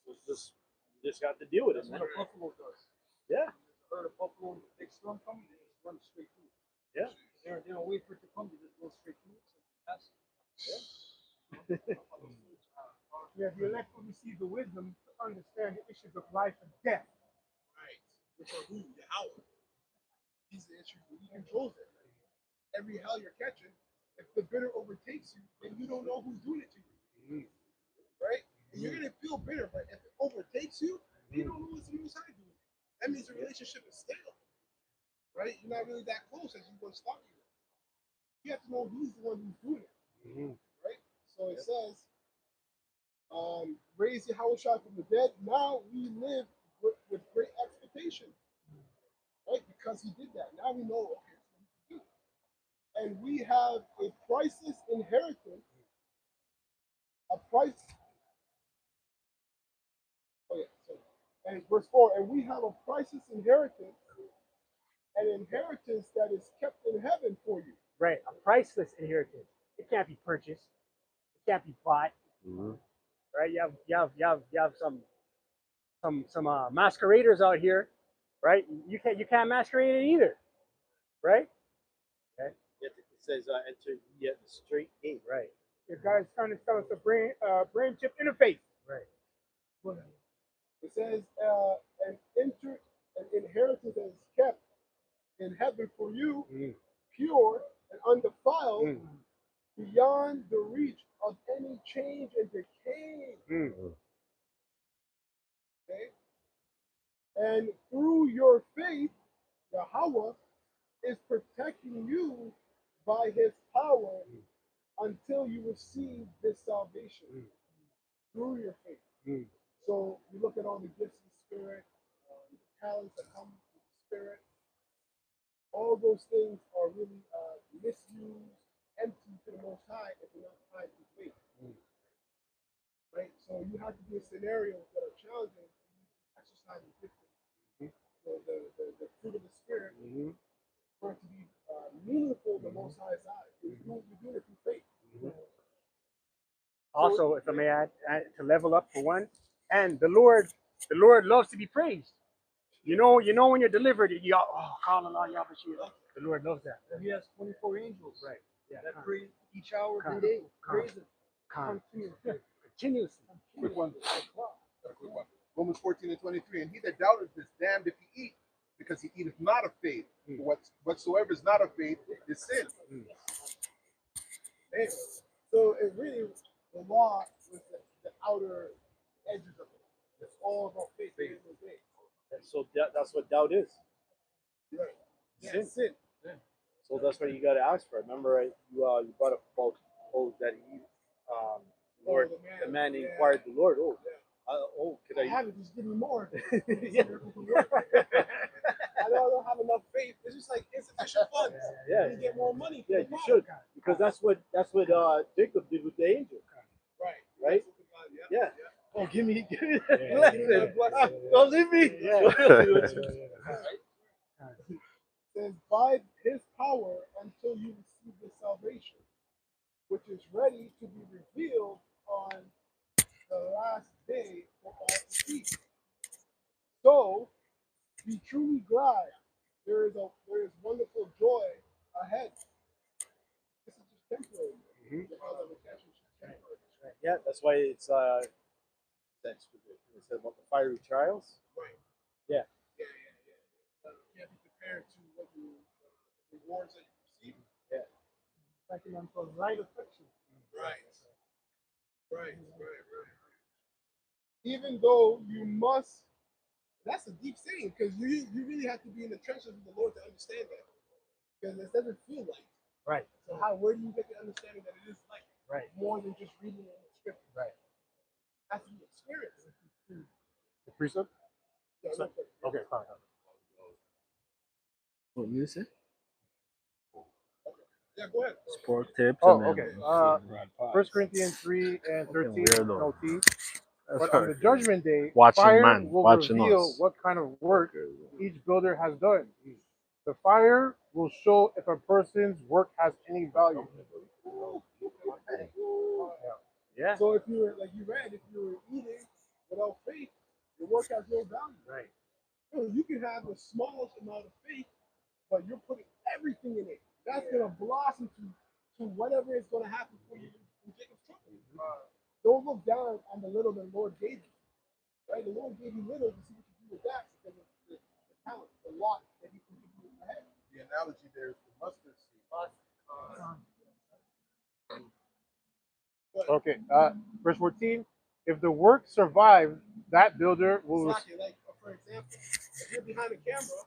So it's just, you just got to deal with it, That's man. what a buffalo does. Yeah. Heard a buffalo, big storm coming, they just run straight through. Yeah. They don't wait for it to come, they just go straight through. That's yeah, the elect will receive the wisdom to understand the issues of life and death. Right. Which are who? Yahweh. He's the issue. He controls it. Every hell you're catching, if the bitter overtakes you, then you don't know who's doing it to you. Right? And you're going to feel bitter, but if it overtakes you, you don't know what's the Most High doing. That means the relationship is stale. Right? You're not really that close as you once thought you were. You have to know who's the one who's doing it. Right? So it says, raise Yahushua from the dead. Now we live with great expectation. Right? Because he did that. Now we know, okay, that's what he can do. And we have a priceless inheritance. A price. Oh, yeah. Sorry. And verse 4, and we have a priceless inheritance, an inheritance that is kept in heaven for you. Right, a priceless inheritance. It can't be purchased. It can't be bought. Right? You have some masqueraders out here, right? You can't masquerade it either, right? Okay. It says, enter ye at the straight gate. Right. The guy's trying to sell us a brain chip interface. Right. It says, an inheritance that is kept in heaven for you, pure and undefiled, beyond the reach of any change and decay. Okay? And through your faith, Yahweh is protecting you by his power until you receive this salvation through your faith. So you look at all the gifts of the Spirit, the talents that come from the Spirit, all those things are really misused, empty to the Most High if they're not tied to faith. Right? So you have to be in scenarios that are challenging for you to exercise the gift. So the fruit of the Spirit for it to be meaningful in the Most High's eyes. You're doing it through faith. Also, if I may add, to level up for one, and the Lord loves to be praised. You know when you're delivered, you call Allah Yahweh. The Lord loves that. He has 24 angels. Right. Yeah. That praise each hour of the day. Praise him. Continuously. Quick one. Romans 14:23. And he that doubteth is damned if he eat, because he eateth not of faith. For whatsoever is not of faith is sin. Anyway, so it really, the law was the outer edges of it. It's all about faith. So that's what doubt is. Right. Sin. Sin. So that's what you got to ask for. Remember, right? You brought up about that he, Lord, the man inquired the Lord. Could I have it, just give me more. Yeah. I don't have enough faith. It's just like insufficient funds. Yeah. You get more money. Yeah, you should, because that's what Jacob did with the angel. Right? Yeah. Oh, give me blessing. Don't leave me. Yeah. Says by his power until you receive the salvation, which is ready to be revealed on the last day for all to see. So be truly glad. There is wonderful joy ahead. This is just temporary. Yeah, that's why it said about the fiery trials. Right. Yeah. Yeah. You can't be compared to what the rewards that you receive. Yeah. Like an unto light affliction. Right. Even though you must That's a deep saying because you really have to be in the trenches with the Lord to understand that. Because it doesn't feel like. Right. So where do you get the understanding that it is like? Right. More than just reading it in the scripture. Right. It has to be experienced. The precept? Yeah, So- okay, fine. What music? Yeah, go ahead. Sport tips. Oh, and okay. then 1 Corinthians 3 and 13 weirdo. NLT. But on the judgment day, Watching fire man, will watching reveal us. what kind of work each builder has done. The fire will show if a person's work has any value. Yeah. So if you were, like you read, if you were eating without faith, your work has no value. Right. You can have the smallest amount of faith, but you're putting everything in it. That's gonna blossom to whatever is gonna happen for you in Jacob's trouble. Don't look down on the little the Lord gave you. Right? The Lord gave you little to see what you do with that because of the talent, the lot that He can give you ahead. The analogy there is the mustard seed. Okay, verse 14. If the work survives, that builder will. Like, for example, if you're behind the camera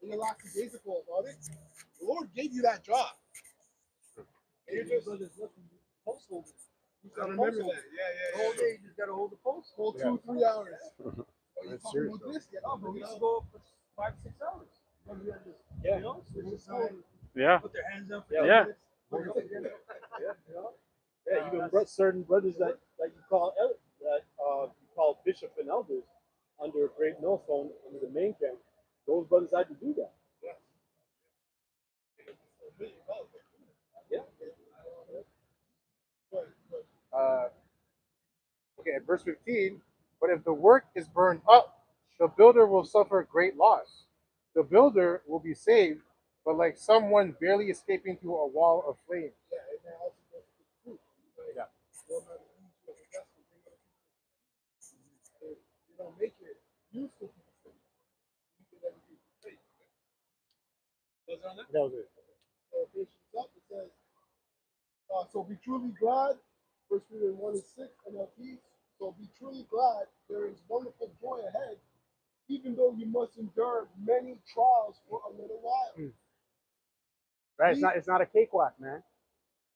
and you're lackadaisical about it, the Lord gave you that job. And you're just post holding. You gotta remember that. Yeah. The whole day you just gotta hold the post. Hold 2-3 hours. That's serious, about this, but we used to go for 5-6 hours. Yeah. You know, switch aside, Yeah. put their hands up. Yeah. Yeah, even certain brothers that you call you call bishop and elders under a great millstone under the main camp, those brothers had to do that. Yeah. Okay, verse 15. But if the work is burned up, the builder will suffer great loss. The builder will be saved, but like someone barely escaping through a wall of flames. Yeah. You know, make it useful to the city. You can never be fake. Was it on that? That was it. So patience up, it says, so be truly glad, First Peter 1 and 6, NLT. So be truly glad, there is wonderful joy ahead, even though you must endure many trials for a little while. Right? It's not a cakewalk, man.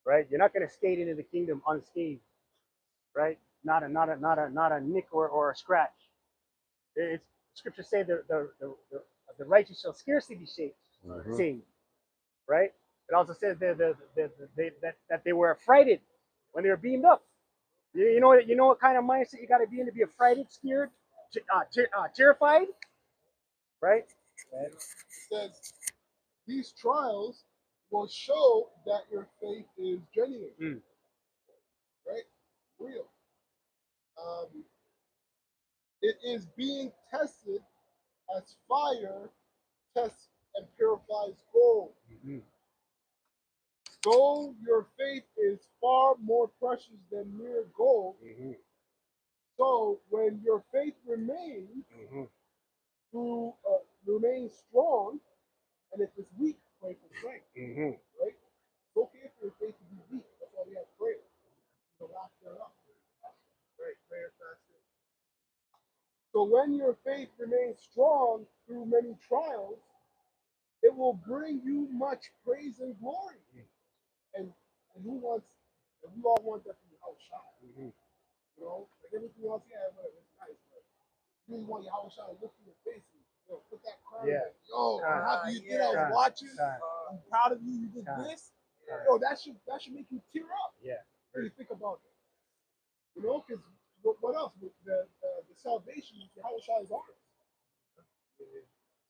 Right? You're not gonna skate into the kingdom unscathed. Right? Not a nick or a scratch. It's scriptures say the righteous shall scarcely be saved. Right? It also says that they were affrighted when they were beamed up. You know what kind of mindset you got to be in to be affrighted, scared, terrified, right? It says these trials will show that your faith is genuine, right? Real. It is being tested as fire tests and purifies gold. Though your faith is far more precious than mere gold, so when your faith remains remains strong, and if it's weak, pray for strength. Right? It's okay for your faith to be weak. That's why we have prayer. To lock that up. Right? Prayer, fasting. So when your faith remains strong through many trials, it will bring you much praise and glory. And who wants? And we all want that from your house shot. You know, like everything else, yeah, whatever, it's nice, but you really want your house shot to look in your face and put that crown. Yeah. Yo, I'm happy you did. I was watching. I'm proud of you. You did this. Yo, that should make you tear up. Yeah. When you think about it. You know, because what else? The salvation is the house shot is ours.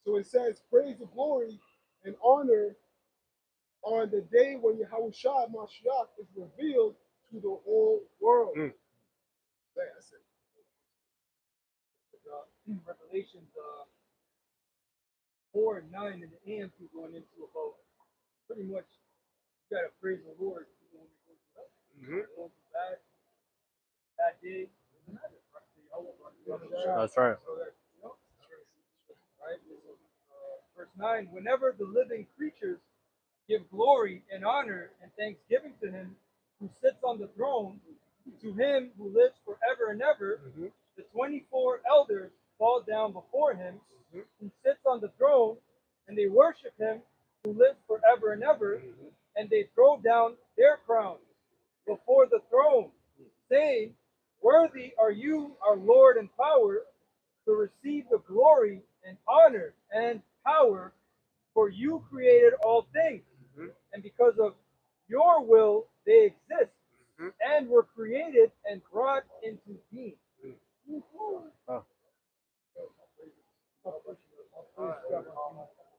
So it says, praise and glory and honor on the day when Yahushua Mashiach is revealed to the whole world. Yeah, that's it. Revelations 4 and 9 in the AM going into about pretty much you gotta praise the Lord. That day, That's right. Right? Verse 9, whenever the living creatures give glory and honor and thanksgiving to him who sits on the throne, to him who lives forever and ever, the 24 elders fall down down before him who sits on the throne, and they worship him who lives forever and ever, and they throw down their crowns before the throne, saying, Worthy are you, our Lord and power, to receive the glory and honor and power, for you created all things, and because of your will they exist, and were created and brought into being.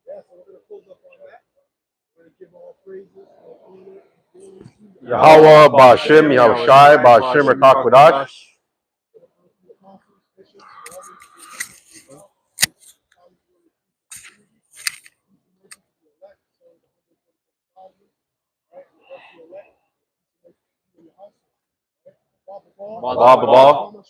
Yeah, so we're going to close up on that. We're going to give all praises and honor and glory to the Yahweh, Ba'Shem, Yahushai, Ba'Shem, Rakakwadash. apostles, bishops, and others who are making the help. How we do it. Mercy to the elect, so the 144,000, right? And the rest of the elect, mercy to you and your household, right? Baba, Baba, Baba.